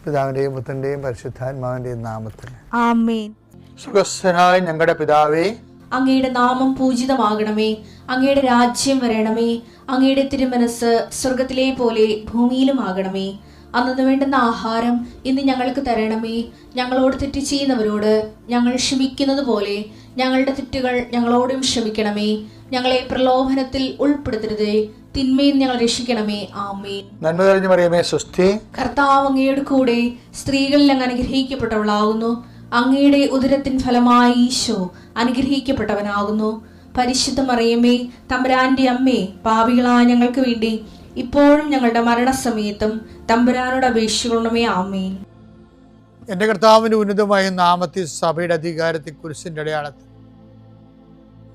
പിതാവിൻ്റെയും പുത്രൻ്റെയും പരിശുദ്ധാത്മാവിൻ്റെയും നാമത്തിൽ ആമേൻ. സുഖസ്ഥനായ ഞങ്ങളുടെ പിതാവേ, അങ്ങയുടെ നാമം പൂജിതമാകണമേ. അങ്ങയുടെ രാജ്യം വരണമേ. അങ്ങയുടെ തിരുമനസ് സ്വർഗത്തിലെ പോലെ ഭൂമിയിലും ആകണമേ. അന്നു വേണ്ടുന്ന ആഹാരം ഇന്ന് ഞങ്ങൾക്ക് തരണമേ. ഞങ്ങളോട് തെറ്റ് ചെയ്യുന്നവരോട് ഞങ്ങൾ ക്ഷമിക്കുന്നത് പോലെ ഞങ്ങളുടെ തെറ്റുകൾ ഞങ്ങളോടും ക്ഷമിക്കണമേ. ഞങ്ങളെ പ്രലോഭനത്തിൽ ഉൾപ്പെടുത്തരുതേ, തിന്മയിൽ ഞങ്ങൾ രക്ഷിക്കണമേ. ആമേൻ. നന്മ തെളിഞ്ഞു മറിയമേ, സ്വസ്തി. കർത്താവ് അങ്ങയുടെ കൂടെ സ്ത്രീകളിൽ അങ്ങ് അനുഗ്രഹിക്കപ്പെട്ടവളാകുന്നു. അങ്ങയുടെ ഉദരത്തിൻ ഫലമായി ഈശോ അനുഗ്രഹിക്കപ്പെട്ടവനാകുന്നു. പരിശുദ്ധ മറിയമേ, തമ്പുരാന്റെ അമ്മേ, പാപികളായ ഞങ്ങൾക്ക് വേണ്ടി ഇപ്പോഴും ഞങ്ങളുടെ മരണസമയത്തും തമ്പുരാനോട് അപേക്ഷിക്കണമേ. ആമേൻ. എൻ്റെ കർത്താവിൻ്റെ ഉന്നതമായ നാമത്തിൽ സഭയുടെ അധികാരത്തിൽ കുരിശിൻ്റെ അടയാളത്തിൽ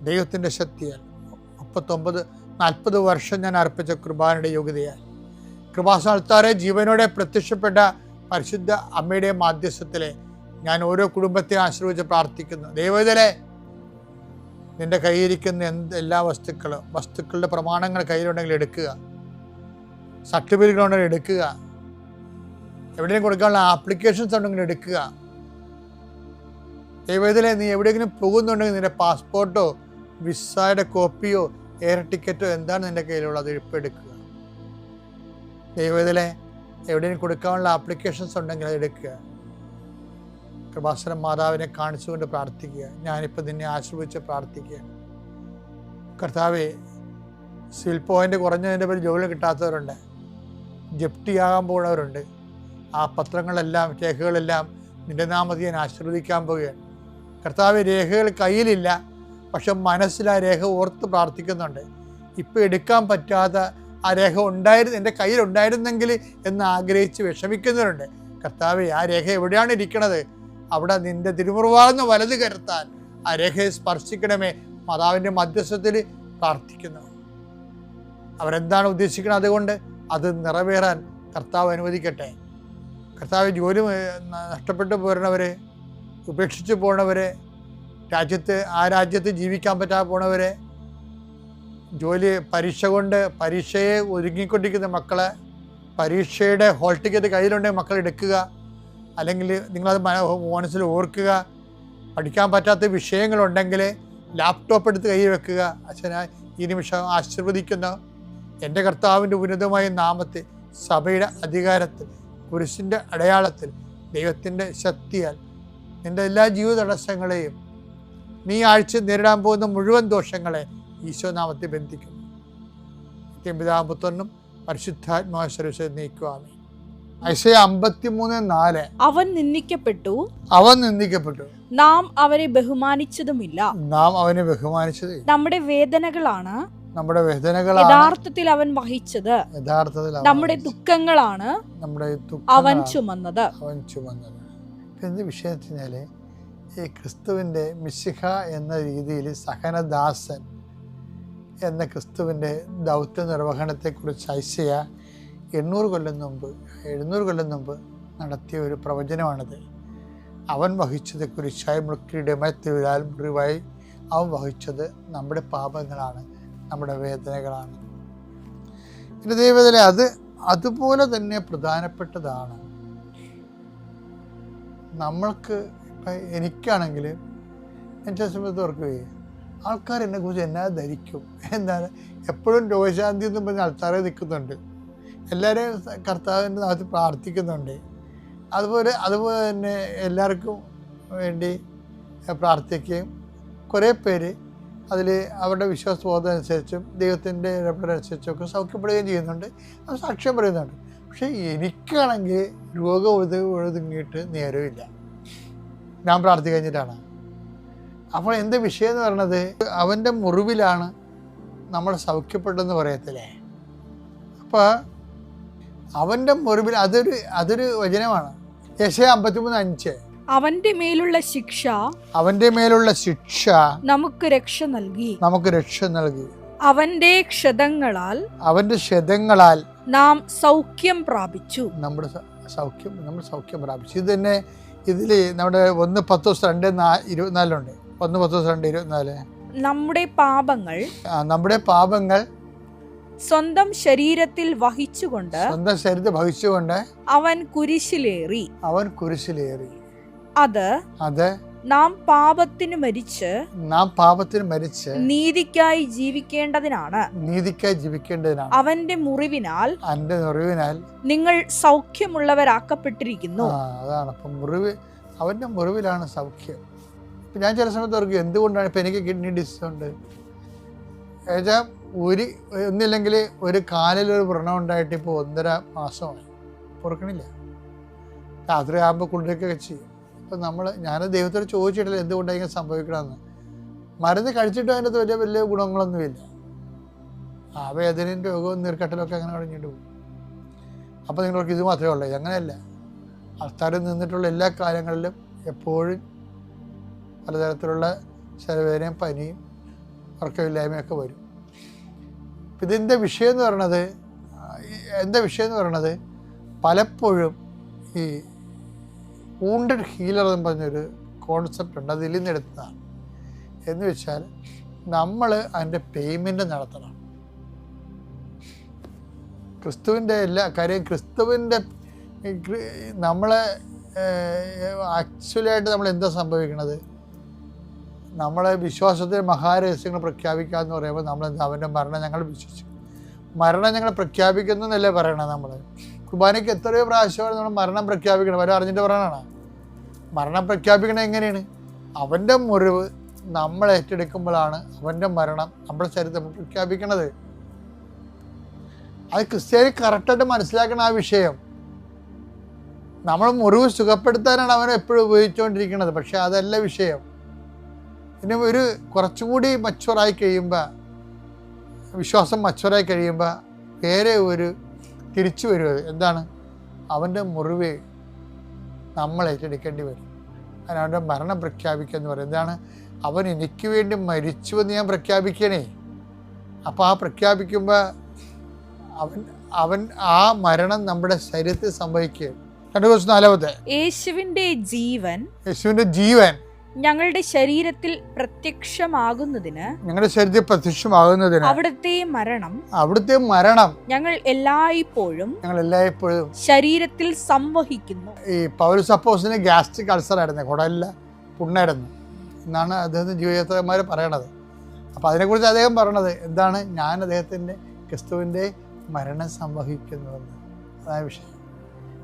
ദൈവത്തിൻ്റെ ശക്തിയാൽ 39-40 വർഷം ഞാൻ അർപ്പിച്ച കൃപാനയുടെ യോഗ്യതയാൽ കൃപാസ്ഥാനത്താറെ ജീവനോടെ പ്രത്യക്ഷപ്പെട്ട പരിശുദ്ധ അമ്മയുടെ മാധ്യസ്ഥത്തിലെ ഞാൻ ഓരോ കുടുംബത്തെ ആശ്രയിച്ച് പ്രാർത്ഥിക്കുന്നു. ദൈവത്തിലെ നിന്റെ കയ്യിരിക്കുന്ന എല്ലാ വസ്തുക്കളുടെ പ്രമാണങ്ങൾ കയ്യിലുണ്ടെങ്കിൽ എടുക്കുക, സർട്ടിഫിക്കറ്റുകളുണ്ടെങ്കിൽ എടുക്കുക, എവിടെയും കൊടുക്കാനുള്ള ആപ്ലിക്കേഷൻസ് ഉണ്ടെങ്കിൽ എടുക്കുക. ദൈവത്തിലെ നീ എവിടെയെങ്കിലും പോകുന്നുണ്ടെങ്കിൽ നിന്റെ പാസ്പോർട്ടോ വിസയുടെ കോപ്പിയോ എയർ ടിക്കറ്റോ എന്താണ് നിന്റെ കയ്യിലുള്ളത്, ഇപ്പോൾ എടുക്കുക. ദൈവത്തിലെ എവിടെയും കൊടുക്കാനുള്ള ആപ്ലിക്കേഷൻസ് ഉണ്ടെങ്കിൽ അത് എടുക്കുക. കൃപാസനം മാതാവിനെ കാണിച്ചുകൊണ്ട് പ്രാർത്ഥിക്കുക. ഞാനിപ്പോൾ നിന്നെ ആശ്രയിച്ച് പ്രാർത്ഥിക്കുക. കർത്താവേ, സിവിൽ പോയിൻ്റ് കുറഞ്ഞതിൻ്റെ പേര് ജോലി കിട്ടാത്തവരുണ്ട്, ജപ്തിയാകാൻ പോകുന്നവരുണ്ട്. ആ പത്രങ്ങളെല്ലാം രേഖകളെല്ലാം നിന്റെ നാമത്തിൽ ഞാൻ ആശീർവദിക്കാൻ പോവുകയാണ്. കർത്താവേ, രേഖകൾ കയ്യിലില്ല, പക്ഷെ മനസ്സിൽ ആ രേഖ ഓർത്ത് പ്രാർത്ഥിക്കുന്നുണ്ട്. ഇപ്പോൾ എടുക്കാൻ പറ്റാത്ത ആ രേഖ എൻ്റെ കയ്യിലുണ്ടായിരുന്നെങ്കിൽ എന്ന് ആഗ്രഹിച്ച് വിഷമിക്കുന്നവരുണ്ട്. കർത്താവേ, ആ രേഖ എവിടെയാണ് ഇരിക്കണത്, അവിടെ നിന്റെ തിരുമുറിവാർന്ന് വലത് കരുത്താൻ ആ രേഖയെ സ്പർശിക്കണമേ. മാതാവിൻ്റെ മധ്യസ്ഥത്തിൽ പ്രാർത്ഥിക്കുന്നു. അവരെന്താണ് ഉദ്ദേശിക്കുന്നത്, അതുകൊണ്ട് അത് നിറവേറാൻ കർത്താവ് അനുവദിക്കട്ടെ. കർത്താവ്, ജോലി നഷ്ടപ്പെട്ടു പോരണവരെ, ഉപേക്ഷിച്ച് പോണവരെ, ആ രാജ്യത്ത് ജീവിക്കാൻ പറ്റാതെ പോണവരെ, ജോലി പരീക്ഷയെ ഒരുങ്ങിക്കൊണ്ടിരിക്കുന്ന മക്കളെ, പരീക്ഷയുടെ ഹോൾ ടിക്കറ്റ് കയ്യിലുണ്ടെങ്കിൽ മക്കൾ എടുക്കുക. അല്ലെങ്കിൽ നിങ്ങളത് മനസ്സിൽ ഓർക്കുക. പഠിക്കാൻ പറ്റാത്ത വിഷയങ്ങളുണ്ടെങ്കിൽ ലാപ്ടോപ്പ് എടുത്ത് കയ്യിൽ വെക്കുക. അച്ഛനായി ഈ നിമിഷം ആശീർവദിക്കുന്ന എൻ്റെ കർത്താവിൻ്റെ ഉന്നതമായ നാമത്തിൽ സഭയുടെ അധികാരത്തിൽ കുരിശിൻ്റെ അടയാളത്തിൽ ദൈവത്തിൻ്റെ ശക്തിയാൽ നിൻ്റെ എല്ലാ ജീവിത തടസ്സങ്ങളെയും നീ ആഴ്ച നേരിടാൻ പോകുന്ന മുഴുവൻ ദോഷങ്ങളെ ഈശോ നാമത്തിൽ ബന്ധിക്കുന്നു. പിതാവും പുത്രനും പരിശുദ്ധാത്മാവായ സർവ്വശക്തനും നീക്കുവാമേ. ഐസയ 53:4 അവൻ നിന്ദിക്കപ്പെട്ടു, നാം അവനെ ബഹുമാനിച്ചതുമില്ല. നമ്മുടെ വേദനകളാണ് യഥാർത്ഥത്തിൽ അവൻ വഹിച്ചത്, നമ്മുടെ ദുഃഖങ്ങളാണ് അവൻ ചുമന്നത്. എന്ത് വിഷയത്തിനാല് ഈ ക്രിസ്തുവിൻ്റെ മിശിഹ എന്ന രീതിയിൽ സഹനദാസൻ എന്ന ക്രിസ്തുവിൻ്റെ ദൗത്യ നിർവഹണത്തെക്കുറിച്ച് ഐസയ 700 കൊല്ലം മുമ്പ് നടത്തിയ ഒരു പ്രവചനമാണിത്. അവൻ വഹിച്ചത് കുരിശായി മൃക്കിയുടെ മരത്തിലാൽ മുറിവായി അവൻ വഹിച്ചത് നമ്മുടെ പാപങ്ങളാണ്, നമ്മുടെ വേദനകളാണ്. എൻ്റെ ദൈവത്തിലെ അതുപോലെ തന്നെ പ്രധാനപ്പെട്ടതാണ്. നമ്മൾക്ക് ഇപ്പം എനിക്കാണെങ്കിൽ എൻ്റെ സമയത്ത് ഓർക്കുകയും ആൾക്കാർ എന്നെക്കുറിച്ച് എന്നാ ധരിക്കും, എന്താണ് എപ്പോഴും രോഗശാന്തി എന്നും പറഞ്ഞ ആൾക്കാരെ നിൽക്കുന്നുണ്ട്. എല്ലാവരെയും കർത്താവിൻ്റെ നാമത്തിൽ പ്രാർത്ഥിക്കുന്നുണ്ട്. അതുപോലെ തന്നെ എല്ലാവർക്കും വേണ്ടി പ്രാർത്ഥിക്കുകയും കുറേ പേര് അതിൽ അവരുടെ വിശ്വാസബോധം അനുസരിച്ചും ദൈവത്തിൻ്റെ ഇടപെടലനുസരിച്ചും ഒക്കെ സൗഖ്യപ്പെടുകയും ചെയ്യുന്നുണ്ട്, അത് സാക്ഷ്യം പറയുന്നുണ്ട്. പക്ഷേ എനിക്കാണെങ്കിൽ രോഗം ഒഴുതുങ്ങിയിട്ട് നേരമില്ല, ഞാൻ പ്രാർത്ഥിച്ചു കഴിഞ്ഞിട്ടാണ്. അപ്പോൾ എൻ്റെ വിഷയം എന്ന് പറയുന്നത് അവൻ്റെ മുറിവിലാണ് നമ്മൾ സൗഖ്യപ്പെട്ടെന്ന് പറയത്തില്ലേ. അപ്പോൾ അവൻ്റെ മുറിവിൽ അതൊരു വചനമാണ്. യെശയ്യാ 53:5 അവന്റെ മേലുള്ള ശിക്ഷ നമുക്ക് രക്ഷ നൽകി. അവന്റെ ക്ഷതങ്ങളാൽ നാം സൗഖ്യം പ്രാപിച്ചു. നമ്മൾ സൗഖ്യം പ്രാപിച്ചു. ഇത് തന്നെ ഇതിൽ നമ്മുടെ 1 Petrus 2:24 1 Petrus 2:24 നമ്മുടെ പാപങ്ങൾ സ്വന്തം ശരീരത്തിൽ വഹിച്ചുകൊണ്ട് അവൻ കുരിശിലേറി. അത് നാം പാപത്തിന് മരിച്ച് നീതിക്കായി ജീവിക്കേണ്ടതിനാണ്. അവന്റെ മുറിവിനാൽ നിങ്ങൾ സൗഖ്യമുള്ളവരാക്കപ്പെട്ടിരിക്കുന്നു. അതാണ് അപ്പം അവന്റെ മുറിവിലാണ് സൗഖ്യം. ഞാൻ ചില സമയത്ത് ഓർക്കും, എന്തുകൊണ്ടാണ് ഇപ്പം എനിക്ക് കിഡ്നി ഡിസീസ് ഉണ്ട്, ഒന്നില്ലെങ്കിൽ ഒരു കാലിലൊരു വ്രണം ഉണ്ടായിട്ട് ഇപ്പോൾ 1.5 മാസമായി, ഓർക്കണില്ല. രാത്രി ആകുമ്പോൾ കുളിരൊക്കെ ചെയ്യും. അപ്പം ഞാൻ ദൈവത്തോട് ചോദിച്ചിട്ടില്ല എന്തുകൊണ്ടാണ് ഇങ്ങനെ സംഭവിക്കണമെന്ന്. മരുന്ന് കഴിച്ചിട്ടും അതിനകത്ത് വലിയ ഗുണങ്ങളൊന്നുമില്ല. ആ വേദനയും രോഗവും നീർക്കട്ടലൊക്കെ അങ്ങനെ കഴിഞ്ഞിട്ട് പോകും. അപ്പോൾ നിങ്ങൾക്ക് ഇത് മാത്രമേ ഉള്ളൂ. അങ്ങനെയല്ല, ആൾക്കാർ നിന്നിട്ടുള്ള എല്ലാ കാര്യങ്ങളിലും എപ്പോഴും പലതരത്തിലുള്ള ശരീരവേദനയും പനിയും ഉറക്കമില്ലായ്മയൊക്കെ വരും. ഇതിൻ്റെ വിഷയം എന്ന് പറയണത് പലപ്പോഴും ഈ വൂണ്ടഡ് ഹീലർ എന്ന് പറഞ്ഞൊരു കോൺസെപ്റ്റ് ഉണ്ട്. അത് ഇതിൽ നിന്ന് എടുത്തതാണ്. എന്ന് വെച്ചാൽ നമ്മൾ അതിൻ്റെ പേയ്മെൻറ്റ് നടത്തണം. ക്രിസ്തുവിൻ്റെ എല്ലാ കാര്യം നമ്മളെ ആക്ച്വലായിട്ട് നമ്മൾ എന്താ സംഭവിക്കണത്, നമ്മളെ വിശ്വാസത്തിൽ മഹാരഹസ്യങ്ങൾ പ്രഖ്യാപിക്കുക എന്ന് പറയുമ്പോൾ നമ്മളെന്താ അവൻ്റെ മരണം ഞങ്ങൾ വിശ്വസിച്ചു, മരണം ഞങ്ങൾ പ്രഖ്യാപിക്കുന്നു എന്നല്ലേ പറയണത്. നമ്മൾ കുർബാനയ്ക്ക് എത്രയോ പ്രാവശ്യമാണ് നമ്മൾ മരണം പ്രഖ്യാപിക്കണം. വരെ അറിഞ്ഞിട്ട് പറയണതാണ്. മരണം പ്രഖ്യാപിക്കണത് എങ്ങനെയാണ്? അവൻ്റെ മുറിവ് നമ്മൾ ഏറ്റെടുക്കുമ്പോഴാണ് അവൻ്റെ മരണം നമ്മുടെ ശരീരത്തിൽ നമ്മൾ പ്രഖ്യാപിക്കണത്. അത് ക്രിസ്ത്യാനി കറക്റ്റായിട്ട് മനസ്സിലാക്കണം ആ വിഷയം. നമ്മൾ മുറിവ് സുഖപ്പെടുത്താനാണ് അവൻ എപ്പോഴും ഉപയോഗിച്ചുകൊണ്ടിരിക്കുന്നത്. പക്ഷെ അതല്ല വിഷയം. പിന്നെ കുറച്ചുകൂടി മച്ചുവറായി കഴിയുമ്പോൾ, വിശ്വാസം മച്ചുവറായി കഴിയുമ്പോൾ വേറെ ഒരു തിരിച്ചു വരുന്നത് എന്താണ്? അവൻ്റെ മുറിവ് നമ്മൾ ഏറ്റെടുക്കേണ്ടി വരും. അതിന് അവൻ്റെ മരണം പ്രഖ്യാപിക്കുക എന്ന് പറയും. എന്താണ്? അവൻ എനിക്ക് വേണ്ടി മരിച്ചു എന്ന് ഞാൻ പ്രഖ്യാപിക്കണേ. അപ്പോൾ ആ പ്രഖ്യാപിക്കുമ്പോൾ അവൻ ആ മരണം നമ്മുടെ ശരീരത്തിൽ സംഭവിക്കുകയാണ്. 2:4 യേശുവിന്റെ ജീവൻ ഞങ്ങളുടെ ശരീരത്തിൽ പ്രത്യക്ഷമാകുന്നതിന് അവിടുത്തെ മരണം ഞങ്ങൾ എല്ലായ്പ്പോഴും ശരീരത്തിൽ സംവഹിക്കുന്നു. ഈ പൗലോസ് അപ്പോസ്തലന് ഗ്യാസ്ട്രിക് അൾസർ ആയിരുന്നു, കുടലില പുണ്ണായിരുന്നു എന്നാണ് അദ്ദേഹത്തിന്റെ ജീവിതമാര് പറയണത്. അപ്പോൾ അതിനെക്കുറിച്ച് അദ്ദേഹം പറയണത് എന്താണ്? ഞാൻ അദ്ദേഹത്തിൻ്റെ ക്രിസ്തുവിൻ്റെ മരണം സംവഹിക്കുന്നുവെന്ന്. അതായ വിഷയം.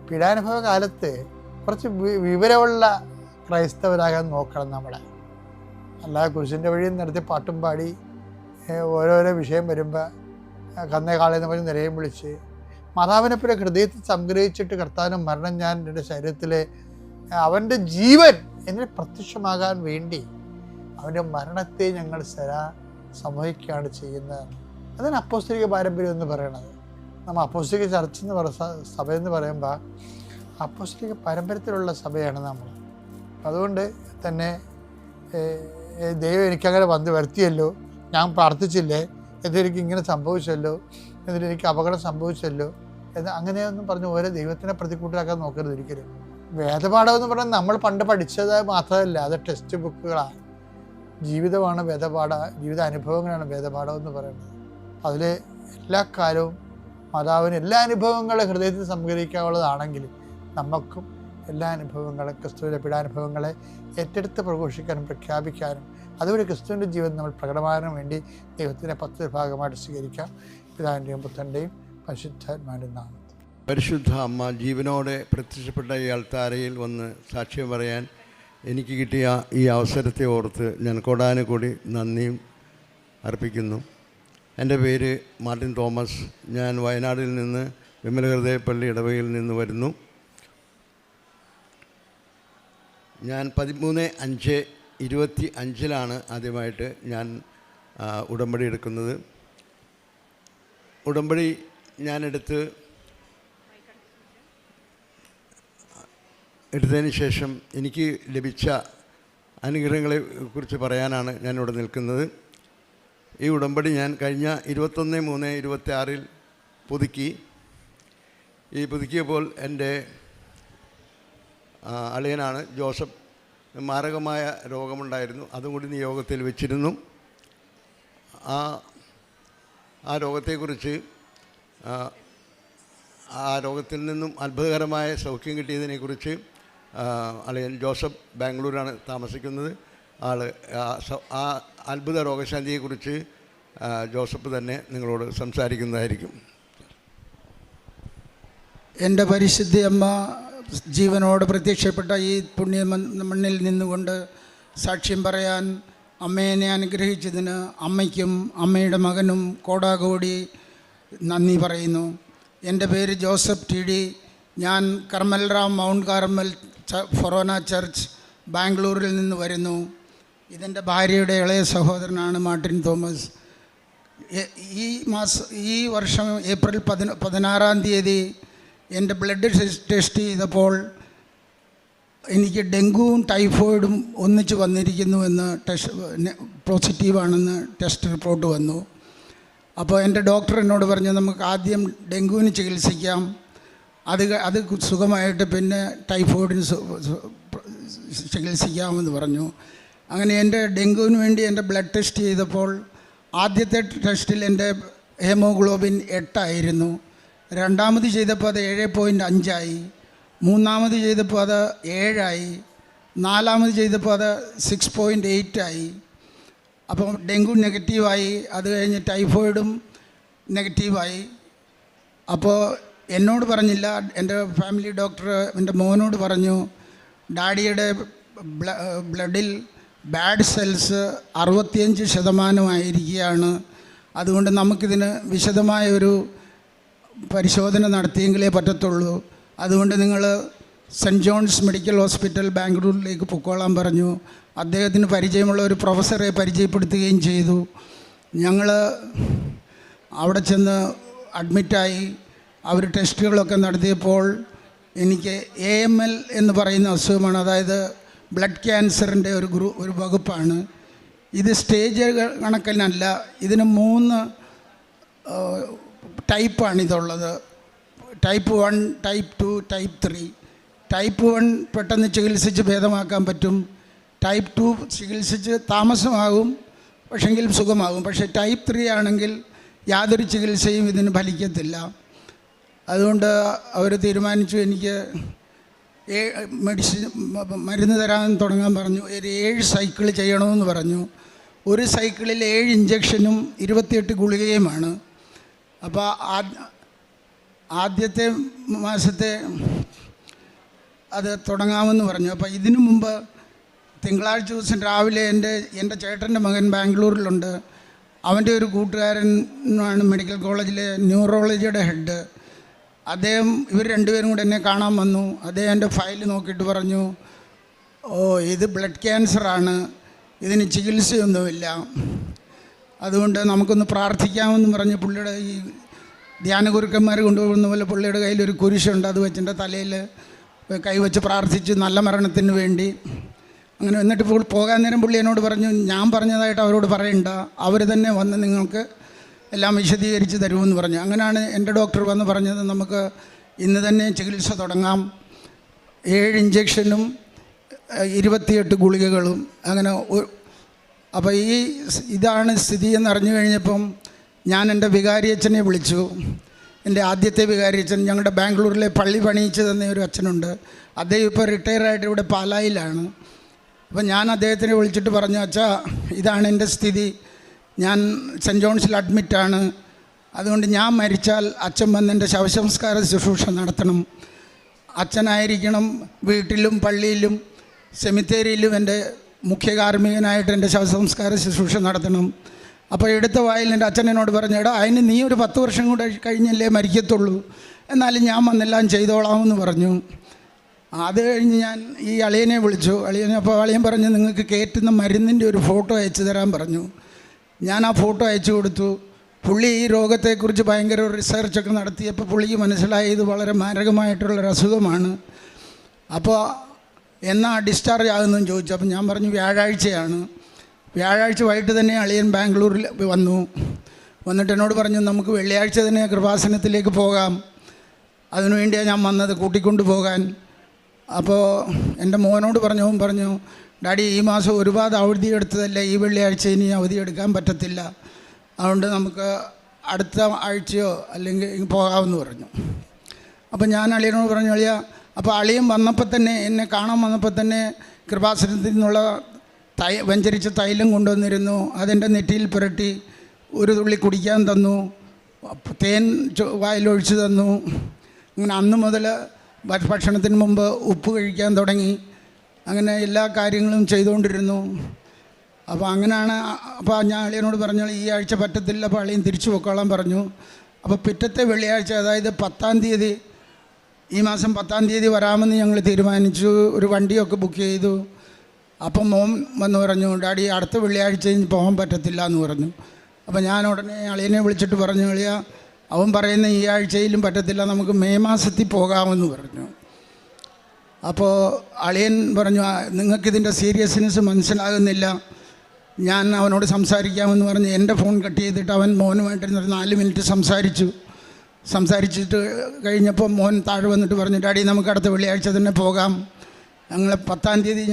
പീഡാനുഭവ കാലത്ത് കുറച്ച് വിവരമുള്ള ക്രൈസ്തവരാകാൻ നോക്കണം നമ്മളെ. അല്ലാതെ കുരിശിൻ്റെ വഴിയിൽ നടത്തി പാട്ടും പാടി ഓരോരോ വിഷയം വരുമ്പോൾ കന്നേകാളെന്ന് പറഞ്ഞ് നിരയും വിളിച്ച് മാതാവിനെപ്പോലെ ഹൃദയത്തിൽ സംഗ്രഹിച്ചിട്ട് കർത്താവിൻ്റെ മരണം ഞാൻ എൻ്റെ ശരീരത്തിലെ അവൻ്റെ ജീവൻ എന്നിൽ പ്രത്യക്ഷമാകാൻ വേണ്ടി അവൻ്റെ മരണത്തെ ഞങ്ങൾ സംവഹിക്കുകയാണ് ചെയ്യുന്നത്. അതാണ് അപ്പോസ്തലിക പാരമ്പര്യം എന്ന് പറയണത്. നമ്മൾ അപ്പോസ്തലിക ചർച്ച സഭയെന്ന് പറയുമ്പോൾ അപ്പോസ്തലിക പാരമ്പര്യത്തിലുള്ള സഭയാണ് നമ്മൾ. അതുകൊണ്ട് തന്നെ ദൈവം എനിക്കങ്ങനെ വരുത്തിയല്ലോ, ഞാൻ പ്രാർത്ഥിച്ചില്ലേ, എന്നിട്ടെനിക്ക് ഇങ്ങനെ സംഭവിച്ചല്ലോ, എന്നിട്ട് എനിക്ക് അപകടം സംഭവിച്ചല്ലോ എന്ന് അങ്ങനെയൊന്നും പറഞ്ഞ് ഓരോ ദൈവത്തിനെ പ്രതികൂട്ടിലാക്കാൻ നോക്കരുത് ഒരിക്കലും. വേദപാഠം എന്ന് പറഞ്ഞാൽ നമ്മൾ പണ്ട് പഠിച്ചത് മാത്രമല്ല, അത് ടെക്സ്റ്റ് ബുക്കുകളാണ്. ജീവിതമാണ് ജീവിത അനുഭവങ്ങളാണ് വേദപാഠം എന്ന് പറയുന്നത്. അതിൽ എല്ലാ കാലവും മാതാവിന് എല്ലാ അനുഭവങ്ങളും ഹൃദയത്തിൽ സംഗ്രഹിക്കാനുള്ളതാണെങ്കിൽ നമുക്കും എല്ലാ അനുഭവങ്ങളും ക്രിസ്തുവിൻ്റെ പീഡാനുഭവങ്ങളെ ഏറ്റെടുത്ത് പ്രഘോഷിക്കാനും പ്രഖ്യാപിക്കാനും അതുവഴി ക്രിസ്തുവിൻ്റെ ജീവിതം നമ്മൾ പ്രകടമാകാനും വേണ്ടി ദൈവത്തിൻ്റെ 10 ഭാഗമായിട്ട് സ്വീകരിക്കാം. പിതാവിൻ്റെയും പുത്രൻ്റെയും പരിശുദ്ധാത്മാവിൻ്റെയും നാമത്തിൽ. പരിശുദ്ധ അമ്മ ജീവനോടെ പ്രത്യക്ഷപ്പെട്ട ഈ അൾത്താരയിൽ വന്ന് സാക്ഷ്യം പറയാൻ എനിക്ക് കിട്ടിയ ഈ അവസരത്തെ ഓർത്ത് ഞാൻ കോടാനുകൂടി നന്ദിയും അർപ്പിക്കുന്നു. എൻ്റെ പേര് മാർട്ടിൻ തോമസ്. ഞാൻ വയനാട്ടിൽ നിന്ന് വിമലഹൃദയപ്പള്ളി ഇടവകയിൽ നിന്ന് വരുന്നു. ഞാൻ 13/5/25 ആദ്യമായിട്ട് ഞാൻ ഉടമ്പടി എടുക്കുന്നത്. ഉടമ്പടി ഞാൻ എടുത്തതിന് ശേഷം എനിക്ക് ലഭിച്ച അനുഗ്രഹങ്ങളെ കുറിച്ച് പറയാനാണ് ഞാനിവിടെ നിൽക്കുന്നത്. ഈ ഉടമ്പടി ഞാൻ കഴിഞ്ഞ 21/3/26 പുതുക്കി. ഈ പുതുക്കിയപ്പോൾ എൻ്റെ അളിയനാണ് ജോസഫ്, മാരകമായ രോഗമുണ്ടായിരുന്നു, അതും കൂടി നിയോഗത്തിൽ വെച്ചിരുന്നു. ആ ആ രോഗത്തെക്കുറിച്ച്, ആ രോഗത്തിൽ നിന്നും അത്ഭുതകരമായ സൗഖ്യം കിട്ടിയതിനെക്കുറിച്ച് അളിയൻ ജോസഫ് ബാംഗ്ലൂരാണ് താമസിക്കുന്നത്. ആ അത്ഭുത രോഗശാന്തിയെക്കുറിച്ച് ജോസഫ് തന്നെ നിങ്ങളോട് സംസാരിക്കുന്നതായിരിക്കും. എൻ്റെ പരിശുദ്ധി അമ്മ ജീവനോട് പ്രത്യക്ഷപ്പെട്ട ഈ പുണ്യ മണ്ണിൽ നിന്നുകൊണ്ട് സാക്ഷ്യം പറയാൻ അമ്മയെ അനുഗ്രഹിച്ചതിന് അമ്മയ്ക്കും അമ്മയുടെ മകനും കോടാകോടി നന്ദി പറയുന്നു. എൻ്റെ പേര് ജോസഫ് ടി ഡി. ഞാൻ കർമ്മൽറാം മൗണ്ട് കാർമൽ ഫൊറോന ചർച്ച് ബാംഗ്ലൂരിൽ നിന്ന് വരുന്നു. ഇതെൻ്റെ ഭാര്യയുടെ ഇളയ സഹോദരനാണ് മാർട്ടിൻ തോമസ്. ഈ വർഷം ഏപ്രിൽ 16 എൻ്റെ ബ്ലഡ് ടെസ്റ്റ് ചെയ്തപ്പോൾ എനിക്ക് ഡെങ്കുവും ടൈഫോയിഡും ഒന്നിച്ച് വന്നിരിക്കുന്നുവെന്ന് പോസിറ്റീവാണെന്ന് ടെസ്റ്റ് റിപ്പോർട്ട് വന്നു. അപ്പോൾ എൻ്റെ ഡോക്ടർ എന്നോട് പറഞ്ഞു, നമുക്ക് ആദ്യം ഡെങ്കുവിന് ചികിത്സിക്കാം, അത് സുഖമായിട്ട് പിന്നെ ടൈഫോയിഡിന് ചികിത്സിക്കാമെന്ന് പറഞ്ഞു. അങ്ങനെ എൻ്റെ ഡെങ്കുവിന് വേണ്ടി എൻ്റെ ബ്ലഡ് ടെസ്റ്റ് ചെയ്തപ്പോൾ ആദ്യത്തെ ടെസ്റ്റിൽ എൻ്റെ ഹീമോഗ്ലോബിൻ 8 ആയിരുന്നു. രണ്ടാമത് ചെയ്തപ്പോൾ അത് 7.5 മൂന്നാമത് ചെയ്തപ്പോൾ അത് 7 നാലാമത് ചെയ്തപ്പോൾ അത് 6.8 അപ്പോൾ ഡെങ്കു നെഗറ്റീവായി. അത് കഴിഞ്ഞ് ടൈഫോയിഡും നെഗറ്റീവായി. അപ്പോൾ എന്നോട് പറഞ്ഞില്ല, എൻ്റെ ഫാമിലി ഡോക്ടർ എൻ്റെ മോനോട് പറഞ്ഞു, ഡാഡിയുടെ ബ്ലഡിൽ ബാഡ് സെൽസ് 65% അതുകൊണ്ട് നമുക്കിതിന് വിശദമായൊരു പരിശോധന നടത്തിയെങ്കിലേ പറ്റത്തുള്ളൂ. അതുകൊണ്ട് നിങ്ങൾ സെൻറ്റ് ജോൺസ് മെഡിക്കൽ ഹോസ്പിറ്റൽ ബാംഗ്ലൂരിലേക്ക് പൊക്കോളാൻ പറഞ്ഞു. അദ്ദേഹത്തിന് പരിചയമുള്ള ഒരു പ്രൊഫസറെ പരിചയപ്പെടുത്തുകയും ചെയ്തു. ഞങ്ങൾ അവിടെ ചെന്ന് അഡ്മിറ്റായി. അവർ ടെസ്റ്റുകളൊക്കെ നടത്തിയപ്പോൾ എനിക്ക് AML എന്ന് പറയുന്ന അസുഖമാണ്, അതായത് ബ്ലഡ് ക്യാൻസറിൻ്റെ ഒരു വകുപ്പാണ്. ഇത് സ്റ്റേജ് കണക്കിനല്ല, ഇതിന് 3 ടൈപ്പാണിതുള്ളത്. Type 1, type 2, type 3. ടൈപ്പ് 1 പെട്ടെന്ന് ചികിത്സിച്ച് ഭേദമാക്കാൻ പറ്റും. ടൈപ്പ് 2 ചികിത്സിച്ച് താമസമാകും, പക്ഷെങ്കിൽ സുഖമാകും. പക്ഷേ ടൈപ്പ് 3 ആണെങ്കിൽ യാതൊരു ചികിത്സയും ഇതിന് ഫലിക്കത്തില്ല. അതുകൊണ്ട് അവർ തീരുമാനിച്ചു, എനിക്ക് മരുന്ന് തരാൻ തുടങ്ങാൻ പറഞ്ഞു. ഒരു 7 സൈക്കിൾ ചെയ്യണമെന്ന് പറഞ്ഞു. ഒരു സൈക്കിളിൽ 7 ഇഞ്ചക്ഷനും 28 ഗുളികയുമാണ്. അപ്പോൾ ആദ്യത്തെ മാസത്തെ അത് തുടങ്ങാമെന്ന് പറഞ്ഞു. അപ്പോൾ ഇതിനു മുമ്പ് തിങ്കളാഴ്ച ദിവസം രാവിലെ എൻ്റെ ചേട്ടൻ്റെ മകൻ ബാംഗ്ലൂരിലുണ്ട്. അവൻ്റെ ഒരു കൂട്ടുകാരനാണ് മെഡിക്കൽ കോളേജിലെ ന്യൂറോളജിയുടെ ഹെഡ്. അദ്ദേഹം ഇവർ രണ്ടുപേരും കൂടെ എന്നെ കാണാൻ വന്നു. അദ്ദേഹം എൻ്റെ ഫയൽ നോക്കിയിട്ട് പറഞ്ഞു, ഇത് ബ്ലഡ് ക്യാൻസറാണ്, ഇതിന് ചികിത്സയൊന്നുമില്ല, അതുകൊണ്ട് നമുക്കൊന്ന് പ്രാർത്ഥിക്കാമെന്ന് പറഞ്ഞ് പുള്ളിയുടെ ഈ ധ്യാനഗുരുക്കന്മാർ കൊണ്ടുപോകുന്ന പോലെ പുള്ളിയുടെ കയ്യിലൊരു കുരിശുണ്ട്, അത് വെച്ചെൻ്റെ തലയിൽ കൈവച്ച് പ്രാർത്ഥിച്ച് നല്ല മരണത്തിന് വേണ്ടി. അങ്ങനെ എന്നിട്ട് പോകാൻ നേരം പുള്ളി എന്നോട് പറഞ്ഞു, ഞാൻ പറഞ്ഞതായിട്ട് അവരോട് പറയണ്ട, അവർ തന്നെ വന്ന് നിങ്ങൾക്ക് എല്ലാം വിശദീകരിച്ച് തരുമെന്ന് പറഞ്ഞു. അങ്ങനെയാണ് എൻ്റെ ഡോക്ടർ വന്ന് പറഞ്ഞത്, നമുക്ക് ഇന്ന് തന്നെ ചികിത്സ തുടങ്ങാം. 7 ഇഞ്ചക്ഷനും 28 ഗുളികകളും. അങ്ങനെ അപ്പോൾ ഇതാണ് സ്ഥിതി എന്നറിഞ്ഞു കഴിഞ്ഞപ്പം ഞാൻ എൻ്റെ വികാരിയച്ഛനെ വിളിച്ചു. എൻ്റെ ആദ്യത്തെ വികാരിയച്ഛൻ, ഞങ്ങളുടെ ബാംഗ്ലൂരിലെ പള്ളി പണിയിച്ച് തന്ന ഒരു അച്ഛനുണ്ട്. അദ്ദേഹം ഇപ്പോൾ റിട്ടയറായിട്ട് ഇവിടെ പാലായിലാണ്. അപ്പം ഞാൻ അദ്ദേഹത്തിനെ വിളിച്ചിട്ട് പറഞ്ഞു, അച്ഛാ ഇതാണ് എൻ്റെ സ്ഥിതി, ഞാൻ സെൻറ്റ് ജോൺസിൽ അഡ്മിറ്റാണ്, അതുകൊണ്ട് ഞാൻ മരിച്ചാൽ അച്ഛൻ വന്ന് എൻ്റെ ശവസംസ്കാര ശുശ്രൂഷ നടത്തണം. അച്ഛനായിരിക്കണം വീട്ടിലും പള്ളിയിലും സെമിത്തേരിയിലും എൻ്റെ മുഖ്യ കാർമ്മികനായിട്ട് എൻ്റെ ശവസംസ്കാര ശുശ്രൂഷ നടത്തണം. അപ്പോൾ എടുത്ത വായിൽ എൻ്റെ അച്ഛൻ എന്നോട് പറഞ്ഞു, എടാ അതിന് നീ ഒരു 10 വർഷം കൂടെ കഴിഞ്ഞല്ലേ മരിക്കത്തുള്ളൂ, എന്നാലും ഞാൻ വന്നെല്ലാം ചെയ്തോളാമെന്ന് പറഞ്ഞു. അത് കഴിഞ്ഞ് ഞാൻ ഈ അളിയനെ വിളിച്ചു. അപ്പോൾ അളിയൻ പറഞ്ഞു, നിങ്ങൾക്ക് കയറ്റുന്ന മരുന്നിൻ്റെ ഒരു ഫോട്ടോ അയച്ചു തരാൻ പറഞ്ഞു. ഞാൻ ആ ഫോട്ടോ അയച്ചു കൊടുത്തു. പുള്ളി ഈ രോഗത്തെക്കുറിച്ച് ഭയങ്കര റിസർച്ചൊക്കെ നടത്തിയപ്പോൾ പുള്ളിക്ക് മനസ്സിലായി ഇത് വളരെ മാരകമായിട്ടുള്ളൊരു അസുഖമാണ്. അപ്പോൾ എന്നാ ഡിസ്ചാർജ് ആകുന്നതെന്ന് ചോദിച്ചു. അപ്പോൾ ഞാൻ പറഞ്ഞു വ്യാഴാഴ്ചയാണ്. വ്യാഴാഴ്ച വൈകിട്ട് തന്നെ അളിയൻ ബാംഗ്ലൂരിൽ വന്നിട്ട് എന്നോട് പറഞ്ഞു, നമുക്ക് വെള്ളിയാഴ്ച തന്നെ കൃപാസനത്തിലേക്ക് പോകാം, അതിനുവേണ്ടിയാണ് ഞാൻ വന്നത്, കൂട്ടിക്കൊണ്ടു പോകാൻ. അപ്പോൾ എൻ്റെ മോനോട് പറഞ്ഞു, ഡാഡി ഈ മാസം ഒരുപാട് അവധി എടുത്തതല്ലേ, ഈ വെള്ളിയാഴ്ച ഇനി അവധി എടുക്കാൻ പറ്റത്തില്ല, അതുകൊണ്ട് നമുക്ക് അടുത്ത ആഴ്ചയോ അല്ലെങ്കിൽ പോകാമെന്ന് പറഞ്ഞു. അപ്പോൾ ഞാൻ അളിയനോട് പറഞ്ഞു, അളിയ, അപ്പോൾ അളിയൻ വന്നപ്പോൾ തന്നെ, എന്നെ കാണാൻ വന്നപ്പോൾ തന്നെ കൃപാസനത്തിൽ നിന്നുള്ള വെഞ്ചരിച്ച തൈലം കൊണ്ടുവന്നിരുന്നു. അതെൻ്റെ നെറ്റിയിൽ പുരട്ടി ഒരു തുള്ളി കുടിക്കാൻ തന്നു, തേൻ വായിലൊഴിച്ച് തന്നു. അങ്ങനെ അന്ന് മുതൽ ഭക്ഷണത്തിന് മുമ്പ് ഉപ്പ് കഴിക്കാൻ തുടങ്ങി. അങ്ങനെ എല്ലാ കാര്യങ്ങളും ചെയ്തുകൊണ്ടിരുന്നു. അപ്പോൾ അങ്ങനെയാണ്. അപ്പോൾ ഞാൻ അളിയനോട് പറഞ്ഞു, ഈ ആഴ്ച പറ്റത്തില്ല, അപ്പോൾ അളിയൻ തിരിച്ചു പോയിക്കോളാൻ പറഞ്ഞു. അപ്പോൾ പിറ്റത്തെ വെള്ളിയാഴ്ച, അതായത് 10-ാം തീയതി, ഈ മാസം 10-ാം തീയതി വരാമെന്ന് ഞങ്ങൾ തീരുമാനിച്ചു. ഒരു വണ്ടിയൊക്കെ ബുക്ക് ചെയ്തു. അപ്പം മോൻ വന്ന് പറഞ്ഞു, ഡാഡി അടുത്ത വെള്ളിയാഴ്ച പോകാൻ പറ്റത്തില്ല എന്ന് പറഞ്ഞു. അപ്പോൾ ഞാൻ ഉടനെ അളിയനെ വിളിച്ചിട്ട് പറഞ്ഞു, അളിയ, അവൻ പറയുന്ന ഈ ആഴ്ചയിലും പറ്റത്തില്ല, നമുക്ക് മെയ് മാസത്തിൽ പോകാമെന്ന് പറഞ്ഞു. അപ്പോൾ അളിയൻ പറഞ്ഞു, നിങ്ങൾക്കിതിൻ്റെ സീരിയസ്നെസ് മനസ്സിലാകുന്നില്ല, ഞാൻ അവനോട് സംസാരിക്കാമെന്ന് പറഞ്ഞ് എൻ്റെ ഫോൺ കട്ട് ചെയ്തിട്ട് അവൻ മോനുമായിട്ടിരുന്നൊരു 4 മിനിറ്റ് സംസാരിച്ചിട്ട് കഴിഞ്ഞപ്പോൾ മോൻ താഴെ വന്നിട്ട് പറഞ്ഞു, ഡാഡി നമുക്ക് അടുത്ത വെള്ളിയാഴ്ച തന്നെ പോകാം. ഞങ്ങൾ 10-ാം തീയതി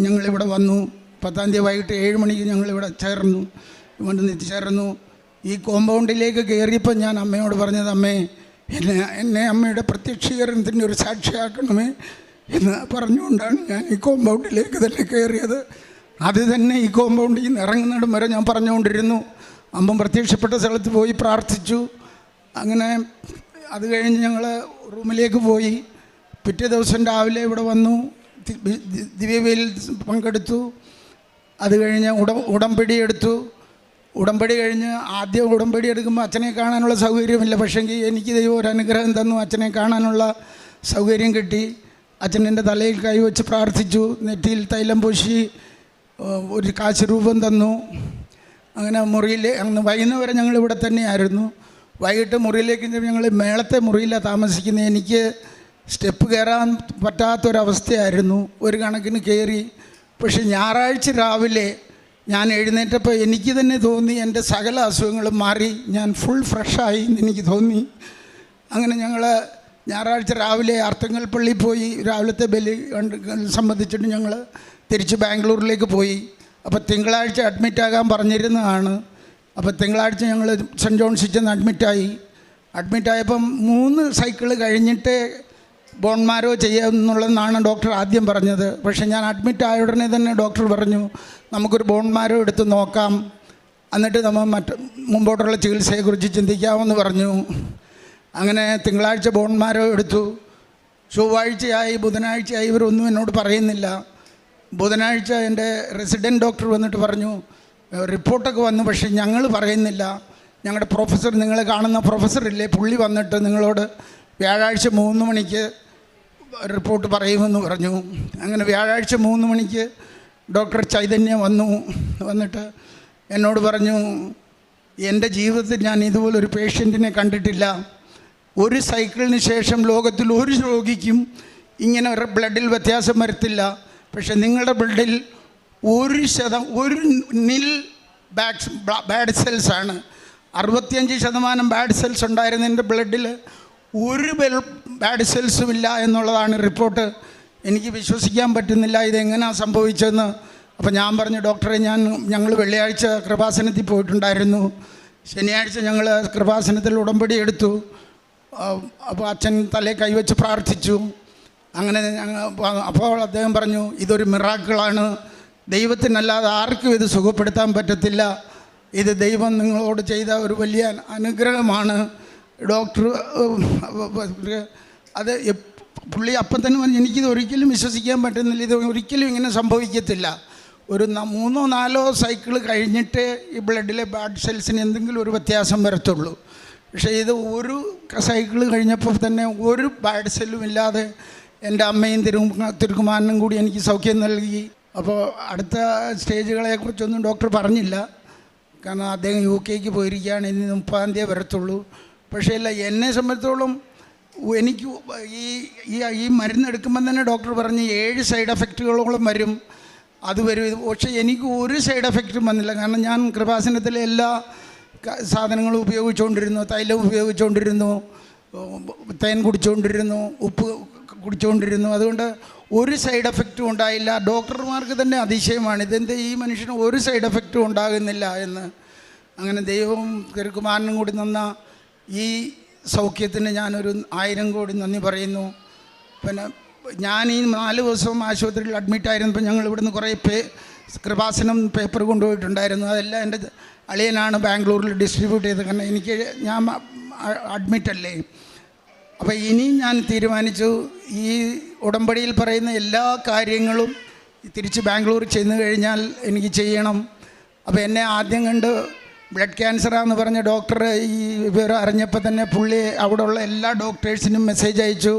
ഞങ്ങളിവിടെ വന്നു. 10-ാം തീയതി വൈകിട്ട് 7 മണിക്ക് ഞങ്ങളിവിടെ എത്തിച്ചേർന്നു. ഈ കോമ്പൗണ്ടിലേക്ക് കയറിയപ്പോൾ ഞാൻ അമ്മയോട് പറഞ്ഞത്, അമ്മേ, എന്നെ അമ്മയുടെ പ്രത്യക്ഷീകരണത്തിൻ്റെ ഒരു സാക്ഷിയാക്കണമേ എന്ന് പറഞ്ഞുകൊണ്ടാണ് ഞാൻ ഈ കോമ്പൗണ്ടിലേക്ക് തന്നെ കയറിയത്. അത് തന്നെ ഈ കോമ്പൗണ്ടിൽ നിന്ന് ഇറങ്ങുന്നിടം വരെ ഞാൻ പറഞ്ഞുകൊണ്ടിരുന്നു. അമ്മ പ്രത്യക്ഷപ്പെട്ട സ്ഥലത്ത് പോയി പ്രാർത്ഥിച്ചു. അങ്ങനെ അത് കഴിഞ്ഞ് ഞങ്ങൾ റൂമിലേക്ക് പോയി. പിറ്റേ ദിവസം രാവിലെ ഇവിടെ വന്നു, ദിവ്യബലിയിൽ പങ്കെടുത്തു. അത് കഴിഞ്ഞ് ഉടമ്പടി എടുത്തു. ഉടമ്പടി കഴിഞ്ഞ് ആദ്യം ഉടമ്പടി എടുക്കുമ്പോൾ അച്ഛനെ കാണാനുള്ള സൗകര്യമില്ല. പക്ഷേങ്കിൽ എനിക്ക് ദൈവം ഒരു അനുഗ്രഹം തന്നു, അച്ഛനെ കാണാനുള്ള സൗകര്യം കിട്ടി. അച്ഛൻ എൻ്റെ തലയിൽ കൈവച്ച് പ്രാർത്ഥിച്ചു, നെറ്റിയിൽ തൈലം പൂശി ഒരു കാശ് രൂപം തന്നു. അങ്ങനെ അന്ന് വൈകുന്നേരം ഞങ്ങളിവിടെ തന്നെയായിരുന്നു. വൈകിട്ട് മുറിയിലേക്ക് ഞങ്ങൾ മേളത്തെ മുറിയിലാണ് താമസിക്കുന്നത്. എനിക്ക് സ്റ്റെപ്പ് കയറാൻ പറ്റാത്തൊരവസ്ഥയായിരുന്നു. ഒരു കണക്കിന് കയറി. പക്ഷെ ഞായറാഴ്ച രാവിലെ ഞാൻ എഴുന്നേറ്റപ്പോൾ എനിക്ക് തന്നെ തോന്നി എൻ്റെ സകല അസുഖങ്ങളും മാറി, ഞാൻ ഫുൾ ഫ്രഷായി എന്ന് എനിക്ക് തോന്നി. അങ്ങനെ ഞങ്ങൾ ഞായറാഴ്ച രാവിലെ അർത്തുങ്കൽ പള്ളിയിൽ പോയി രാവിലത്തെ ബലി സംബന്ധിച്ചിട്ട് ഞങ്ങൾ തിരിച്ച് ബാംഗ്ലൂരിലേക്ക് പോയി. അപ്പോൾ തിങ്കളാഴ്ച അഡ്മിറ്റാകാൻ പറഞ്ഞിരുന്നതാണ്. അപ്പോൾ തിങ്കളാഴ്ച ഞങ്ങൾ സെൻറ്റ് ജോൺസിൽ ചെന്ന് അഡ്മിറ്റായപ്പം 3 സൈക്കിൾ കഴിഞ്ഞിട്ട് ബോൺമാരോ ചെയ്യാമെന്നുള്ളതെന്നാണ് ഡോക്ടർ ആദ്യം പറഞ്ഞത്. പക്ഷേ ഞാൻ അഡ്മിറ്റായ ഉടനെ തന്നെ ഡോക്ടർ പറഞ്ഞു, നമുക്കൊരു ബോൺമാരോ എടുത്ത് നോക്കാം, എന്നിട്ട് നമ്മൾ മുമ്പോട്ടുള്ള ചികിത്സയെക്കുറിച്ച് ചിന്തിക്കാമെന്ന് പറഞ്ഞു. അങ്ങനെ തിങ്കളാഴ്ച ബോൺമാരോ എടുത്തു. ചൊവ്വാഴ്ചയായി, ബുധനാഴ്ചയായി, ഇവരൊന്നും എന്നോട് പറയുന്നില്ല. ബുധനാഴ്ച എൻ്റെ റെസിഡൻറ്റ് ഡോക്ടർ വന്നിട്ട് പറഞ്ഞു, റിപ്പോർട്ടൊക്കെ വന്നു, പക്ഷേ ഞങ്ങൾ പറയുന്നില്ല. ഞങ്ങളുടെ പ്രൊഫസർ, നിങ്ങൾ കാണുന്ന പ്രൊഫസറില്ലേ, പുള്ളി വന്നിട്ട് നിങ്ങളോട് വ്യാഴാഴ്ച 3 മണിക്ക് റിപ്പോർട്ട് പറയുമെന്ന് പറഞ്ഞു. അങ്ങനെ വ്യാഴാഴ്ച 3 മണിക്ക് ഡോക്ടർ ചൈതന്യ വന്നിട്ട് എന്നോട് പറഞ്ഞു, എൻ്റെ ജീവിതത്തിൽ ഞാൻ ഇതുപോലൊരു പേഷ്യൻറ്റിനെ കണ്ടിട്ടില്ല. ഒരു സൈക്കിളിന് ശേഷം ലോകത്തിൽ ഒരു രോഗിക്കും ഇങ്ങനെ ഒരു ബ്ലഡിൽ വ്യത്യാസം വരത്തില്ല. പക്ഷെ നിങ്ങളുടെ ബ്ലഡിൽ 1% ബാഡ് സെൽസാണ്. 65% ബാഡ് സെൽസ് ഉണ്ടായിരുന്ന എൻ്റെ ബ്ലഡിൽ ഒരു ബാഡ് സെൽസും ഇല്ല എന്നുള്ളതാണ് റിപ്പോർട്ട്. എനിക്ക് വിശ്വസിക്കാൻ പറ്റുന്നില്ല ഇതെങ്ങനെയാണ് സംഭവിച്ചതെന്ന്. അപ്പോൾ ഞാൻ പറഞ്ഞു, ഡോക്ടറെ, ഞങ്ങൾ വെള്ളിയാഴ്ച കൃപാസനത്തിൽ പോയിട്ടുണ്ടായിരുന്നു. ശനിയാഴ്ച ഞങ്ങൾ കൃപാസനത്തിൽ ഉടമ്പടി എടുത്തു. അപ്പോൾ അച്ഛൻ തലയിൽ കൈവച്ച് പ്രാർത്ഥിച്ചു. അങ്ങനെ അപ്പോൾ അദ്ദേഹം പറഞ്ഞു, ഇതൊരു മിറാക്കിളാണ്, ദൈവത്തിനല്ലാതെ ആർക്കും ഇത് സുഖപ്പെടുത്താൻ പറ്റത്തില്ല, ഇത് ദൈവം നിങ്ങളോട് ചെയ്ത ഒരു വലിയ അനുഗ്രഹമാണ്. ഡോക്ടർ അത് പുള്ളി അപ്പം തന്നെ പറഞ്ഞു, എനിക്കിത് ഒരിക്കലും വിശ്വസിക്കാൻ പറ്റുന്നില്ല, ഇത് ഒരിക്കലും ഇങ്ങനെ സംഭവിക്കത്തില്ല. ഒരു 3-4 സൈക്കിൾ കഴിഞ്ഞിട്ട് ഈ ബ്ലഡിലെ ബാഡ് സെൽസിന് എന്തെങ്കിലും ഒരു വ്യത്യാസം വരത്തുള്ളൂ. പക്ഷേ ഇത് ഒരു സൈക്കിൾ കഴിഞ്ഞപ്പോൾ തന്നെ ഒരു ബാഡ് സെല്ലും ഇല്ലാതെ എൻ്റെ അമ്മയും തിരുക്കുമാരനും കൂടി എനിക്ക് സൗഖ്യം നൽകി. അപ്പോൾ അടുത്ത സ്റ്റേജുകളെക്കുറിച്ചൊന്നും ഡോക്ടർ പറഞ്ഞില്ല, കാരണം അദ്ദേഹം UK പോയിരിക്കുകയാണ്, ഇനി 30-ാം തീയതി വരത്തുള്ളൂ. പക്ഷേ ഇല്ല, എന്നെ സംബന്ധിച്ചോളം എനിക്ക് ഈ മരുന്നെടുക്കുമ്പം തന്നെ ഡോക്ടർ പറഞ്ഞ് 7 സൈഡ് എഫക്റ്റുകളോളം വരും, അത് വരും. പക്ഷേ എനിക്ക് ഒരു സൈഡ് എഫക്റ്റും വന്നില്ല, കാരണം ഞാൻ കൃപാസനത്തിലെ എല്ലാ സാധനങ്ങളും ഉപയോഗിച്ചുകൊണ്ടിരുന്നു, തൈലം ഉപയോഗിച്ചുകൊണ്ടിരുന്നു, തേൻ കുടിച്ചുകൊണ്ടിരുന്നു, ഉപ്പ് കുടിച്ചുകൊണ്ടിരുന്നു. അതുകൊണ്ട് ഒരു സൈഡ് എഫക്റ്റും ഉണ്ടായില്ല. ഡോക്ടർമാർക്ക് തന്നെ അതിശയമാണ്, ഇതെന്താ ഈ മനുഷ്യന് ഒരു സൈഡ് എഫക്റ്റും ഉണ്ടാകുന്നില്ല എന്ന്. അങ്ങനെ ദൈവവും തിരുക്കുമാരനും കൂടി തന്ന ഈ സൗഖ്യത്തിന് ഞാനൊരു 1000 കോടി നന്ദി പറയുന്നു. പിന്നെ ഞാൻ ഈ 4 ദിവസവും ആശുപത്രിയിൽ അഡ്മിറ്റായിരുന്നപ്പോൾ ഞങ്ങൾ ഇവിടുന്ന് കുറേ കൃപാസനം പേപ്പർ കൊണ്ടുപോയിട്ടുണ്ടായിരുന്നു. അതെല്ലാം എൻ്റെ അളിയനാണ് ബാംഗ്ലൂരിൽ ഡിസ്ട്രിബ്യൂട്ട് ചെയ്തത്. കാരണം ഞാൻ അഡ്മിറ്റല്ലേ. അപ്പോൾ ഇനി ഞാൻ തീരുമാനിച്ചു, ഈ ഉടമ്പടിയിൽ പറയുന്ന എല്ലാ കാര്യങ്ങളും തിരിച്ച് ബാംഗ്ലൂർ ചെന്ന് കഴിഞ്ഞാൽ എനിക്ക് ചെയ്യണം. അപ്പോൾ എന്നെ ആദ്യം കണ്ട് ബ്ലഡ് ക്യാൻസറാന്ന് പറഞ്ഞ ഡോക്ടർ ഈ വിവരം അറിഞ്ഞപ്പോൾ തന്നെ പുള്ളി അവിടെയുള്ള എല്ലാ ഡോക്ടേഴ്സിനും മെസ്സേജ് അയച്ചു,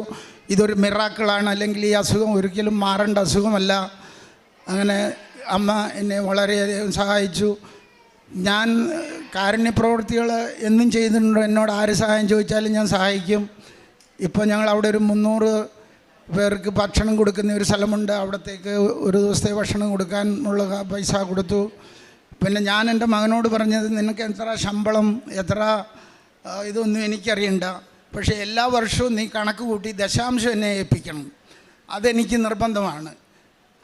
ഇതൊരു മിറാക്കിളാണ്, അല്ലെങ്കിൽ ഈ അസുഖം ഒരിക്കലും മാറേണ്ട അസുഖമല്ല. അങ്ങനെ അമ്മ എന്നെ വളരെയധികം സഹായിച്ചു. ഞാൻ കാരുണ്യപ്രവൃത്തികൾ എന്നും ചെയ്തിട്ടുണ്ട്. എന്നോട് ആര് സഹായം ചോദിച്ചാലും ഞാൻ സഹായിക്കും. ഇപ്പോൾ ഞങ്ങൾ അവിടെ ഒരു 300 പേർക്ക് ഭക്ഷണം കൊടുക്കുന്ന ഒരു സ്ഥലമുണ്ട്. അവിടത്തേക്ക് ഒരു ദിവസത്തെ ഭക്ഷണം കൊടുക്കാനുള്ള പൈസ കൊടുത്തു. പിന്നെ ഞാൻ എൻ്റെ മകനോട് പറഞ്ഞത്, നിനക്ക് എത്ര ശമ്പളം, എത്ര ഇതൊന്നും എനിക്കറിയണ്ട, പക്ഷേ എല്ലാ വർഷവും നീ കണക്ക് കൂട്ടി ദശാംശം എന്നെ ഏൽപ്പിക്കണം, അതെനിക്ക് നിർബന്ധമാണ്.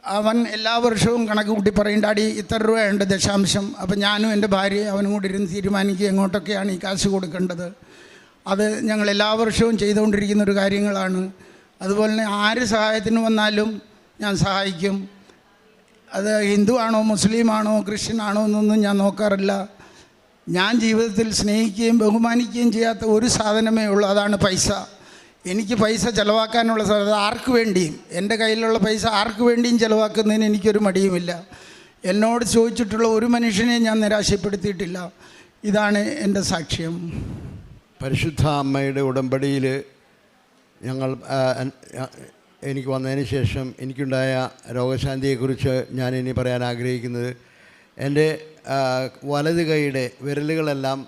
അവൻ എല്ലാ വർഷവും കണക്ക് കൂട്ടി പറയും, ഡാഡി ഇത്ര രൂപയുണ്ട് ദശാംശം. അപ്പം ഞാനും എൻ്റെ ഭാര്യയും അവനും കൂടി ഇരുന്ന് തീരുമാനിക്കുക എങ്ങോട്ടൊക്കെയാണ് ഈ കാശ് കൊടുക്കേണ്ടത്. അത് ഞങ്ങൾ എല്ലാ വർഷവും ചെയ്തുകൊണ്ടിരിക്കുന്നൊരു കാര്യങ്ങളാണ്. അതുപോലെ തന്നെ ആര് സഹായത്തിന് വന്നാലും ഞാൻ സഹായിക്കും. അത് ഹിന്ദു ആണോ മുസ്ലിമാണോ ക്രിസ്ത്യനാണോ എന്നൊന്നും ഞാൻ നോക്കാറില്ല. ഞാൻ ജീവിതത്തിൽ സ്നേഹിക്കുകയും ബഹുമാനിക്കുകയും ചെയ്യാത്ത ഒരു സാധനമേ ഉള്ളൂ, അതാണ് പൈസ. എനിക്ക് പൈസ ചിലവാക്കാനുള്ള സാധ്യത ആർക്ക് വേണ്ടിയും, എൻ്റെ കയ്യിലുള്ള പൈസ ആർക്ക് വേണ്ടിയും ചിലവാക്കുന്നതിന് എനിക്കൊരു മടിയുമില്ല. എന്നോട് ചോദിച്ചിട്ടുള്ള ഒരു മനുഷ്യനെ ഞാൻ നിരാശപ്പെടുത്തിയിട്ടില്ല. ഇതാണ് എൻ്റെ സാക്ഷ്യം. പരിശുദ്ധ അമ്മയുടെ ഉടമ്പടിയിൽ എനിക്ക് വന്നതിന് ശേഷം എനിക്കുണ്ടായ രോഗശാന്തിയെക്കുറിച്ച് ഞാൻ ഇനി പറയാൻ ആഗ്രഹിക്കുന്നത്, എൻ്റെ വലത് കൈയുടെ വിരലുകളെല്ലാം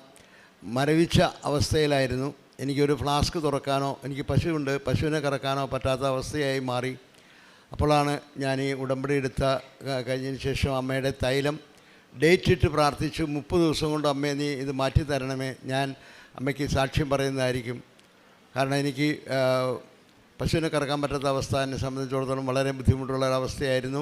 മരവിച്ച അവസ്ഥയിലായിരുന്നു. എനിക്കൊരു ഫ്ലാസ്ക് തുറക്കാനോ, എനിക്ക് പശുവുണ്ട്, പശുവിനെ കറക്കാനോ പറ്റാത്ത അവസ്ഥയായി മാറി. അപ്പോഴാണ് ഞാൻ ഈ ഉടമ്പടി കഴിഞ്ഞതിന് ശേഷം അമ്മയുടെ തൈലം ഡേറ്റ് ഇട്ട് പ്രാർത്ഥിച്ചു. 30 ദിവസം കൊണ്ട് അമ്മേ നീ ഇത് മാറ്റി തരണമേ, ഞാൻ അമ്മയ്ക്ക് സാക്ഷ്യം പറയുന്നതായിരിക്കും. കാരണം എനിക്ക് പശുവിനെ കറക്കാൻ പറ്റാത്ത അവസ്ഥ എന്നെ സംബന്ധിച്ചിടത്തോളം വളരെ ബുദ്ധിമുട്ടുള്ള ഒരവസ്ഥയായിരുന്നു.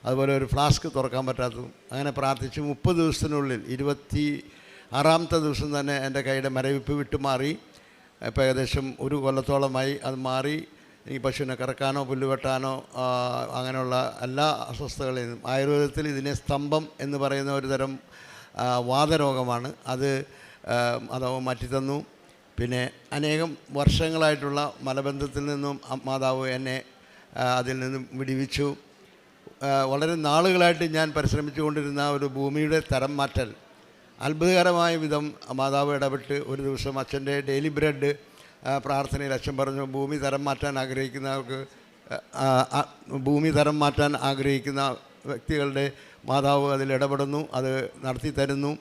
അതുപോലെ ഒരു ഫ്ലാസ്ക് തുറക്കാൻ പറ്റാത്തതും. അങ്ങനെ പ്രാർത്ഥിച്ച് 30 ദിവസത്തിനുള്ളിൽ 26ാമത്തെ ദിവസം തന്നെ എൻ്റെ കൈയുടെ മരവിപ്പ് വിട്ടുമാറി. ഇപ്പോൾ ഏകദേശം 1 കൊല്ലത്തോളമായി അത് മാറി. എനിക്ക് പശുവിനെ കറക്കാനോ പുല്ലുവെട്ടാനോ അങ്ങനെയുള്ള എല്ലാ അസ്വസ്ഥതകളിൽ നിന്നും, ആയുർവേദത്തിൽ ഇതിനെ സ്തംഭം എന്ന് പറയുന്ന ഒരു തരം വാതരോഗമാണ്, അത് മാറ്റിത്തന്നു. പിന്നെ അനേകം വർഷങ്ങളായിട്ടുള്ള മലബന്ധത്തിൽ നിന്നും മാതാവ് എന്നെ അതിൽ നിന്നും വിടുവിച്ചു. വളരെ നാളുകളായിട്ട് ഞാൻ പരിശ്രമിച്ചു കൊണ്ടിരുന്ന ഒരു ഭൂമിയുടെ തരം മാറ്റൽ അത്ഭുതകരമായ വിധം മാതാവ് ഇടപെട്ട് ഒരു ദിവസം അച്ഛൻ്റെ ഡെയിലി ബ്രെഡ് പ്രാർത്ഥനയിൽ അച്ഛൻ പറഞ്ഞു, ഭൂമി തരം മാറ്റാൻ ആഗ്രഹിക്കുന്ന വ്യക്തികളുടെ മാതാവ് അതിൽ ഇടപെടുന്നു, അത് നടത്തി തരുന്നു.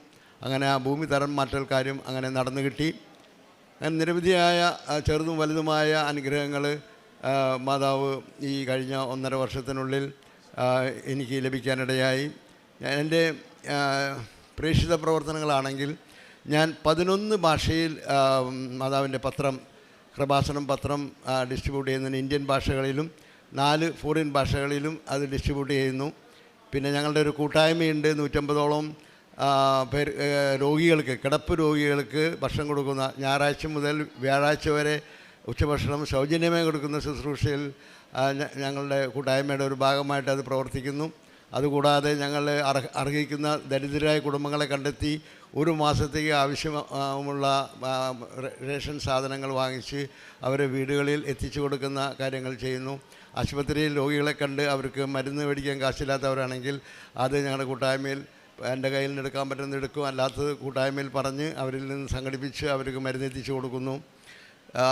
അങ്ങനെ ആ ഭൂമി തരം മാറ്റൽ കാര്യം അങ്ങനെ നടന്നു കിട്ടി. അങ്ങനെ നിരവധിയായ ചെറുതും വലുതുമായ അനുഗ്രഹങ്ങൾ മാതാവ് ഈ കഴിഞ്ഞ 1.5 വർഷത്തിനുള്ളിൽ എനിക്ക് ലഭിക്കാനിടയായി. എൻ്റെ പ്രേക്ഷിത പ്രവർത്തനങ്ങളാണെങ്കിൽ ഞാൻ 11 ഭാഷയിൽ മാതാവിൻ്റെ പത്രം, കൃപാസനം പത്രം ഡിസ്ട്രിബ്യൂട്ട് ചെയ്യുന്നതിന് ഇന്ത്യൻ ഭാഷകളിലും 4 ഫോറിൻ ഭാഷകളിലും അത് ഡിസ്ട്രിബ്യൂട്ട് ചെയ്യുന്നു. പിന്നെ ഞങ്ങളുടെ ഒരു കൂട്ടായ്മയുണ്ട്, 150ഓളം പേർ രോഗികൾക്ക്, കിടപ്പ് രോഗികൾക്ക് ഭക്ഷണം കൊടുക്കുന്ന, ഞായറാഴ്ച മുതൽ വ്യാഴാഴ്ച വരെ ഉച്ചഭക്ഷണം സൗജന്യമായി കൊടുക്കുന്ന ശുശ്രൂഷയിൽ ഞങ്ങളുടെ കൂട്ടായ്മയുടെ ഒരു ഭാഗമായിട്ട് അത് പ്രവർത്തിക്കുന്നു. അതുകൂടാതെ ഞങ്ങൾ അർഹിക്കുന്ന ദരിദ്രരായ കുടുംബങ്ങളെ കണ്ടെത്തി 1 മാസത്തേക്ക് ആവശ്യമുള്ള റേഷൻ സാധനങ്ങൾ വാങ്ങിച്ച് അവരെ വീടുകളിൽ എത്തിച്ചു കൊടുക്കുന്ന കാര്യങ്ങൾ ചെയ്യുന്നു. ആശുപത്രിയിൽ രോഗികളെ കണ്ട് അവർക്ക് മരുന്ന് മേടിക്കാൻ കാശില്ലാത്തവരാണെങ്കിൽ അത് ഞങ്ങളുടെ കൂട്ടായ്മയിൽ എൻ്റെ കയ്യിൽ നിന്ന് എടുക്കാൻ പറ്റുന്ന എടുക്കും, അല്ലാത്തത് കൂട്ടായ്മയിൽ പറഞ്ഞ് അവരിൽ നിന്ന് സംഘടിപ്പിച്ച് അവർക്ക് മരുന്ന് എത്തിച്ചു കൊടുക്കുന്നു.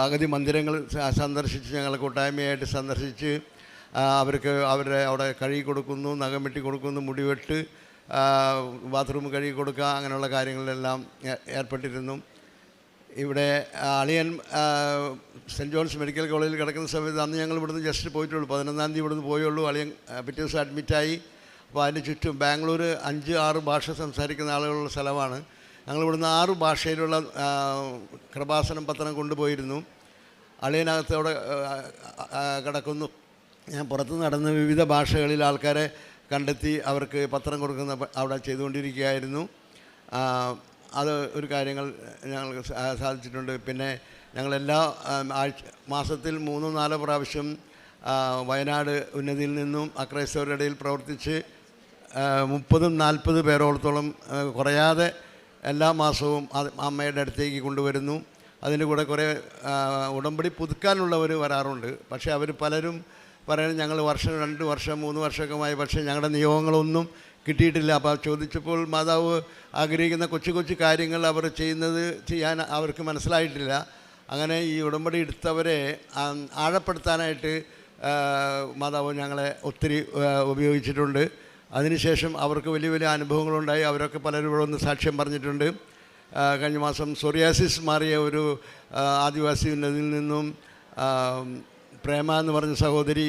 അഗതി മന്ദിരങ്ങൾ സന്ദർശിച്ച് ഞങ്ങൾ കൂട്ടായ്മയായിട്ട് സന്ദർശിച്ച് അവർക്ക് അവിടെ കഴുകി കൊടുക്കുന്നു, നഖം വെട്ടി കൊടുക്കുന്നു, മുടിവെട്ട്, ബാത്റൂം കഴുകി കൊടുക്കുക, അങ്ങനെയുള്ള കാര്യങ്ങളിലെല്ലാം ഏർപ്പെട്ടിരുന്നു. ഇവിടെ അളിയൻ സെൻറ്റ് ജോൺസ് മെഡിക്കൽ കോളേജിൽ കിടക്കുന്ന സമയത്ത് അന്ന് ഞങ്ങൾ ഇവിടുന്ന് ജസ്റ്റ് പോയിട്ടുള്ളൂ, 11-ാം തീയതി ഇവിടുന്ന് പോയുള്ളൂ. അളിയൻ പിറ്റേ ദിവസം അഡ്മിറ്റായി. അപ്പോൾ അതിന് ചുറ്റും ബാംഗ്ലൂർ 5-6 ഭാഷ സംസാരിക്കുന്ന ആളുകളുള്ള സ്ഥലമാണ്. ഞങ്ങളിവിടുന്ന് 6 ഭാഷയിലുള്ള കൃപാസനം പത്രം കൊണ്ടുപോയിരുന്നു. അളിയനകത്തവിടെ കിടക്കുന്നു. ഞാൻ പുറത്ത് നടന്ന് വിവിധ ഭാഷകളിൽ ആൾക്കാരെ കണ്ടെത്തി അവർക്ക് പത്രം കൊടുക്കുന്ന അവിടെ ചെയ്തുകൊണ്ടിരിക്കുകയായിരുന്നു. അത് ഒരു കാര്യങ്ങൾ ഞങ്ങൾക്ക് സാധിച്ചിട്ടുണ്ട്. പിന്നെ ഞങ്ങളെല്ലാ മാസത്തിൽ 3-4 പ്രാവശ്യം വയനാട് ഉന്നതിയിൽ നിന്നും അക്രൈസ്തവരുടെ ഇടയിൽ പ്രവർത്തിച്ച് 30-40 പേരോളത്തോളം കുറയാതെ എല്ലാ മാസവും അമ്മയുടെ അടുത്തേക്ക് കൊണ്ടുവരുന്നു. അതിൻ്റെ കൂടെ കുറേ ഉടമ്പടി പുതുക്കാനുള്ളവർ വരാറുണ്ട്. പക്ഷേ അവർ പലരും പറയുന്നത് ഞങ്ങൾ 2 വർഷം 3 വർഷമൊക്കെമായി, പക്ഷേ ഞങ്ങളുടെ നിയോഗങ്ങളൊന്നും കിട്ടിയിട്ടില്ല. അപ്പോൾ ചോദിച്ചപ്പോൾ മാതാവ് ആഗ്രഹിക്കുന്ന കൊച്ചു കൊച്ചു കാര്യങ്ങൾ അവർ ചെയ്യാൻ അവർക്ക് മനസ്സിലായിട്ടില്ല. അങ്ങനെ ഈ ഉടമ്പടി എടുത്തവരെ ആഴപ്പെടുത്താനായിട്ട് മാതാവ് ഞങ്ങളെ ഒത്തിരി ഉപയോഗിച്ചിട്ടുണ്ട്. അതിനുശേഷം അവർക്ക് വലിയ വലിയ അനുഭവങ്ങളുണ്ടായി. അവരൊക്കെ പലരും ഇവിടെ ഒന്ന് സാക്ഷ്യം പറഞ്ഞിട്ടുണ്ട്. കഴിഞ്ഞ മാസം സോറിയാസിസ് മാറിയ ഒരു ആദിവാസി ഉന്നതിയിൽ നിന്നും പ്രേമ എന്ന് പറഞ്ഞ സഹോദരി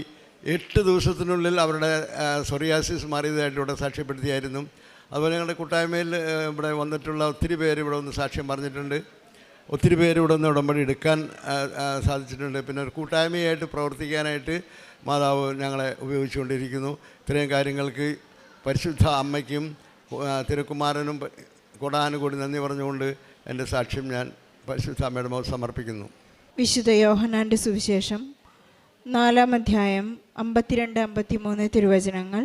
8 ദിവസത്തിനുള്ളിൽ അവരുടെ സോറിയാസിസ് മാറിയതായിട്ട് ഇവിടെ സാക്ഷ്യപ്പെടുത്തിയായിരുന്നു. അതുപോലെ ഞങ്ങളുടെ കൂട്ടായ്മയിൽ ഇവിടെ വന്നിട്ടുള്ള ഒത്തിരി പേര് ഇവിടെ ഒന്ന് സാക്ഷ്യം പറഞ്ഞിട്ടുണ്ട്. ഒത്തിരി പേര് ഇവിടെ നിന്ന് ഉടമ്പടി എടുക്കാൻ സാധിച്ചിട്ടുണ്ട്. പിന്നെ ഒരു കൂട്ടായ്മയായിട്ട് പ്രവർത്തിക്കാനായിട്ട് മാതാവ് ഞങ്ങളെ ഉപയോഗിച്ചുകൊണ്ടിരിക്കുന്നു. ഇത്രയും കാര്യങ്ങൾക്ക് പരിശുദ്ധ അമ്മയ്ക്കും തിരുക്കുമാരനും കൊടാനുകൂടി നന്ദി പറഞ്ഞുകൊണ്ട് എൻ്റെ സാക്ഷ്യം ഞാൻ പരിശുദ്ധ അമ്മയുടെ മുഖത്ത് സമർപ്പിക്കുന്നു. വിശുദ്ധ യോഹന്നാൻ്റെ സുവിശേഷം 4-ാം അധ്യായം 52-53 തിരുവചനങ്ങൾ.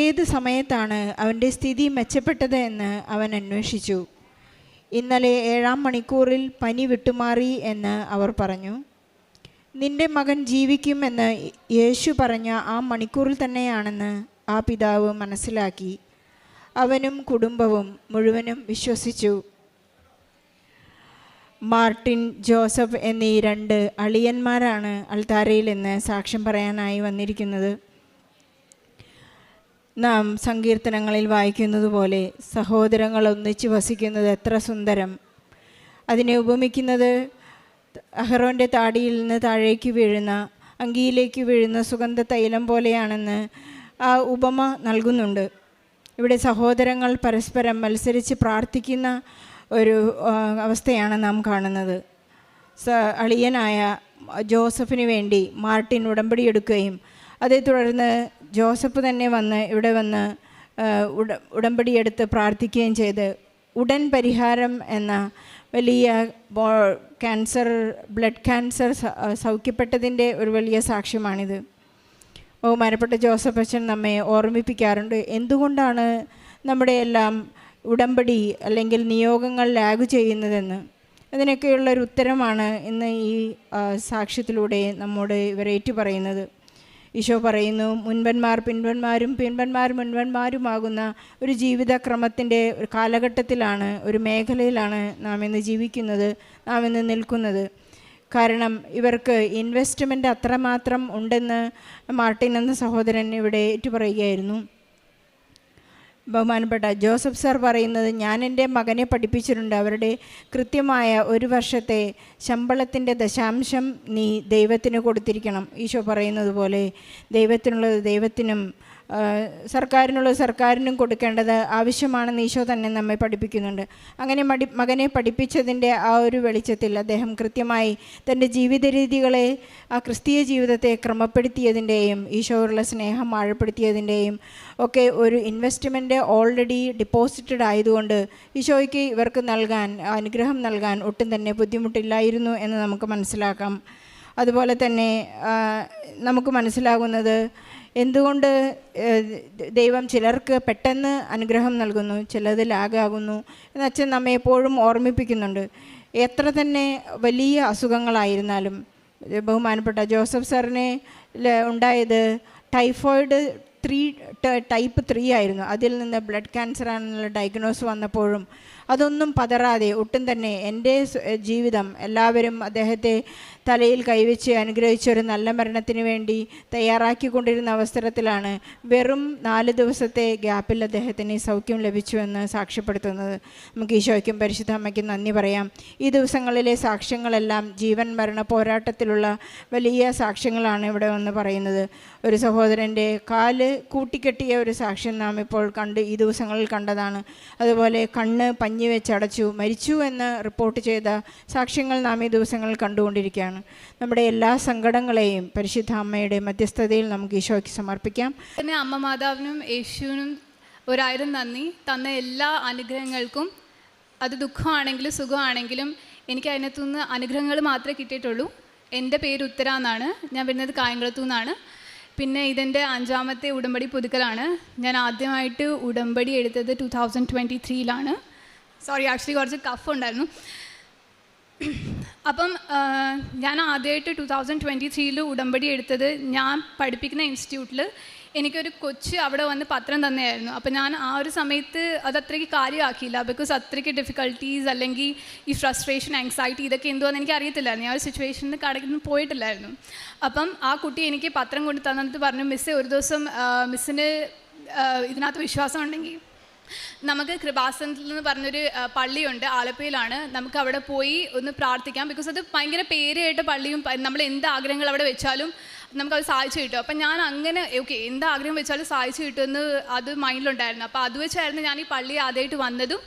ഏത് സമയത്താണ് അവൻ്റെ സ്ഥിതി മെച്ചപ്പെട്ടത് എന്ന് അവൻ അന്വേഷിച്ചു. ഇന്നലെ 7-ാം മണിക്കൂറിൽ പനി വിട്ടുമാറി എന്ന് അവർ പറഞ്ഞു. നിന്റെ മകൻ ജീവിക്കുമെന്ന് യേശു പറഞ്ഞ ആ മണിക്കൂറിൽ തന്നെയാണെന്ന് ആ പിതാവ് മനസ്സിലാക്കി. അവനും കുടുംബവും മുഴുവനും വിശ്വസിച്ചു. മാർട്ടിൻ, ജോസഫ് എന്നീ 2 അളിയന്മാരാണ് അൾത്താരയിൽ നിന്ന് സാക്ഷ്യം പറയാനായി വന്നിരിക്കുന്നത്. നാം സങ്കീർത്തനങ്ങളിൽ വായിക്കുന്നത് പോലെ സഹോദരങ്ങൾ ഒന്നിച്ച് വസിക്കുന്നത് എത്ര സുന്ദരം. അതിനെ ഉപമിക്കുന്നത് അഹറോൻ്റെ താടിയിൽ നിന്ന് താഴേക്ക് വീഴുന്ന അങ്കിയിലേക്ക് വീഴുന്ന സുഗന്ധ തൈലം പോലെയാണെന്ന് ആ ഉപമ നൽകുന്നുണ്ട്. ഇവിടെ സഹോദരങ്ങൾ പരസ്പരം മത്സരിച്ച് പ്രാർത്ഥിക്കുന്ന ഒരു അവസ്ഥയാണ് നാം കാണുന്നത്. അളിയനായ ജോസഫിന് വേണ്ടി മാർട്ടിൻ ഉടമ്പടി എടുക്കുകയും അതേ തുടർന്ന് ജോസഫ് തന്നെ ഇവിടെ വന്ന് ഉടമ്പടിയെടുത്ത് പ്രാർത്ഥിക്കുകയും ചെയ്ത് ഉടൻ പരിഹാരം എന്ന വലിയ ബ്ലഡ് ക്യാൻസർ സൗഖ്യപ്പെട്ടതിൻ്റെ ഒരു വലിയ സാക്ഷ്യമാണിത്. ബഹുമാനപ്പെട്ട ജോസഫ് അച്ഛൻ നമ്മെ ഓർമ്മിപ്പിക്കാറുണ്ട് എന്തുകൊണ്ടാണ് നമ്മുടെ എല്ലാം ഉടമ്പടി അല്ലെങ്കിൽ നിയോഗങ്ങൾ ലാഗ് ചെയ്യുന്നതെന്ന്. അതിനൊക്കെയുള്ളൊരു ഉത്തരമാണ് ഇന്ന് ഈ സാക്ഷ്യത്തിലൂടെ നമ്മോട് ഇവരേറ്റു പറയുന്നത്. ഈശോ പറയുന്നു, മുൻപന്മാർ പിൻപന്മാരും പിൻപന്മാർ മുൻപന്മാരുമാകുന്ന ഒരു ജീവിതക്രമത്തിൻ്റെ ഒരു കാലഘട്ടത്തിലാണ്, ഒരു മേഖലയിലാണ് നാം ഇന്ന് ജീവിക്കുന്നത്, നാം ഇന്ന് നിൽക്കുന്നത്. കാരണം ഇവർക്ക് ഇൻവെസ്റ്റ്മെൻറ്റ് അത്രമാത്രം ഉണ്ടെന്ന് മാർട്ടിൻ എന്ന സഹോദരൻ ഇവിടെ ഏറ്റുപറയുകയായിരുന്നു. ബഹുമാനപ്പെട്ട ജോസഫ് സാർ പറയുന്നത്, ഞാൻ എൻ്റെ മകനെ പഠിപ്പിച്ചിട്ടുണ്ട്, അവരുടെ കൃത്യമായ 1 വർഷത്തെ ശമ്പളത്തിൻ്റെ ദശാംശം നീ ദൈവത്തിന് കൊടുത്തിരിക്കണം. ഈശോ പറയുന്നത് പോലെ ദൈവത്തിനുള്ളത് ദൈവത്തിനും സർക്കാരിനുള്ളത് സർക്കാരിനും കൊടുക്കേണ്ടത് ആവശ്യമാണെന്ന് ഈശോ തന്നെ നമ്മെ പഠിപ്പിക്കുന്നുണ്ട്. അങ്ങനെ മകനെ പഠിപ്പിച്ചതിൻ്റെ ആ ഒരു വെളിച്ചത്തിൽ അദ്ദേഹം കൃത്യമായി തൻ്റെ ജീവിത രീതികളെ, ആ ക്രിസ്തീയ ജീവിതത്തെ ക്രമപ്പെടുത്തിയതിൻ്റെയും ഈശോയോടുള്ള സ്നേഹം ആഴപ്പെടുത്തിയതിൻ്റെയും ഒക്കെ ഒരു ഇൻവെസ്റ്റ്മെൻറ്റ് ഓൾറെഡി ഡിപ്പോസിറ്റഡ് ആയതുകൊണ്ട് ഈശോയ്ക്ക് ഇവർക്ക് അനുഗ്രഹം നൽകാൻ ഒട്ടും തന്നെ ബുദ്ധിമുട്ടില്ലായിരുന്നു എന്ന് നമുക്ക് മനസ്സിലാക്കാം. അതുപോലെ തന്നെ നമുക്ക് മനസ്സിലാകുന്നത് എന്തുകൊണ്ട് ദൈവം ചിലർക്ക് പെട്ടെന്ന് അനുഗ്രഹം നൽകുന്നു, ചിലത് ലാഗാകുന്നു എന്ന് അച്ഛൻ നമ്മെ എപ്പോഴും ഓർമ്മിപ്പിക്കുന്നുണ്ട്. എത്ര തന്നെ വലിയ അസുഖങ്ങളായിരുന്നാലും, ബഹുമാനപ്പെട്ട ജോസഫ് സാറിനെ ഉണ്ടായത് ടൈഫോയിഡ് ടൈപ്പ് 3 ആയിരുന്നു. അതിൽ നിന്ന് ബ്ലഡ് ക്യാൻസർ ആണെന്നുള്ള ഡയഗ്നോസ് വന്നപ്പോഴും അതൊന്നും പതറാതെ ഒട്ടും തന്നെ എൻ്റെ ജീവിതം എല്ലാവരും അദ്ദേഹത്തെ തലയിൽ കൈവച്ച് അനുഗ്രഹിച്ച ഒരു നല്ല മരണത്തിന് വേണ്ടി തയ്യാറാക്കിക്കൊണ്ടിരുന്ന അവസരത്തിലാണ് വെറും 4 ദിവസത്തെ ഗ്യാപ്പിൽ അദ്ദേഹത്തിന് സൗഖ്യം ലഭിച്ചുവെന്ന് സാക്ഷ്യപ്പെടുത്തുന്നത്. നമുക്ക് ഈശോയ്ക്കും പരിശുദ്ധ അമ്മയ്ക്കും നന്ദി പറയാം. ഈ ദിവസങ്ങളിലെ സാക്ഷ്യങ്ങളെല്ലാം ജീവൻ മരണ പോരാട്ടത്തിലുള്ള വലിയ സാക്ഷ്യങ്ങളാണ് ഇവിടെ വന്ന് പറയുന്നത്. ഒരു സഹോദരൻ്റെ കാല് കൂട്ടിക്കെട്ടിയ ഒരു സാക്ഷ്യം നാം ഇപ്പോൾ ഈ ദിവസങ്ങളിൽ കണ്ടതാണ്. അതുപോലെ കണ്ണ് പഞ്ഞി വെച്ചടച്ചു മരിച്ചു എന്ന് റിപ്പോർട്ട് ചെയ്ത സാക്ഷ്യങ്ങൾ നാം ഈ ദിവസങ്ങളിൽ കണ്ടുകൊണ്ടിരിക്കുകയാണ്. നമ്മുടെ എല്ലാ സങ്കടങ്ങളെയും പരിശുദ്ധ അമ്മയുടെ മധ്യസ്ഥതയിൽ നമുക്ക് ഈശോയ്ക്ക് സമർപ്പിക്കാം. പിന്നെ അമ്മ മാതാവിനും യേശുവിനും 1000 നന്ദി. തന്ന എല്ലാ അനുഗ്രഹങ്ങൾക്കും അത് ദുഃഖമാണെങ്കിലും സുഖമാണെങ്കിലും എനിക്ക് അതിനകത്തുനിന്ന് അനുഗ്രഹങ്ങൾ മാത്രമേ കിട്ടിയിട്ടുള്ളൂ. എൻ്റെ പേര് ഉത്തര എന്നാണ്. ഞാൻ വരുന്നത് കായംകുളത്തു നിന്നാണ്. പിന്നെ ഇതെൻ്റെ 5ാമത്തെ ഉടമ്പടി പുതുക്കലാണ്. ഞാൻ ആദ്യമായിട്ട് ഉടമ്പടി എടുത്തത് 2023 സോറി, ആക്ച്വലി കുറച്ച് കഫ് ഉണ്ടായിരുന്നു. അപ്പം ഞാൻ ആദ്യമായിട്ട് 2023 ഉടമ്പടി എടുത്തത് ഞാൻ പഠിപ്പിക്കുന്ന ഇൻസ്റ്റിറ്റ്യൂട്ടിൽ എനിക്കൊരു കൊച്ച് അവിടെ വന്ന് പത്രം തന്നെയായിരുന്നു. അപ്പോൾ ഞാൻ ആ ഒരു സമയത്ത് അതത്രയ്ക്ക് കാര്യമാക്കിയില്ല, ബിക്കോസ് അത്രയ്ക്ക് ഡിഫിക്കൽട്ടീസ് അല്ലെങ്കിൽ ഈ ഫ്രസ്ട്രേഷൻ, ആങ്സൈറ്റി ഇതൊക്കെ എന്തോന്ന് എനിക്ക് അറിയത്തില്ലായിരുന്നു. ഞാൻ ഒരു സിറ്റുവേഷനിൽ കടയിൽ പോയിട്ടില്ലായിരുന്നു. അപ്പം ആ കുട്ടി എനിക്ക് പത്രം കൊണ്ട് തന്നിട്ട് പറഞ്ഞു, മിസ്സേ ഒരു ദിവസം മിസ്സിന് ഇതിനകത്ത് വിശ്വാസം ഉണ്ടെങ്കിൽ നമുക്ക് കൃപാസനത്തിൽ എന്ന് പറഞ്ഞൊരു പള്ളിയുണ്ട്, ആലപ്പുഴയിലാണ്, നമുക്ക് അവിടെ പോയി ഒന്ന് പ്രാർത്ഥിക്കാം. ബിക്കോസ് അത് ഭയങ്കര പേര് കേട്ട പള്ളിയും നമ്മൾ എന്ത് ആഗ്രഹങ്ങൾ അവിടെ വെച്ചാലും നമുക്കത് സാധിച്ചു കിട്ടും. അപ്പം ഞാൻ അങ്ങനെ ഓക്കെ എന്ത് ആഗ്രഹം വെച്ചാലും സാധിച്ചു കിട്ടുമെന്ന് അത് മൈൻഡിലുണ്ടായിരുന്നു. അപ്പോൾ അത് വെച്ചായിരുന്നു ഞാൻ ഈ പള്ളി ആദ്യമായിട്ട് വന്നതും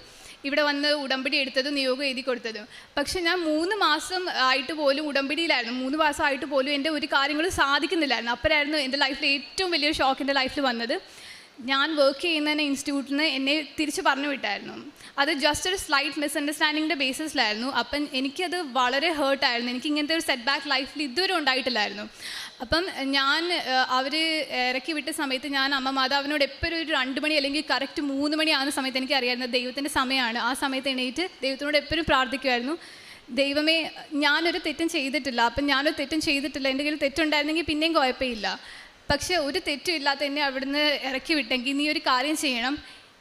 ഇവിടെ വന്ന് ഉടമ്പടി എടുത്തതും നിയോഗം എഴുതി കൊടുത്തതും. പക്ഷെ ഞാൻ 3 മാസം ആയിട്ട് പോലും ഉടമ്പടിയിലായിരുന്നു. 3 മാസം ആയിട്ട് പോലും എൻ്റെ ഒരു കാര്യങ്ങളും സാധിക്കുന്നില്ലായിരുന്നു. അപ്പോഴായിരുന്നു എൻ്റെ ലൈഫിൽ ഏറ്റവും വലിയൊരു ഷോക്ക് എൻ്റെ ലൈഫിൽ വന്നത്. ഞാൻ വർക്ക് ചെയ്യുന്ന ഇൻസ്റ്റിറ്റ്യൂട്ടിൽ നിന്ന് എന്നെ തിരിച്ച് പറഞ്ഞു വിട്ടായിരുന്നു. അത് ജസ്റ്റ് ഒരു സ്ലൈറ്റ് മിസ്അണ്ടർസ്റ്റാൻഡിങ്ങിൻ്റെ ബേസിസിലായിരുന്നു. അപ്പം എനിക്കത് വളരെ ഹേർട്ടായിരുന്നു. എനിക്ക് ഇങ്ങനത്തെ ഒരു സെറ്റ് ബാക്ക് ലൈഫിൽ ഇതുവരെ ഉണ്ടായിട്ടില്ലായിരുന്നു. അപ്പം ഞാൻ അവർ ഇറക്കി വിട്ട സമയത്ത് ഞാൻ അമ്മ മാതാവിനോട് എപ്പോഴും ഒരു 2 മണി അല്ലെങ്കിൽ കറക്റ്റ് 3 മണി ആകുന്ന സമയത്ത് എനിക്ക് അറിയാമായിരുന്നു ദൈവത്തിൻ്റെ സമയമാണ്. ആ സമയത്ത് എണീറ്റ് ദൈവത്തിനോട് എപ്പോഴും പ്രാർത്ഥിക്കുമായിരുന്നു, ദൈവമേ ഞാനൊരു തെറ്റും ചെയ്തിട്ടില്ല, അപ്പം ഞാനൊരു തെറ്റും ചെയ്തിട്ടില്ല, എൻ്റെ കയ്യിൽ തെറ്റുണ്ടായിരുന്നെങ്കിൽ പിന്നെയും കുഴപ്പമില്ല, പക്ഷേ ഒരു തെറ്റും ഇല്ലാത്ത എന്നെ അവിടുന്ന് ഇറക്കി വിട്ടെങ്കിൽ നീ ഒരു കാര്യം ചെയ്യണം,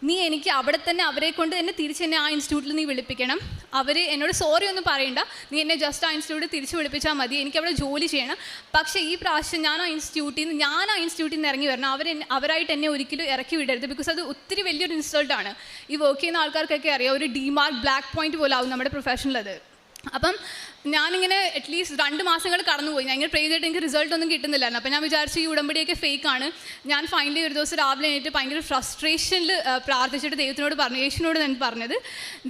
നീ എനിക്ക് അവിടെ തന്നെ അവരെ കൊണ്ട് തന്നെ തിരിച്ച് എന്നെ ആ ഇൻസ്റ്റിറ്റ്യൂട്ടിൽ നീ വിളിപ്പിക്കണം. അവർ എന്നോട് സോറി ഒന്നും പറയണ്ട, നീ എന്നെ ജസ്റ്റ് ആ ഇൻസ്റ്റിറ്റ്യൂട്ടിൽ തിരിച്ച് വിളിപ്പിച്ചാൽ മതി, എനിക്ക് അവിടെ ജോലി ചെയ്യണം. പക്ഷേ ഈ പ്രാവശ്യം ഞാൻ ആ ഇൻസ്റ്റിറ്റ്യൂട്ടിൽ നിന്ന് ഇറങ്ങി വരണം. അവരായിട്ട് എന്നെ ഒരിക്കലും ഇറക്കി വിടരുത്. ബിക്കോസ് അത് ഒത്തിരി വലിയൊരു ഇൻസൾട്ടാണ്. ഈ വർക്ക് ചെയ്യുന്ന ആൾക്കാർക്കൊക്കെ അറിയാം, ഒരു ഡിമാർക്ക് ബ്ലാക്ക് പോയിന്റ് പോലെ ആവും നമ്മുടെ പ്രൊഫഷനിലത്. അപ്പം ഞാനിങ്ങനെ അറ്റ്ലീസ്റ്റ് 2 മാസങ്ങൾ കടന്നുപോയി. ഞാൻ ഇങ്ങനെ പ്രേ ചെയ്തിട്ട് എനിക്ക് റിസൾട്ട് ഒന്നും കിട്ടുന്നില്ലായിരുന്നു. അപ്പോൾ ഞാൻ വിചാരിച്ചു ഈ ഉടമ്പടിയൊക്കെ ഫേക്കാണ്. ഞാൻ ഫൈനലി ഒരു ദിവസം രാവിലെ എണീറ്റ് ഭയങ്കര ഫ്രസ്ട്രേഷനിൽ പ്രാർത്ഥിച്ചിട്ട് ദൈവത്തിനോട് പറഞ്ഞു, യേശുവിനോട് ഞാൻ പറഞ്ഞത്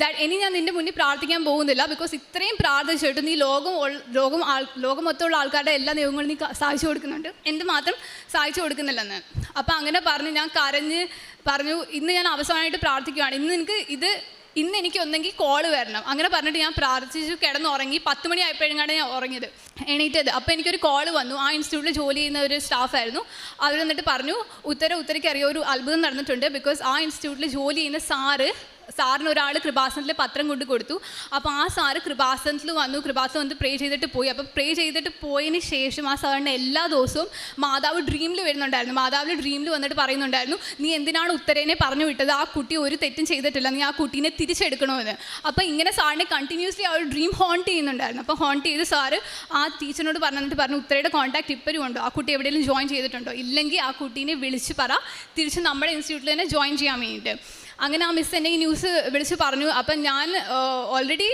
ദാറ്റ് ഇനി ഞാൻ നിൻ്റെ മുന്നിൽ പ്രാർത്ഥിക്കാൻ പോകുന്നില്ല, ബിക്കോസ് ഇത്രയും പ്രാർത്ഥിച്ചിട്ട് നീ ലോകം മൊത്തമുള്ള ആൾക്കാരുടെ എല്ലാ നിയമങ്ങളും നീ സാധിച്ചു കൊടുക്കുന്നുണ്ട്, എന്ത് മാത്രം സാധിച്ചു കൊടുക്കുന്നില്ലെന്ന്. അപ്പോൾ അങ്ങനെ പറഞ്ഞ് ഞാൻ കരഞ്ഞ് പറഞ്ഞു, ഇന്ന് ഞാൻ അവസാനമായിട്ട് പ്രാർത്ഥിക്കുകയാണ്, ഇന്ന് എനിക്ക് ഒന്നെങ്കിൽ കോള് വരണം. അങ്ങനെ പറഞ്ഞിട്ട് ഞാൻ പ്രാർത്ഥിച്ചു കിടന്നുറങ്ങി. 10 മണി ആയപ്പോഴെങ്ങാണ് ഞാൻ ഉറങ്ങിയത്, എണീറ്റത്. അപ്പോൾ എനിക്കൊരു കോള് വന്നു. ആ ഇൻസ്റ്റിറ്റ്യൂട്ടിൽ ജോലി ചെയ്യുന്ന ഒരു സ്റ്റാഫായിരുന്നു. അവർ വന്നിട്ട് പറഞ്ഞു, ഉത്തരയ്ക്ക് അറിയാം ഒരു അത്ഭുതം നടന്നിട്ടുണ്ട്. ബിക്കോസ് ആ ഇൻസ്റ്റിറ്റ്യൂട്ടിൽ ജോലി ചെയ്യുന്ന സാറിന് ഒരാൾ കൃപാസനത്തിൽ പത്രം കൊണ്ട് കൊടുത്തു. അപ്പോൾ ആ സാറ് കൃപാസനത്തിൽ വന്ന് പ്രേ ചെയ്തിട്ട് പോയി. അപ്പോൾ പ്രേ ചെയ്തിട്ട് പോയതിന് ശേഷം ആ സാറിന് എല്ലാ ദിവസവും മാതാവ് ഡ്രീമിൽ വരുന്നുണ്ടായിരുന്നു. മാതാവിൽ ഡ്രീമിൽ വന്നിട്ട് പറയുന്നുണ്ടായിരുന്നു, നീ എന്തിനാണ് ഉത്തരേനെ പറഞ്ഞു വിട്ടത്, ആ കുട്ടി ഒരു തെറ്റും ചെയ്തിട്ടില്ല, നീ ആ കുട്ടീനെ തിരിച്ചെടുക്കണമെന്ന്. അപ്പോൾ ഇങ്ങനെ സാറിനെ കണ്ടിന്യൂസ്ലി ആ ഒരു ഡ്രീം ഹോണ്ട് ചെയ്യുന്നുണ്ടായിരുന്നു. അപ്പോൾ ഹോണ്ട് ചെയ്ത് സാറ് ആ ടീച്ചറിനോട് പറഞ്ഞു, ഉത്തരയുടെ കോൺടാക്ട് ഇപ്പോഴും ഉണ്ടോ, ആ കുട്ടി എവിടെയെങ്കിലും ജോയിൻ ചെയ്തിട്ടുണ്ടോ, ഇല്ലെങ്കിൽ ആ കുട്ടീനെ വിളിച്ച് പറ തിരിച്ച് നമ്മുടെ ഇൻസ്റ്റിറ്റ്യൂട്ടിൽ തന്നെ ജോയിൻ ചെയ്യാൻ വേണ്ടിയിട്ട്. അങ്ങനെ ആ മിസ് എന്നെ ഈ ന്യൂസ് വിളിച്ച് പറഞ്ഞു. അപ്പം ഞാൻ ഓൾറെഡി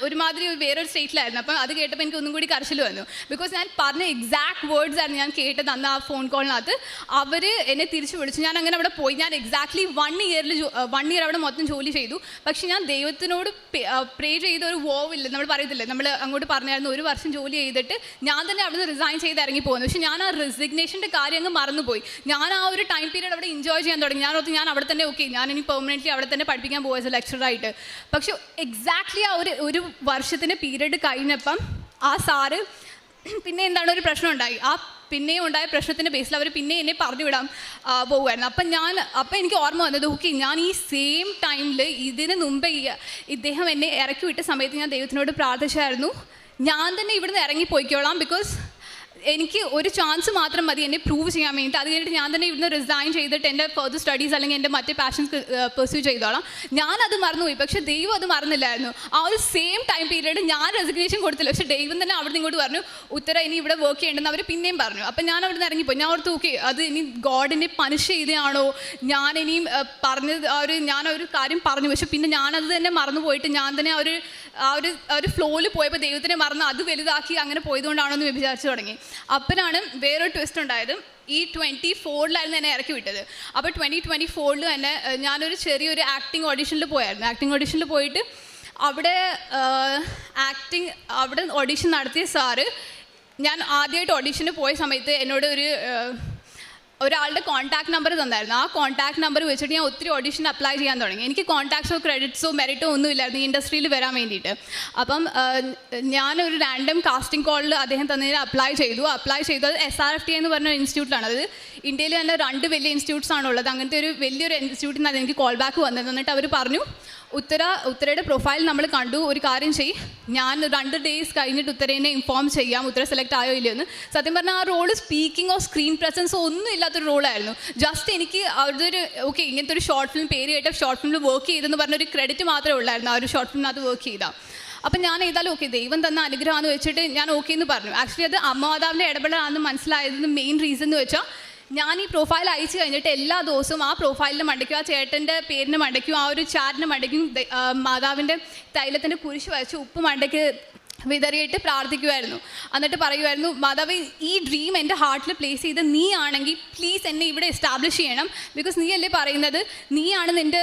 ഒരുമാതിരി വേറൊരു സ്റ്റേറ്റിലായിരുന്നു. അപ്പം അത് കേട്ടപ്പോൾ എനിക്ക് ഒന്നും കൂടി കരച്ചിൽ വന്നു. ബിക്കോസ് ഞാൻ പറഞ്ഞ എക്സാക്ട് വേർഡ്സ് ആയിരുന്നു ഞാൻ കേട്ടത് അന്ന് ആ ഫോൺ കോളിനകത്ത്. അവർ എന്നെ തിരിച്ച് വിളിച്ചു. ഞാൻ അങ്ങനെ അവിടെ പോയി. ഞാൻ എക്സാക്ട്ലി 1 ഇയർ അവിടെ മൊത്തം ജോലി ചെയ്തു. പക്ഷേ ഞാൻ ദൈവത്തിനോട് പ്രേ ചെയ്ത ഒരു വോവില്ല, നമ്മൾ പറയത്തില്ലേ, നമ്മൾ അങ്ങോട്ട് പറഞ്ഞായിരുന്നു 1 വർഷം ജോലി ചെയ്തിട്ട് ഞാൻ തന്നെ അവിടെ നിന്ന് റിസൈൻ ചെയ്ത് ഇറങ്ങി പോകുന്നു. പക്ഷേ ഞാൻ ആ റെസിഗ്നേഷൻ്റെ കാര്യം അങ്ങ് മറന്നുപോയി. ഞാൻ ആ ഒരു ടൈം പീരീഡ് അവിടെ എൻജോയ് ചെയ്യാൻ തുടങ്ങി. ഞാൻ അവിടെ തന്നെ ഓക്കെ, ഞാൻ ഇനി പെർമനൻ്റ്ലി അവിടെ തന്നെ പഠിപ്പിക്കാൻ പോകുക ലെക്ചറായിട്ട്. പക്ഷെ എക്സാക്ട്ലി ആ ഒരു വർഷത്തിൻ്റെ പീരീഡ് കഴിഞ്ഞപ്പം ആ സാറ് പിന്നെ എന്താണ് ഒരു പ്രശ്നം ഉണ്ടായി. ആ പിന്നെയും ഉണ്ടായ പ്രശ്നത്തിൻ്റെ ബേസിൽ അവർ പിന്നെ എന്നെ പറഞ്ഞു വിടാൻ പോകുമായിരുന്നു. അപ്പം എനിക്ക് ഓർമ്മ വന്നത്, ഓക്കെ ഞാൻ ഈ സെയിം ടൈമിൽ ഇതിന് മുമ്പേ ഇദ്ദേഹം എന്നെ ഇറക്കി വിട്ട സമയത്ത് ഞാൻ ദൈവത്തിനോട് പ്രാർത്ഥിച്ചായിരുന്നു, ഞാൻ തന്നെ ഇവിടുന്ന് ഇറങ്ങിപ്പോയിക്കോളാം, ബിക്കോസ് എനിക്ക് ഒരു ചാൻസ് മാത്രം മതി എന്നെ പ്രൂവ് ചെയ്യാൻ വേണ്ടിയിട്ട്. അത് കഴിഞ്ഞിട്ട് ഞാൻ തന്നെ ഇവിടുന്ന് റിസൈൻ ചെയ്തിട്ട് എൻ്റെ ഫർദർ സ്റ്റഡീസ് അല്ലെങ്കിൽ എൻ്റെ മറ്റേ പാഷൻസ് പെർസ്യൂ ചെയ്തോളാം. ഞാനത് മറന്നുപോയി, പക്ഷേ ദൈവം അത് മറന്നില്ലായിരുന്നു. ആ ഒരു സെയിം ടൈം പീരീഡ് ഞാൻ റെസിഗ്നേഷൻ കൊടുത്തില്ല, പക്ഷേ ദൈവം തന്നെ അവിടെ നിന്ന് ഇങ്ങോട്ട് പറഞ്ഞു, ഉത്തര ഇനി ഇവിടെ വർക്ക് ചെയ്യേണ്ടെന്ന് അവർ പിന്നെയും പറഞ്ഞു. അപ്പം ഞാൻ അവിടെ നിന്ന് ഇറങ്ങിപ്പോയി. ഞാൻ ഓർത്ത് ഓക്കെ, അത് ഇനി ഗോഡിനെ പണിഷ് ചെയ്തതാണോ, ഞാൻ ഇനിയും പറഞ്ഞത് ഞാനൊരു കാര്യം പറഞ്ഞു, പക്ഷെ പിന്നെ ഞാനത് തന്നെ മറന്നു പോയിട്ട് ഞാൻ തന്നെ ആ ഒരു ഫ്ലോയിൽ പോയപ്പോൾ ദൈവത്തിനെ മറന്ന് അത് വലുതാക്കി അങ്ങനെ പോയതുകൊണ്ടാണോ എന്ന് വിചാരിച്ചു തുടങ്ങി. അപ്പോഴാണ് വേറൊരു ട്വിസ്റ്റ് ഉണ്ടായത്. ഈ 2024 എന്നെ ഇറക്കി വിട്ടത്. അപ്പോൾ 2024 തന്നെ ഞാനൊരു ചെറിയൊരു ആക്ടിങ് ഓഡിഷനിൽ പോയായിരുന്നു. ആക്ടിങ് ഓഡിഷനിൽ പോയിട്ട് അവിടെ ഓഡിഷൻ നടത്തിയ സാറ്, ഞാൻ ആദ്യമായിട്ട് ഓഡിഷന് പോയ സമയത്ത് എന്നോട് ഒരാളുടെ കോൺടാക്ട് നമ്പർ തന്നായിരുന്നു. ആ കോൺടാക്ട് നമ്പർ വെച്ചിട്ട് ഞാൻ ഒത്തിരി ഓഡിഷൻ അപ്ലൈ ചെയ്യാൻ തുടങ്ങി. എനിക്ക് കോൺടാക്ട്സോ ക്രെഡിറ്റ്സോ മെറിറ്റോ ഒന്നും ഇല്ലായിരുന്നു ഈ ഇൻഡസ്ട്രിയിൽ വരാൻ വേണ്ടിയിട്ട്. അപ്പം ഞാനൊരു റാൻഡം കാസ്റ്റിംഗ് കോളിൽ അദ്ദേഹം തന്നതിന് അപ്ലൈ ചെയ്തത് SRFT എന്ന് പറഞ്ഞ ഇൻസ്റ്റിറ്റ്യൂട്ടിലാണ്. അത് ഇന്ത്യയിൽ തന്നെ 2 വലിയ ഇൻസ്റ്റിറ്റ്യൂട്ട്സ് ആണുള്ളത്. അങ്ങനത്തെ ഒരു വലിയൊരു ഇൻസ്റ്റിറ്റ്യൂട്ടിൽ നിന്നാണ് എനിക്ക് കോൾ ബാക്ക് വന്നത്. എന്നിട്ട് അവർ പറഞ്ഞു, ഉത്തരയുടെ പ്രൊഫൈൽ നമ്മൾ കണ്ടു, ഒരു കാര്യം ചെയ്യും, ഞാൻ 2 ഡേയ്സ് കഴിഞ്ഞിട്ട് ഉത്തരേനെ ഇൻഫോം ചെയ്യാം ഉത്തര സെലക്ട് ആയോ ഇല്ലയെന്ന്. സത്യം പറഞ്ഞാൽ ആ റോള് സ്പീക്കിങ്ങോ സ്ക്രീൻ പ്രസൻസോ ഒന്നും ഇല്ലാത്തൊരു റോളായിരുന്നു. ജസ്റ്റ് എനിക്ക് അതൊരു ഓക്കെ ഇങ്ങനത്തെ ഒരു ഷോർട്ട് ഫിലിം പേര് കേട്ട ഷോർട്ട് ഫിലിമിൽ വർക്ക് ചെയ്തെന്ന് പറഞ്ഞൊരു ക്രെഡിറ്റ് മാത്രമേ ഉള്ളായിരുന്നു ആ ഒരു ഷോർട്ട് ഫിലിമിനകത്ത് വർക്ക് ചെയ്താൽ. അപ്പം ഞാൻ ഏതായാലും ഓക്കെ ദൈവം തന്ന അനുഗ്രഹമാണെന്ന് വെച്ചിട്ട് ഞാൻ ഓക്കെ എന്ന് പറഞ്ഞു. ആക്ച്വലി അത് അമ്മമാതാവിൻ്റെ ഇടപെടലാണെന്ന് മനസ്സിലായതെന്ന് മെയിൻ റീസൺ എന്ന് വെച്ചാൽ, ഞാൻ ഈ പ്രൊഫൈൽ അയച്ചു കഴിഞ്ഞിട്ട് എല്ലാ ദിവസവും ആ പ്രൊഫൈലിന് മടയ്ക്കും, ആ ചേട്ടൻ്റെ പേരിന് മടയ്ക്കും, ആ ഒരു ചാറ്റിന് മടയ്ക്കും, മാതാവിൻ്റെ തൈലത്തിൻ്റെ കുരിശ് വരച്ച് ഉപ്പ് മണ്ടയ്ക്ക് വിതറിയിട്ട് പ്രാർത്ഥിക്കുമായിരുന്നു. എന്നിട്ട് പറയുമായിരുന്നു, മാതാവ് ഈ ഡ്രീം എൻ്റെ ഹാർട്ടിൽ പ്ലേസ് ചെയ്ത് നീ ആണെങ്കിൽ പ്ലീസ് എന്നെ ഇവിടെ എസ്റ്റാബ്ലിഷ് ചെയ്യണം. ബിക്കോസ് നീ അല്ലേ പറയുന്നത്, നീയാണ് നിൻ്റെ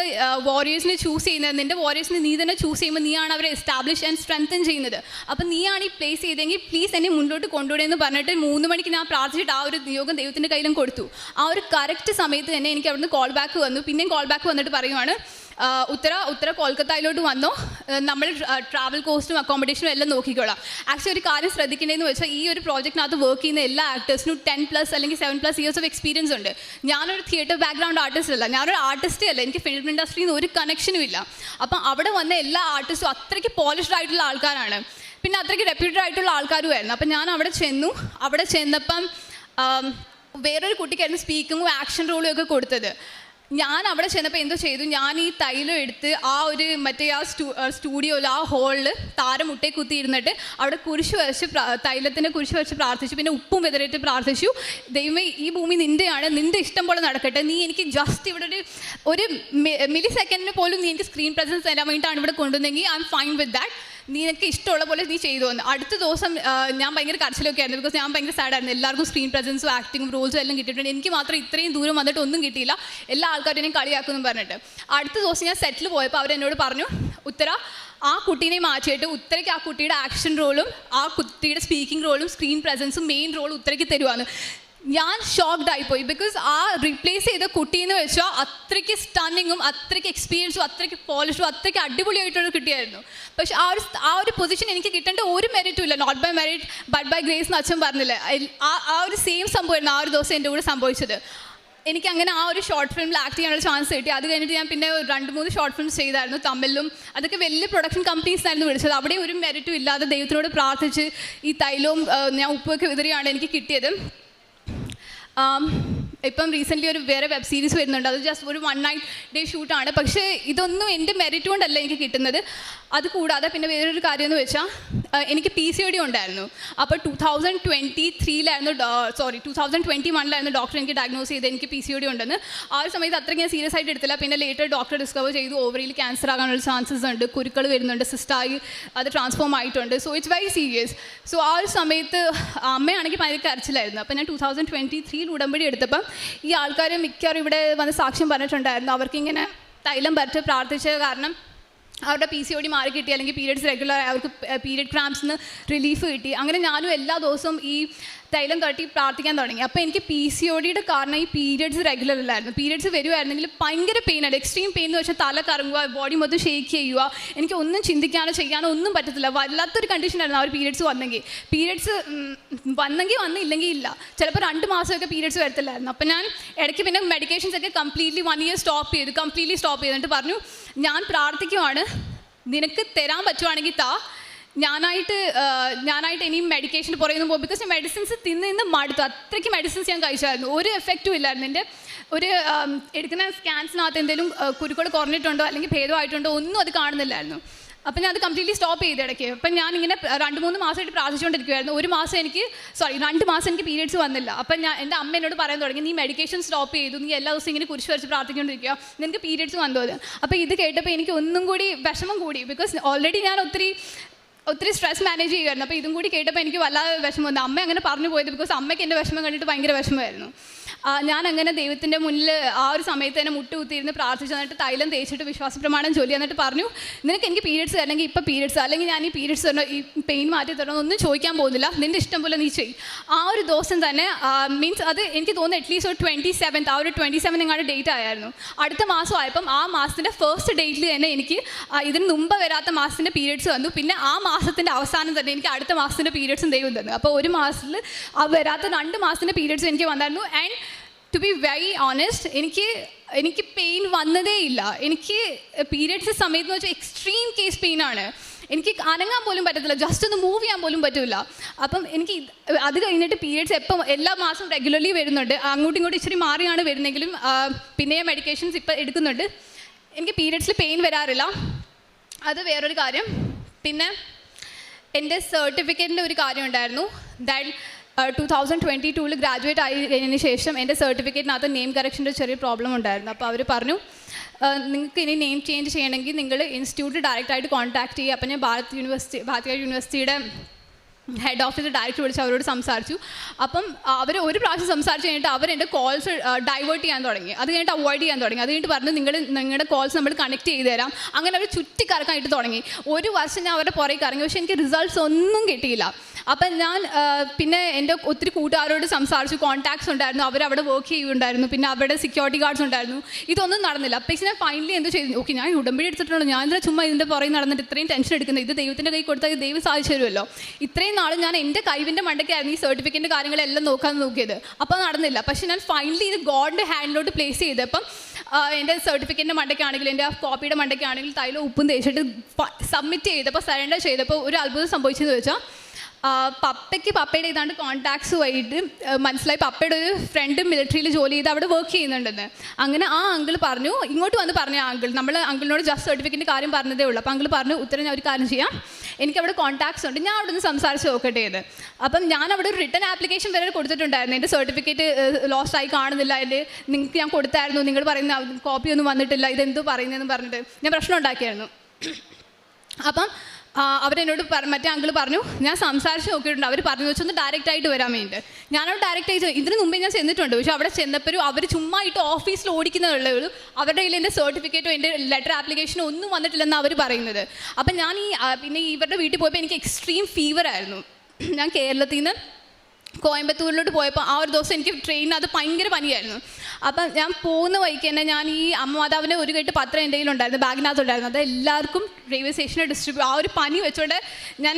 വാരിയേഴ്സിനെ ചൂസ് ചെയ്യുന്നത്, നിൻ്റെ വാരിയേഴ്സിനെ നീ തന്നെ ചൂസ് ചെയ്യുമ്പോൾ നീയാണ് അവരെ എസ്റ്റാബ്ലിഷ് ആൻഡ് സ്ട്രെങ്തൻ ചെയ്യുന്നത്. അപ്പം നീയാണ് ഈ പ്ലേസ് ചെയ്തെങ്കിൽ പ്ലീസ് എന്നെ മുന്നോട്ട് കൊണ്ടുവിടുമെന്ന് പറഞ്ഞിട്ട് 3 മണിക്ക് ഞാൻ പ്രാർത്ഥിച്ചിട്ട് ആ ഒരു നിയോഗം ദൈവത്തിൻ്റെ കയ്യിലും കൊടുത്തു. ആ ഒരു കറക്റ്റ് സമയത്ത് തന്നെ എനിക്ക് അവിടുന്ന് കോൾ ബാക്ക് വന്നു. പിന്നെയും കോൾ ബാക്ക് വന്നിട്ട് പറയുവാണ്, ഉത്തര കൊൽക്കത്തയിലോട്ട് വന്നോ, നമ്മൾ ട്രാവൽ കോസ്റ്റും അക്കോമഡേഷനും എല്ലാം നോക്കിക്കോളാം. ആക്ച്വലി ഒരു കാര്യം ശ്രദ്ധിക്കേണ്ടതെന്ന് വെച്ചാൽ, ഈ ഒരു പ്രോജക്റ്റിനകത്ത് വർക്ക് ചെയ്യുന്ന എല്ലാ ആക്ടേഴ്സിനും 10+ അല്ലെങ്കിൽ 7+ ഇയേഴ്സ് ഓഫ് എക്സ്പീരിയൻസ് ഉണ്ട്. ഞാനൊരു തിയേറ്റർ ബാക്ക്ഗ്രൗണ്ട് ആർട്ടിസ്റ്റ് അല്ല, ഞാനൊരു ആർട്ടിസ്റ്റേ അല്ല, എനിക്ക് ഫിലിം ഇൻഡസ്ട്രിയിൽ നിന്ന് ഒരു കണക്ഷനും ഇല്ല. അപ്പം അവിടെ വന്ന എല്ലാ ആർട്ടിസ്റ്റും അത്രയ്ക്ക് പോളിഷ്ഡ് ആയിട്ടുള്ള ആൾക്കാരാണ്, പിന്നെ അത്രയ്ക്ക് റെപ്യൂട്ടഡ് ആയിട്ടുള്ള ആൾക്കാരുമായിരുന്നു. അപ്പം ഞാൻ അവിടെ ചെന്നപ്പം വേറൊരു കുട്ടിക്കായിരുന്നു സ്പീക്കിങ്ങും ആക്ഷൻ റോളും ഒക്കെ കൊടുത്തത്. ഞാൻ അവിടെ ചെന്നപ്പോൾ എന്തോ ചെയ്തു, ഞാൻ ഈ തൈലം എടുത്ത് ആ ഒരു മറ്റേ ആ സ്റ്റുഡിയോയിൽ ആ ഹോളിൽ താരമുട്ടയെ കുത്തിയിരുന്നിട്ട് അവിടെ കുരിശ് വരച്ച് തൈലത്തിൻ്റെ കുരിശ് വരച്ച് പ്രാർത്ഥിച്ചു. പിന്നെ ഉപ്പും വിതറിയിട്ട് പ്രാർത്ഥിച്ചു, ദൈവമേ ഈ ഭൂമി നിൻ്റെയാണ്, നിൻ്റെ ഇഷ്ടം പോലെ നടക്കട്ടെ, നീ എനിക്ക് ജസ്റ്റ് ഇവിടെ ഒരു മില്ലി സെക്കൻഡിന് പോലും നീ എനിക്ക് സ്ക്രീൻ പ്രസൻസ് തരാൻ വേണ്ടിയിട്ടാണ് ഇവിടെ കൊണ്ടുവന്നെങ്കിൽ I am fine with that, നീ എനിക്ക് ഇഷ്ടമുള്ള പോലെ നീ ചെയ്തു വന്നു. അടുത്ത ദിവസം ഞാൻ ഭയങ്കര കരച്ചിലൊക്കെ ആയിരുന്നു, ബിക്കോസ് ഞാൻ ഭയങ്കര സാഡായിരുന്നു. എല്ലാവർക്കും സ്ക്രീൻ പ്രസൻസും ആക്ടിങ്ങും റോൾസും എല്ലാം കിട്ടിയിട്ടുണ്ട്, എനിക്ക് മാത്രം ഇത്രയും ദൂരം വന്നിട്ട് ഒന്നും കിട്ടിയില്ല, എല്ലാ ആൾക്കാരും എന്നെ കളിയാക്കുമെന്ന് പറഞ്ഞിട്ട്. അടുത്ത ദിവസം ഞാൻ സെറ്റിൽ പോയപ്പോൾ അവരെന്നോട് പറഞ്ഞു, ഉത്തര ആ കുട്ടീനെ മാറ്റിയിട്ട് ഉത്തരയ്ക്ക് ആ കുട്ടിയുടെ ആക്ഷൻ റോളും ആ കുട്ടിയുടെ സ്പീക്കിംഗ് റോളും സ്ക്രീൻ പ്രസൻസും മെയിൻ റോളും ഉത്തരയ്ക്ക് തരുവാന്ന്. ഞാൻ ഷോക്ക്ഡ് ആയിപ്പോയി, ബിക്കോസ് ആ റീപ്ലേസ് ചെയ്ത കുട്ടീന്ന് വെച്ചാൽ അത്രയ്ക്ക് സ്റ്റണ്ണിങ്ങും അത്രയ്ക്ക് എക്സ്പീരിയൻസും അത്രയ്ക്ക് പോളിഷും അത്രയ്ക്ക് അടിപൊളിയായിട്ടൊരു കുട്ടിയായിരുന്നു. പക്ഷെ ആ ഒരു പൊസിഷൻ എനിക്ക് കിട്ടേണ്ട ഒരു മെറിറ്റും ഇല്ല, not by merit but by grace എന്ന് അച്ഛൻ പറഞ്ഞില്ലേ, ആ ഒരു സെയിം സംഭവമായിരുന്നു ആ ഒരു ദിവസം എൻ്റെ കൂടെ സംഭവിച്ചത്. എനിക്ക് അങ്ങനെ ആ ഒരു ഷോർട്ട് ഫിലിമിൽ ആക്ട് ചെയ്യാനുള്ള ചാൻസ് കിട്ടി. അത് കഴിഞ്ഞിട്ട് ഞാൻ പിന്നെ 2-3 ഷോർട്ട് ഫിലിംസ് ചെയ്തായിരുന്നു തമിഴിലും. അതൊക്കെ വലിയ പ്രൊഡക്ഷൻ കമ്പനീസിനായിരുന്നു വിളിച്ചത്. അവിടെ ഒരു മെറിറ്റും ഇല്ലാതെ ദൈവത്തിനോട് പ്രാർത്ഥിച്ച് ഈ തൈലവും ഞാൻ ഉപ്പൊക്കെ വിതറിയാണ് എനിക്ക് കിട്ടിയത്. ഇപ്പം റീസെൻ്റ്ലി ഒരു വേറെ വെബ് സീരീസ് വരുന്നുണ്ട്, അത് ജസ്റ്റ് ഒരു 1 night day ഷൂട്ടാണ്. പക്ഷേ ഇതൊന്നും എൻ്റെ മെറിറ്റ് കൊണ്ടല്ല എനിക്ക് കിട്ടുന്നത്. അതുകൂടാതെ പിന്നെ വേറൊരു കാര്യം എന്ന് വെച്ചാൽ, എനിക്ക് PCOD ഉണ്ടായിരുന്നു. അപ്പോൾ 2021 ഡോക്ടർ എനിക്ക് ഡയഗ്നോസ് ചെയ്ത് എനിക്ക് PCOD ഉണ്ടെന്ന്. ആ ഒരു സമയത്ത് അത്രയ്ക്ക് ഞാൻ സീരിയസ് ആയിട്ട് എടുത്തില്ല. പിന്നെ ലേറ്റർ ഡോക്ടർ ഡിസ്കവർ ചെയ്തു ഓവറിയിൽ ക്യാൻസർ ആകാനുള്ള ചാൻസസ് ഉണ്ട്, കുരുക്കൾ വരുന്നുണ്ട്, സിസ്റ്റായി അത് ട്രാൻസ്ഫോം ആയിട്ടുണ്ട്. So it's very serious. So ആ ഒരു സമയത്ത് അമ്മയാണെങ്കിൽ ഭയങ്കര കരച്ചിലായിരുന്നു. അപ്പോൾ ഞാൻ 2023 ഉടമ്പടി എടുത്തപ്പം ഈ ആൾക്കാർ മിക്കവാറും ഇവിടെ വന്ന് സാക്ഷ്യം പറഞ്ഞിട്ടുണ്ടായിരുന്നു, അവർക്കിങ്ങനെ തൈലം പരച്ച് പ്രാർത്ഥിച്ച കാരണം അവരുടെ PCOD മാറി കിട്ടി, അല്ലെങ്കിൽ പീരിയഡ്സ് റെഗുലർ അവർക്ക് പീരിയഡ് ക്രാംസിന് റിലീഫ് കിട്ടി. അങ്ങനെ ഞാനും എല്ലാ ദിവസവും ഈ തൈലം തട്ടി പ്രാർത്ഥിക്കാൻ തുടങ്ങി. അപ്പോൾ എനിക്ക് PCODയുടെ കാരണം ഈ പീരിയഡ്സ് റെഗുലർ അല്ലായിരുന്നു. പീരിയഡ്സ് വരുമായിരുന്നെങ്കിൽ ഭയങ്കര പെയിനാണ്, എക്സ്ട്രീം പെയിൻ എന്ന് വെച്ചാൽ തല കറങ്ങുക, ബോഡി മൊത്തം ഷേക്ക് ചെയ്യുക, എനിക്ക് ഒന്നും ചിന്തിക്കാനോ ചെയ്യാനോ ഒന്നും പറ്റത്തില്ല. വല്ലാത്തൊരു കണ്ടീഷനായിരുന്നു ആ ഒരു പീരിയഡ്സ് വന്നെങ്കിൽ. പീരിയഡ്സ് വന്നില്ലെങ്കിൽ ഇല്ല, ചിലപ്പോൾ 2 മാസമൊക്കെ പീരിയഡ്സ് വരത്തില്ലായിരുന്നു. അപ്പോൾ ഞാൻ ഇടയ്ക്ക് പിന്നെ മെഡിക്കേഷൻസ് ഒക്കെ കംപ്ലീറ്റ്ലി 1 year സ്റ്റോപ്പ് ചെയ്തിട്ട് പറഞ്ഞു, ഞാൻ പ്രാർത്ഥിക്കുവാണ്, നിനക്ക് തരാൻ പറ്റുവാണെങ്കിൽ താ, ഞാനായിട്ട് ഇനിയും മെഡിക്കേഷൻ പുറയുന്നു പോകും. ബിക്കോസ് മെഡിസിൻസ് തിന്ന് മടുത്തു, അത്രയ്ക്ക് മെഡിസിൻസ് ഞാൻ കഴിച്ചായിരുന്നു, ഒരു എഫക്റ്റും ഇല്ലായിരുന്നു. എൻ്റെ ഒരു എടുക്കുന്ന സ്കാൻസിനകത്ത് എന്തെങ്കിലും കുരുക്കൾ കുറഞ്ഞിട്ടുണ്ടോ അല്ലെങ്കിൽ ഭേദമായിട്ടുണ്ടോ ഒന്നും അത് കാണുന്നില്ലായിരുന്നു. അപ്പം ഞാൻ അത് കംപ്ലീറ്റ്ലി സ്റ്റോപ്പ് ചെയ്ത് ഇടയ്ക്ക്. അപ്പം ഞാനിങ്ങനെ 2-3 മാസമായിട്ട് പ്രാർത്ഥിച്ചുകൊണ്ടിരിക്കുമായിരുന്നു. 2 മാസം എനിക്ക് പീരിയഡ്സ് വന്നില്ല. അപ്പം എൻ്റെ അമ്മ എന്നോട് പറയാൻ തുടങ്ങി, നീ മെഡിക്കേഷൻ സ്റ്റോപ്പ് ചെയ്തു, നീ എല്ലാ ദിവസവും ഇങ്ങനെ കുരിശ് വരച്ച് പ്രാർത്ഥിച്ചുകൊണ്ടിരിക്കുക, നിനക്ക് പീരിയഡ്സ് വന്നത്. അപ്പോൾ ഇത് കേട്ടപ്പോൾ എനിക്ക് ഒന്നും കൂടി വിഷമം കൂടി, ബിക്കോസ് ഓൾറെഡി ഞാൻ ഒത്തിരി സ്ട്രെസ് മാനേജ് ചെയ്യുമായിരുന്നു. അപ്പോൾ ഇതും കൂടി കേട്ടപ്പോൾ എനിക്ക് വല്ലാതെ വിഷമം വന്നു. അമ്മ അങ്ങനെ പറഞ്ഞു പോയത്, ബിക്കോസ് അമ്മയ്ക്ക് എൻ്റെ വിഷമം കണ്ടിട്ട് ഭയങ്കര വിഷമമായിരുന്നു. ഞാൻ അങ്ങനെ ദൈവത്തിൻ്റെ മുന്നിൽ ആ ഒരു സമയത്ത് തന്നെ മുട്ടുകുത്തിയിരുന്ന് പ്രാർത്ഥിച്ചു. എന്നിട്ട് തൈലം തേച്ചിട്ട് വിശ്വാസ പ്രമാണം ചൊല്ലി. എന്നിട്ട് പറഞ്ഞു, നിനക്ക് എനിക്ക് പീരിയഡ്സ് അല്ലെങ്കിൽ ഇപ്പോൾ പീരിയഡ്സ് അല്ലെങ്കിൽ ഞാൻ ഈ പീരിയഡ്സ് തരണോ ഈ പെയിൻ മാറ്റി തരണോ ഒന്നും ചോദിക്കാൻ പോകുന്നില്ല, നിൻ്റെ ഇഷ്ടം പോലെ നീ ചെയ്യും. ആ ഒരു ദിവസം തന്നെ മീൻസ് അത് എനിക്ക് തോന്നുന്നു അറ്റ്ലീസ്റ്റ് ഒരു 27th ആ ഒരു 27 നിങ്ങളുടെ ഡേറ്റ് ആയിരുന്നു. അടുത്ത മാസം ആയപ്പം ആ മാസത്തിൻ്റെ ഫസ്റ്റ് ഡേറ്റിൽ തന്നെ എനിക്ക് ഇതിന് മുമ്പ് വരാത്ത മാസത്തിൻ്റെ പീരിയഡ്സ് വന്നു. പിന്നെ ആ മാസത്തിൻ്റെ അവസാനം തന്നെ എനിക്ക് അടുത്ത മാസത്തിൻ്റെ പീരിയഡ്സും ദൈവം തന്നു. അപ്പോൾ ഒരു മാസത്തിൽ വരാത്ത 2 മാസത്തിൻ്റെ പീരിയഡ്സ് എനിക്ക് വന്നായിരുന്നു. And to be very honest, എനിക്ക് പെയിൻ വന്നതേ ഇല്ല. എനിക്ക് പീരിയഡ്സ് സമയത്ത് എന്ന് വെച്ചാൽ എക്സ്ട്രീം കേസ് പെയിനാണ്. എനിക്ക് അനങ്ങാൻ പോലും പറ്റത്തില്ല, ജസ്റ്റ് ഒന്ന് മൂവ് ചെയ്യാൻ പോലും പറ്റില്ല. അപ്പം എനിക്ക് അത് കഴിഞ്ഞിട്ട് പീരിയഡ്സ് എല്ലാ മാസവും റെഗുലർലി വരുന്നുണ്ട്. അങ്ങോട്ടും ഇങ്ങോട്ടും ഇച്ചിരി മാറിയാണ് വരുന്നെങ്കിലും പിന്നെ മെഡിക്കേഷൻസ് ഇപ്പം എടുക്കുന്നുണ്ട്. എനിക്ക് പീരിയഡ്സിൽ പെയിൻ വരാറില്ല. അത് വേറൊരു കാര്യം. പിന്നെ എൻ്റെ സർട്ടിഫിക്കറ്റിൻ്റെ ഒരു കാര്യം ഉണ്ടായിരുന്നു. ദാറ്റ് 2022 ഗ്രാജുവേറ്റ് ആയി കഴിഞ്ഞതിന് ശേഷം എൻ്റെ സർട്ടിഫിക്കറ്റിനകത്ത് നെയിം കറക്ഷൻ്റെ ചെറിയ പ്രോബ്ലം ഉണ്ടായിരുന്നു. അപ്പോൾ അവർ പറഞ്ഞു, നിങ്ങൾക്ക് ഇനി നെയിം ചേഞ്ച് ചെയ്യണമെങ്കിൽ നിങ്ങൾ ഇൻസ്റ്റിറ്റ്യൂട്ട് ഡയറക്റ്റായിട്ട് കോൺടാക്ട് ചെയ്യുക. അപ്പോൾ ഞാൻ ഭാരതീയ യൂണിവേഴ്സിറ്റിയുടെ ഹെഡ് ഓഫീസ് ഡയറക്റ്റ് വിളിച്ച് അവരോട് സംസാരിച്ചു. അപ്പം അവർ ഒരു പ്രാവശ്യം സംസാരിച്ച് കഴിഞ്ഞിട്ട് അവരെൻ്റെ കോൾസ് ഡൈവേർട്ട് ചെയ്യാൻ തുടങ്ങി. അത് കഴിഞ്ഞിട്ട് അവോയ്ഡ് ചെയ്യാൻ തുടങ്ങി. അത് കഴിഞ്ഞിട്ട് പറഞ്ഞു, നിങ്ങളുടെ കോൾസ് നമ്മൾ കണക്ട് ചെയ്ത് തരാം. അങ്ങനെ അവർ ചുറ്റിക്കറക്കാനായിട്ട് തുടങ്ങി. ഒരു വർഷം ഞാൻ അവരുടെ പുറകെ ഇറങ്ങി, പക്ഷേ എനിക്ക് റിസൾട്ട്സ് ഒന്നും കിട്ടിയില്ല. അപ്പം ഞാൻ പിന്നെ എൻ്റെ ഒത്തിരി കൂട്ടുകാരോട് സംസാരിച്ചു. കോൺടാക്ട്സ് ഉണ്ടായിരുന്നു, അവരവിടെ വർക്ക് ചെയ്യുന്നുണ്ടായിരുന്നു. പിന്നെ അവരുടെ സെക്യൂരിറ്റി ഗാർഡ്സ് ഉണ്ടായിരുന്നു. ഇതൊന്നും നടന്നില്ല. പക്ഷേ ഞാൻ ഫൈനലി എന്ത് ചെയ്തു, ഓക്കെ ഞാൻ ഉടമ്പടി എടുത്തിട്ടുള്ളൂ, ഞാൻ എന്താ ചുമ്മാ ഇതിൻ്റെ പുറകെ നടന്നിട്ട് ഇത്രയും ടെൻഷൻ എടുക്കുന്നത്, ഇത് ദൈവത്തിൻ്റെ കൈ കൊടുത്താൽ ദൈവം സാധിച്ചു തരുമല്ലോ. ഇത്രയും നാളും ഞാൻ എൻ്റെ കൈവിൻ്റെ മണ്ടയ്ക്കായിരുന്നു ഈ സർട്ടിഫിക്കറ്റിൻ്റെ കാര്യങ്ങളെല്ലാം നോക്കിയത്. അപ്പോൾ നടന്നില്ല. പക്ഷേ ഞാൻ ഫൈനലി ഇത് ഗോഡിൻ്റെ ഹാൻഡിലോട്ട് പ്ലേസ് ചെയ്തപ്പം എൻ്റെ സർട്ടിഫിക്കറ്റിൻ്റെ മണ്ടയ്ക്കാണെങ്കിൽ എൻ്റെ ആ കോപ്പിയുടെ മണ്ടയ്ക്കാണെങ്കിൽ തൈലം ഉപ്പും തേച്ചിട്ട് സബ്മിറ്റ് ചെയ്തപ്പോൾ സറണ്ടർ ചെയ്തപ്പോൾ ഒരു അത്ഭുതം സംഭവിച്ചതെന്ന് വെച്ചാൽ പപ്പയുടെ ഏതാണ്ട് കോൺടാക്ട്സ് വഴിയിട്ട് മനസ്സിലായി പപ്പയുടെ ഒരു ഫ്രണ്ട് മിലിറ്ററിയിൽ ജോലി ചെയ്ത് അവിടെ വർക്ക് ചെയ്യുന്നുണ്ടെന്ന്. അങ്ങനെ ആ അങ്കിൾ പറഞ്ഞു, ഇങ്ങോട്ട് വന്ന് പറഞ്ഞു നമ്മൾ അങ്കിളിനോട് ജസ്റ്റ് സർട്ടിഫിക്കറ്റിൻ്റെ കാര്യം പറഞ്ഞതേ ഉള്ളൂ. അപ്പോൾ അങ്കിൾ പറഞ്ഞു, ഉത്തരം ഞാൻ ഒരു കാര്യം ചെയ്യാം, എനിക്കവിടെ കോൺടാക്ട്സ് ഉണ്ട്, ഞാൻ അവിടെ നിന്ന് സംസാരിച്ച് നോക്കട്ടെ എന്ന്. അപ്പം ഞാൻ അവിടെ ഒരു റിട്ടൺ ആപ്ലിക്കേഷൻ വരെ കൊടുത്തിട്ടുണ്ടായിരുന്നു. എൻ്റെ സർട്ടിഫിക്കറ്റ് ലോസ്റ്റ് ആയി കാണുന്നില്ല, നിങ്ങൾക്ക് ഞാൻ കൊടുത്തായിരുന്നു, നിങ്ങൾ പറയുന്ന കോപ്പി ഒന്നും വന്നിട്ടില്ല, ഇതെന്തോ പറയുന്നതെന്ന് പറഞ്ഞിട്ട് ഞാൻ പ്രശ്നം ഉണ്ടാക്കിയായിരുന്നു. അപ്പം അവരെന്നോട് മറ്റേ അങ്കിൾ പറഞ്ഞു, ഞാൻ സംസാരിച്ച് നോക്കിയിട്ടുണ്ട്, അവർ പറഞ്ഞു വെച്ചൊന്ന് ഡയറക്റ്റ് ആയിട്ട് വരാൻ വേണ്ടിയിട്ട്. ഞാനവിടെ ഡയറക്റ്റ് ആയിട്ട് ഇതിന് മുമ്പേ ഞാൻ ചെന്നിട്ടുണ്ട്. പക്ഷേ അവിടെ ചെന്നപ്പോഴും അവർ ചുമ്മാ ഇട്ട് ഓഫീസിൽ ഓടിക്കുന്നതേ ഉള്ളൂ. അവരുടെ കയ്യിൽ എൻ്റെ സർട്ടിഫിക്കറ്റോ എൻ്റെ ലെറ്റർ ആപ്ലിക്കേഷനോ ഒന്നും വന്നിട്ടില്ലെന്നാണ് അവർ പറയുന്നത്. അപ്പം ഞാൻ പിന്നെ ഇവരുടെ വീട്ടിൽ പോയപ്പോൾ എനിക്ക് എക്സ്ട്രീം ഫീവറായിരുന്നു. ഞാൻ കേരളത്തിൽ നിന്ന് കോയമ്പത്തൂരിലോട്ട് പോയപ്പോൾ ആ ഒരു ദിവസം എനിക്ക് ട്രെയിനിനകത്ത് ഭയങ്കര പനിയായിരുന്നു. അപ്പം ഞാൻ പോകുന്ന വഴിക്ക് തന്നെ ഞാൻ ഈ അമ്മമാതാവിൻ്റെ ഒരു കെട്ട് പത്രം എൻ്റെ കയ്യിലുണ്ടായിരുന്നു, ബാഗിനകത്തുണ്ടായിരുന്നു. അത് എല്ലാവർക്കും റെയിൽവേ സ്റ്റേഷനിൽ ഡിസ്ട്രിബ്യൂട്ട്. ആ ഒരു പനി വെച്ചുകൊണ്ട് ഞാൻ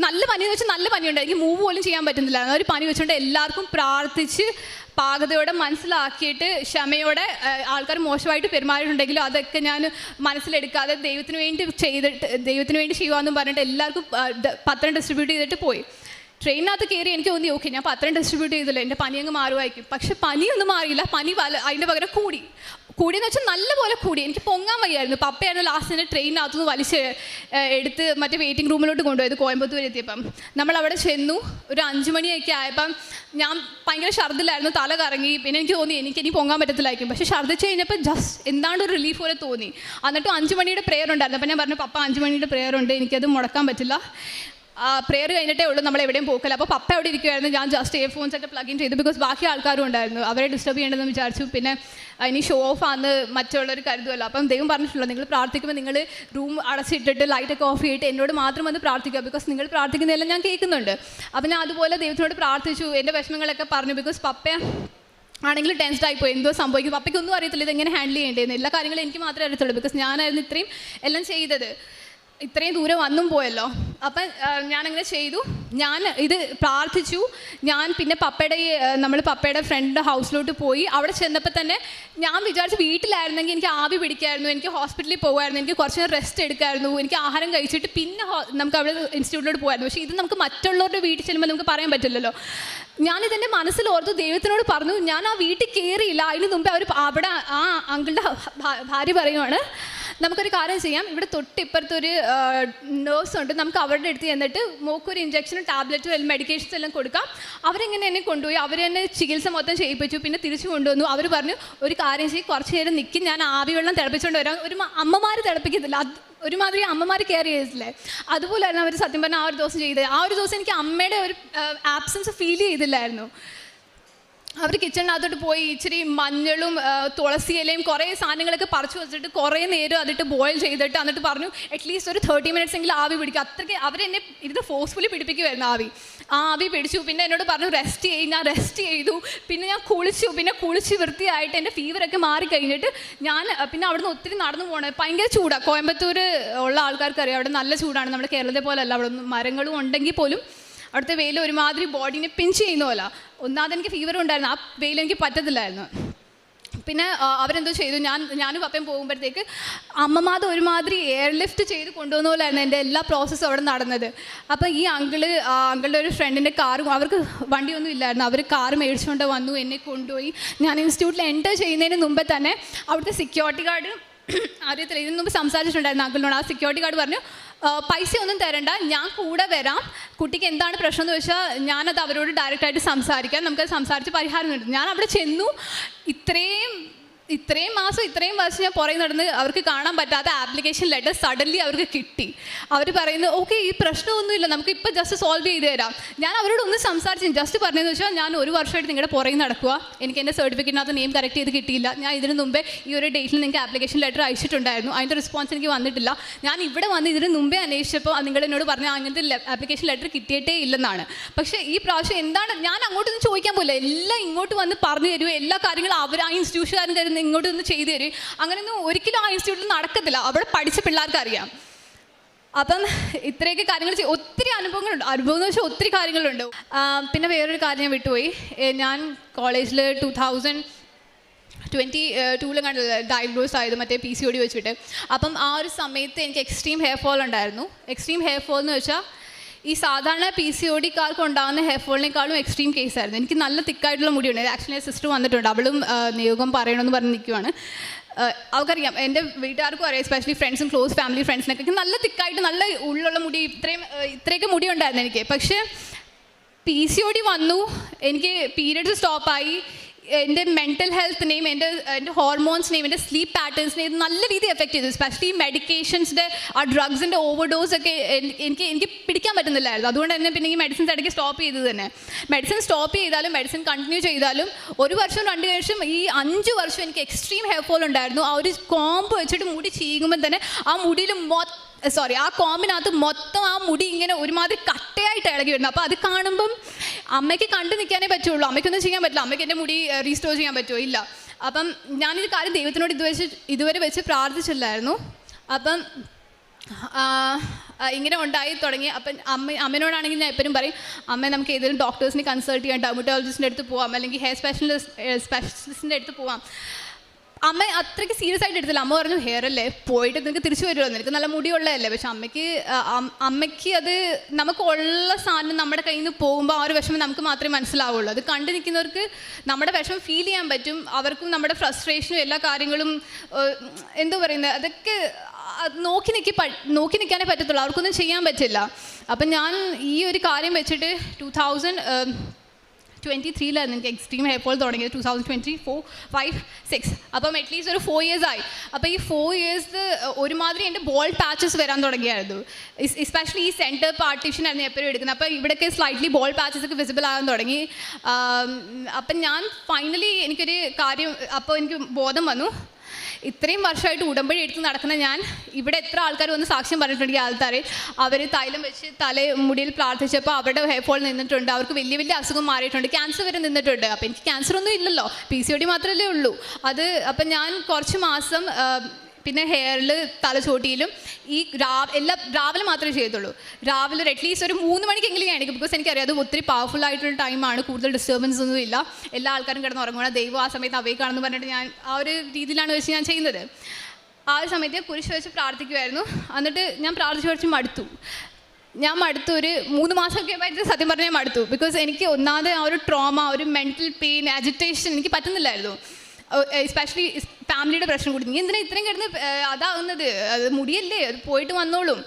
നല്ല പനി എന്ന് വെച്ചാൽ നല്ല പനിയുണ്ട്, എനിക്ക് മൂവ് പോലും ചെയ്യാൻ പറ്റുന്നില്ല. ആ ഒരു പനി വെച്ചുകൊണ്ട് എല്ലാവർക്കും പ്രാർത്ഥിച്ച് പാകതയോടെ മനസ്സിലാക്കിയിട്ട് ക്ഷമയോടെ ആൾക്കാർ മോശമായിട്ട് പെരുമാറിയിട്ടുണ്ടെങ്കിലും അതൊക്കെ ഞാൻ മനസ്സിലെടുക്കാതെ ദൈവത്തിന് വേണ്ടി ചെയ്യുവാന്നും പറഞ്ഞിട്ട് എല്ലാവർക്കും പത്രം ഡിസ്ട്രിബ്യൂട്ട് ചെയ്തിട്ട് പോയി. ട്രെയിനിനകത്ത് കയറി എനിക്ക് തോന്നി, ഓക്കെ ഞാൻ പത്രം ഡിസ്ട്രിബ്യൂട്ട് ചെയ്തില്ല, എൻ്റെ പനി അങ്ങ് മാറുമായിരിക്കും. പക്ഷെ പനിയൊന്നും മാറിയില്ല. പനി അതിൻ്റെ പകരം കൂടിയെന്ന് വെച്ചാൽ നല്ലപോലെ കൂടി. എനിക്ക് പൊങ്ങാൻ വയ്യായിരുന്നു. പപ്പയായിരുന്നു ലാസ്റ്റ് എൻ്റെ ട്രെയിനിനകത്തുനിന്ന് വലിച്ച് എടുത്ത് മറ്റേ വെയിറ്റിംഗ് റൂമിലോട്ട് കൊണ്ടുപോയത്. കോയമ്പത്തൂർ എത്തിയപ്പം നമ്മളവിടെ ചെന്നു. ഒരു 5 മണിയൊക്കെ ആയപ്പം ഞാൻ ഭയങ്കര ഛർദ്ദിലായിരുന്നു, തല കറങ്ങി. പിന്നെ എനിക്ക് തോന്നി എനിക്കിനി പൊങ്ങാൻ പറ്റത്തില്ലായിരിക്കും. പക്ഷേ ഛർദ്ദിച്ച് കഴിഞ്ഞപ്പോൾ ജസ്റ്റ് എന്താണ്ട് ഒരു റിലീഫ് പോലെ തോന്നി. എന്നിട്ടും 5 മണിയുടെ പ്രെയർ ഉണ്ടായിരുന്നു. അപ്പം ഞാൻ പറഞ്ഞു, പപ്പ 5 മണിയുടെ പ്രെയർ ഉണ്ട്, എനിക്കത് മുടക്കാൻ പറ്റില്ല, പ്രെയർ കഴിഞ്ഞിട്ടേ ഉള്ളൂ, നമ്മൾ എവിടെയും പോക്കില്ല. അപ്പോൾ പപ്പ അവിടെ ഇരിക്കുമായിരുന്നു. ഞാൻ ജസ്റ്റ് ഇയർഫോൺസ് ഒക്കെ പ്ലഗ് ഇൻ ചെയ്തു, ബിക്കോസ് ബാക്കി ആൾക്കാരും ഉണ്ടായിരുന്നു, അവരെ ഡിസ്റ്റർബ് ചെയ്യേണ്ടതെന്ന് വിചാരിച്ചു. പിന്നെ ഇനി ഷോ ഓഫ് ആണെന്ന് മറ്റുള്ളവർ കരുതുമല്ലോ. അപ്പം ദൈവം പറഞ്ഞിട്ടുള്ളൂ, നിങ്ങൾ പ്രാർത്ഥിക്കുമ്പോൾ നിങ്ങൾ റൂം അടച്ചിട്ടിട്ട് ലൈറ്റൊക്കെ ഓഫ് ചെയ്തിട്ട് എന്നോട് മാത്രം വന്ന് പ്രാർത്ഥിക്കുക, ബിക്കോസ് നിങ്ങൾ പ്രാർത്ഥിക്കുന്നതെല്ലാം ഞാൻ കേൾക്കുന്നുണ്ട്. അപ്പം ഞാൻ അതുപോലെ ദൈവത്തിനോട് പ്രാർത്ഥിച്ചു, എൻ്റെ വിഷമങ്ങളൊക്കെ പറഞ്ഞു. ബിക്കോസ് പപ്പ ആണെങ്കിൽ ടെൻസ്ഡ് ആയിപ്പോയി, എന്തോ സംഭവിക്കും, പപ്പയ്ക്കൊന്നും അറിയത്തില്ല ഇതെങ്ങനെ ഹാൻഡിൽ ചെയ്യേണ്ടതെന്ന്. എല്ലാ കാര്യങ്ങളും എനിക്ക് മാത്രമേ അറിയത്തുള്ളൂ, ബിക്കോസ് ഞാനായിരുന്നു ഇത്രയും എല്ലാം ചെയ്തത്, ഇത്രയും ദൂരം വന്നും പോയല്ലോ. അപ്പം ഞാനങ്ങനെ ചെയ്തു, ഞാൻ ഇത് പ്രാർത്ഥിച്ചു. ഞാൻ പിന്നെ പപ്പയുടെ ഫ്രണ്ട് ഹൗസിലോട്ട് പോയി. അവിടെ ചെന്നപ്പോൾ തന്നെ ഞാൻ വിചാരിച്ചു വീട്ടിലായിരുന്നെങ്കിൽ എനിക്ക് ആവി പിടിക്കായിരുന്നു, എനിക്ക് ഹോസ്പിറ്റലിൽ പോകുമായിരുന്നു, എനിക്ക് കുറച്ച് നേരം റെസ്റ്റ് എടുക്കായിരുന്നു, എനിക്ക് ആഹാരം കഴിച്ചിട്ട് പിന്നെ നമുക്ക് അവിടെ ഇൻസ്റ്റിറ്റ്യൂട്ടിലോട്ട് പോകുമായിരുന്നു. പക്ഷേ ഇത് നമുക്ക് മറ്റുള്ളവരുടെ വീട്ടിൽ ചെല്ലുമ്പോൾ നമുക്ക് പറയാൻ പറ്റില്ലല്ലോ. ഞാനിതെൻ്റെ മനസ്സിലോർത്തു, ദൈവത്തിനോട് പറഞ്ഞു. ഞാൻ ആ വീട്ടിൽ കയറിയില്ല. അതിന് മുമ്പേ അവിടെ ആ അങ്കിളുടെ ഭാര്യ പറയുവാണ്, നമുക്കൊരു കാര്യം ചെയ്യാം, ഇവിടെ തൊട്ടിപ്പുറത്തൊരു നേഴ്സ് ഉണ്ട്, നമുക്ക് അവരുടെ അടുത്ത് ചെന്നിട്ട് മോക്കൊരു ഇഞ്ചക്ഷനും ടാബ്ലറ്റും മെഡിക്കേഷൻസ് എല്ലാം കൊടുക്കാം. അവരെങ്ങനെ എന്നെ കൊണ്ടുപോയി, അവർ തന്നെ ചികിത്സ മൊത്തം ചെയ്യിപ്പിച്ചു. പിന്നെ തിരിച്ചു കൊണ്ടുവന്നു. അവർ പറഞ്ഞു, ഒരു കാര്യം ചെയ്യും, കുറച്ച് നേരം നിൽക്കും, ഞാൻ ആവി വെള്ളം തിളപ്പിച്ചുകൊണ്ട് വരാം. ഒരു അമ്മമാർ തിളപ്പിക്കത്തില്ല, ഒരുമാതിരി അമ്മമാർ കെയർ ചെയ്തില്ലേ, അതുപോലെയായിരുന്നു അവർ സത്യം പറഞ്ഞാൽ ആ ഒരു ദിവസം ചെയ്തത്. ആ ഒരു ദിവസം എനിക്ക് അമ്മയുടെ ഒരു ആബ്സെൻസ് ഫീൽ ചെയ്തില്ലായിരുന്നു. അവർ കിച്ചണിനകത്തോട്ട് പോയി ഇച്ചിരി മഞ്ഞളും തുളസി ഇലയും കുറേ സാധനങ്ങളൊക്കെ പറിച്ചു വെച്ചിട്ട് കുറേ നേരം അതിട്ട് ബോയിൽ ചെയ്തിട്ട് എന്നിട്ട് പറഞ്ഞു അറ്റ്ലീസ്റ്റ് ഒരു 30 മിനിറ്റ്സ് എങ്കിലും ആവി പിടിക്കുക. അത്രയ്ക്ക് അവരെന്നെ ഇത് ഫോഴ്സ്ഫുള്ളി പിടിപ്പിക്കുമായിരുന്നു ആവി പിടിച്ചു. പിന്നെ എന്നോട് പറഞ്ഞു റെസ്റ്റ് ചെയ്യും. ഞാൻ റെസ്റ്റ് ചെയ്തു. പിന്നെ ഞാൻ കുളിച്ച് വൃത്തിയായിട്ട് എൻ്റെ ഫീവറൊക്കെ മാറിക്കഴിഞ്ഞിട്ട് ഞാൻ പിന്നെ അവിടുന്ന് ഒത്തിരി നടന്നു പോകണേ. ഭയങ്കര ചൂടാണ്. കോയമ്പത്തൂർ ഉള്ള ആൾക്കാർക്ക് അറിയാം, അവിടെ നല്ല ചൂടാണ്. നമ്മുടെ കേരളത്തെ പോലെ അല്ല, അവിടെ മരങ്ങളും ഉണ്ടെങ്കിൽ പോലും അവിടുത്തെ വെയിൽ ഒരുമാതിരി ബോഡീനെ പിഞ്ച് ചെയ്യുന്ന പോലെ. ഒന്നാമത് എനിക്ക് ഫീവർ ഉണ്ടായിരുന്നു, ആ വെയിൽ എനിക്ക് പറ്റത്തില്ലായിരുന്നു. പിന്നെ അവരെന്തോ ചെയ്തു, ഞാനും പപ്പയും പോകുമ്പോഴത്തേക്ക് അമ്മമാത് ഒരുമാതിരി എയർ ലിഫ്റ്റ് ചെയ്ത് കൊണ്ടുവന്ന പോലെയായിരുന്നു എൻ്റെ എല്ലാ പ്രോസസ്സും അവിടെ നടന്നത്. അപ്പോൾ ഈ അങ്കിളുടെ ഒരു ഫ്രണ്ടിൻ്റെ കാറും, അവർക്ക് വണ്ടിയൊന്നും ഇല്ലായിരുന്നു, അവർ കാറ് മേടിച്ചുകൊണ്ട് വന്നു, എന്നെ കൊണ്ടുപോയി. ഞാൻ ഇൻസ്റ്റിറ്റ്യൂട്ടിൽ എൻ്റർ ചെയ്യുന്നതിന് മുമ്പേ തന്നെ അവിടുത്തെ സെക്യൂരിറ്റി ഗാർഡ് അറിയത്തില്ല, ഇതിന് മുമ്പ് സംസാരിച്ചിട്ടുണ്ടായിരുന്നു അങ്കിളിനോട്. ആ സെക്യൂരിറ്റി ഗാർഡ് പറഞ്ഞു പൈസ ഒന്നും തരണ്ട, ഞാൻ കൂടെ വരാം, കുട്ടിക്ക് എന്താണ് പ്രശ്നം എന്ന് വെച്ചാൽ ഞാനത് അവരോട് ഡയറക്റ്റായിട്ട് സംസാരിക്കാം, നമുക്കത് സംസാരിച്ച് പരിഹാരം കിട്ടും. ഞാൻ അവിടെ ചെന്നു. ഇത്രയും വർഷം ഞാൻ പുറകെ നടന്ന് അവർക്ക് കാണാൻ പറ്റാത്ത ആപ്ലിക്കേഷൻ ലെറ്റർ സഡൻലി അവർക്ക് കിട്ടി. അവർ പറയുന്നത് ഓക്കെ ഈ പ്രശ്നമൊന്നുമില്ല, നമുക്ക് ഇപ്പോൾ ജസ്റ്റ് സോൾവ് ചെയ്ത് തരാം. ഞാൻ അവരോട് ഒന്ന് സംസാരിച്ചു. ജസ്റ്റ് പറഞ്ഞതെന്ന് വെച്ചാൽ ഞാൻ 1 വർഷമായിട്ട് നിങ്ങളുടെ പുറകെ നടക്കുക, എനിക്ക് എൻ്റെ സർട്ടിഫിക്കറ്റിനകത്ത് നെയിം കറക്റ്റ് ചെയ്ത് കിട്ടിയില്ല, ഞാൻ ഇതിന് മുമ്പേ ഈ ഒരു ഡേറ്റിൽ നിങ്ങൾക്ക് ആപ്ലിക്കേഷൻ ലെറ്റർ അയച്ചിട്ടുണ്ടായിരുന്നു, അതിൻ്റെ റെസ്പോൺസ് എനിക്ക് വന്നിട്ടില്ല. ഞാൻ ഇവിടെ വന്ന് ഇതിന് മുമ്പേ അന്വേഷിച്ചപ്പോൾ നിങ്ങൾ എന്നോട് പറഞ്ഞാൽ അങ്ങനത്തെ ആപ്ലിക്കേഷൻ ലെറ്റർ കിട്ടിയിട്ടേ ഇല്ലെന്നാണ്. പക്ഷേ ഈ പ്രാവശ്യം എന്താണ്, ഞാൻ അങ്ങോട്ടൊന്നും ചോദിക്കാൻ പോലും, എല്ലാം ഇങ്ങോട്ട് വന്ന് പറഞ്ഞു തരുമോ, എല്ലാ കാര്യങ്ങളും അവർ ആ ഇൻസ്റ്റിറ്റ്യൂഷൻകാരൻ തരുന്ന ഇങ്ങോട്ട് ഒന്ന് ചെയ്തു തരും. അങ്ങനെയൊന്നും ഒരിക്കലും ആ ഇൻസ്റ്റിറ്റ്യൂട്ടിൽ നടക്കത്തില്ല, അവിടെ പഠിച്ച പിള്ളേർക്ക് അറിയാം. അപ്പം ഇത്രയൊക്കെ കാര്യങ്ങൾ ഒത്തിരി അനുഭവം എന്ന് വെച്ചാൽ ഒത്തിരി കാര്യങ്ങളുണ്ട്. പിന്നെ വേറൊരു കാര്യം ഞാൻ വിട്ടുപോയി. ഞാൻ കോളേജിൽ 2022 കണ്ട് ഡയഗ്നോസ് ആയത് മറ്റേ PCOD വെച്ചിട്ട്. അപ്പം ആ ഒരു സമയത്ത് എനിക്ക് എക്സ്ട്രീം ഹെയർ ഫോൾ ഉണ്ടായിരുന്നു. എക്സ്ട്രീം ഹെയർ ഫോൾ എന്ന് വെച്ചാൽ ഈ സാധാരണ PCODക്കാർക്ക് ഉണ്ടാകുന്ന ഹെയർ ഫോളിനേക്കാളും എക്സ്ട്രീം കേസായിരുന്നു. എനിക്ക് നല്ല തിക്കായിട്ടുള്ള മുടിയുണ്ട്. ആക്ച്വലി സിസ്റ്റർ വന്നിട്ടുണ്ട്, അവളും നിയോഗം പറയണമെന്ന് പറഞ്ഞ് നിൽക്കുവാണ്. അവർക്കറിയാം, എൻ്റെ വീട്ടുകാർക്കും അറിയാം, എസ്പെഷ്യലി ഫ്രണ്ട്സും ക്ലോസ് ഫാമിലി ഫ്രണ്ട്സിനൊക്കെ നല്ല തിക്കായിട്ട് നല്ല ഉള്ളുള്ള മുടി, ഇത്രയൊക്കെ മുടി ഉണ്ടായിരുന്നു എനിക്ക്. പക്ഷേ PCOD വന്നു, എനിക്ക് പീരിയഡ്സ് സ്റ്റോപ്പായി, എൻ്റെ മെൻ്റൽ ഹെൽത്തിനെയും എൻ്റെ ഹോർമോൺസിനെയും എൻ്റെ സ്ലീപ്പ് പാറ്റേൺസിനെയും നല്ല രീതിയിൽ എഫക്റ്റ് ചെയ്തു. എസ്പെഷ്യലി മെഡിക്കേഷൻസിൻ്റെ ആ ഡ്രഗ്സിൻ്റെ ഓവർഡോസ് ഒക്കെ എനിക്ക് പിടിക്കാൻ പറ്റുന്നില്ലായിരുന്നു. അതുകൊണ്ട് തന്നെ പിന്നെ ഈ മെഡിസിൻസ് ഇടയ്ക്ക് സ്റ്റോപ്പ് ചെയ്തത് തന്നെ. മെഡിസിൻ സ്റ്റോപ്പ് ചെയ്താലും മെഡിസിൻ കണ്ടിന്യൂ ചെയ്താലും 1 വർഷം 2 വർഷം ഈ 5 വർഷം എനിക്ക് എക്സ്ട്രീം ഹെയർ ഫോൾ ഉണ്ടായിരുന്നു. ആ ഒരു കോമ്പ് വെച്ചിട്ട് മുടി ചീകുമ്പോൾ തന്നെ ആ മുടിയിൽ ആ കോമ്പിനകത്ത് മൊത്തം ആ മുടി ഇങ്ങനെ ഒരുമാതിരി കട്ടയായിട്ട് ഇളകി വരുന്നു. അപ്പോൾ അത് കാണുമ്പം അമ്മയ്ക്ക് കണ്ടു നിൽക്കാനേ പറ്റുള്ളൂ, അമ്മയ്ക്കൊന്നും ചെയ്യാൻ പറ്റില്ല. അമ്മയ്ക്ക് എൻ്റെ മുടി റീസ്റ്റോർ ചെയ്യാൻ പറ്റുമോ? ഇല്ല. അപ്പം ഞാനൊരു കാര്യം ദൈവത്തിനോട് ഇതുവരെ വെച്ച് പ്രാർത്ഥിച്ചില്ലായിരുന്നു. അപ്പം ഇങ്ങനെ ഉണ്ടായി തുടങ്ങി. അപ്പം അമ്മയോടാണെങ്കിൽ ഞാൻ എപ്പോഴും പറയും, അമ്മ നമുക്ക് ഏതെങ്കിലും ഡോക്ടേഴ്സിനെ കൺസൾട്ട് ചെയ്യാം, ഡെർമറ്റോളജിസ്റ്റിൻ്റെ അടുത്ത് പോവാം, അല്ലെങ്കിൽ ഹെയർ സ്പെഷ്യലിസ്റ്റിൻ്റെ അടുത്ത് പോവാം. അമ്മ അത്രയ്ക്ക് സീരിയസ് ആയിട്ട് എടുത്തില്ല. അമ്മ പറഞ്ഞു ഹെയർ അല്ലേ, പോയിട്ട് നിനക്ക് തിരിച്ചു വരുമല്ലോ, നിനക്ക് നല്ല മുടിയുള്ളതല്ലേ. പക്ഷെ അമ്മയ്ക്ക് അത് നമുക്കുള്ള സാധനം നമ്മുടെ കയ്യിൽ നിന്ന് പോകുമ്പോൾ ആ ഒരു വിഷമം നമുക്ക് മാത്രമേ മനസ്സിലാവുള്ളൂ. അത് കണ്ടു നിൽക്കുന്നവർക്ക് നമ്മുടെ വിഷമം ഫീൽ ചെയ്യാൻ പറ്റും. അവർക്കും നമ്മുടെ ഫ്രസ്ട്രേഷനും എല്ലാ കാര്യങ്ങളും എന്താ പറയുന്നത്, അതൊക്കെ നോക്കി നിൽക്കാനേ പറ്റത്തുള്ളൂ, അവർക്കൊന്നും ചെയ്യാൻ പറ്റില്ല. അപ്പം ഞാൻ ഈ ഒരു കാര്യം വെച്ചിട്ട് 2023 എനിക്ക് എക്സ്ട്രീം ഹെയർ ഫോൾ തുടങ്ങിയത്. 2024, 5, 6 അപ്പം അറ്റ്ലീസ്റ്റ് ഒരു 4 years ആയി. അപ്പോൾ ഈ 4 years ഒരുമാതിരി എൻ്റെ ബോൾ പാച്ചസ് വരാൻ തുടങ്ങിയായിരുന്നു. എസ്പെഷ്യലി ഈ സെൻറ്റർ പാർട്ടീഷൻ ആയിരുന്നു എപ്പോഴും എടുക്കുന്നത്. അപ്പോൾ ഇവിടെയൊക്കെ സ്ലൈറ്റ്ലി ബോൾ പാച്ചസ് ഒക്കെ വിസിബിൾ ആകാൻ തുടങ്ങി. അപ്പം ഞാൻ ഫൈനലി എനിക്കൊരു കാര്യം, അപ്പോൾ എനിക്ക് ബോധം വന്നു, ഇത്രയും വർഷമായിട്ട് ഉടമ്പടി എടുത്ത് നടക്കുന്ന ഞാൻ, ഇവിടെ എത്ര ആൾക്കാർ വന്ന് സാക്ഷ്യം പറഞ്ഞിട്ടുണ്ട് ഈ ആൾക്കാരെ, അവർ തൈലം വെച്ച് മുടിയിൽ പ്രാർത്ഥിച്ചപ്പോൾ അവരുടെ ഹെയർ ഫോൾ നിന്നിട്ടുണ്ട്, അവർക്ക് വലിയ വലിയ അസുഖം മാറിയിട്ടുണ്ട്, ക്യാൻസർ വരെ നിന്നിട്ടുണ്ട്. അപ്പോൾ എനിക്ക് ക്യാൻസർ ഒന്നും ഇല്ലല്ലോ, PCOD മാത്രമല്ലേ ഉള്ളൂ. അപ്പം ഞാൻ കുറച്ച് മാസം പിന്നെ ഹെയറിൽ തലച്ചോട്ടിയിലും ഈ രാവിലെ മാത്രമേ ചെയ്യത്തുള്ളൂ. രാവിലെ അറ്റ്ലീസ്റ്റ് ഒരു 3 മണിക്കെങ്കിലും ഞാൻ എടുക്കും. ബിക്കോസ് എനിക്കറിയാം അത് ഒത്തിരി പവർഫുൾ ആയിട്ടുള്ള ടൈമാണ്, കൂടുതൽ ഡിസ്റ്റർബൻസ് ഒന്നും ഇല്ല, എല്ലാ ആൾക്കാരും കിടന്ന് ഉറങ്ങണം, ദൈവം ആ സമയത്ത് അവയ്ക്കാണെന്ന് പറഞ്ഞിട്ട് ഞാൻ ആ ഒരു രീതിയിലാണ് വെച്ച് ഞാൻ ചെയ്യുന്നത്. ആ ഒരു സമയത്ത് കുരിശ് വെച്ച് പ്രാർത്ഥിക്കുമായിരുന്നു. എന്നിട്ട് ഞാൻ പ്രാർത്ഥിച്ച് മടുത്തു. ഒരു 3 മാസമൊക്കെ ആയിട്ട് സത്യം പറഞ്ഞാൽ മടുത്തു. ബിക്കോസ് എനിക്ക് ഒന്നാമത് ആ ഒരു ട്രോമ, ഒരു മെൻ്റൽ പെയിൻ, അജിറ്റേഷൻ എനിക്ക് പറ്റുന്നില്ലായിരുന്നു. എസ്പെഷ്യലി ഫാമിലിയുടെ പ്രശ്നം കൂടി, നീ എന്തിനാ ഇത്രയും കിടന്ന് അതാവുന്നത്, അത് മുടിയല്ലേ, അത് പോയിട്ട് വന്നോളും.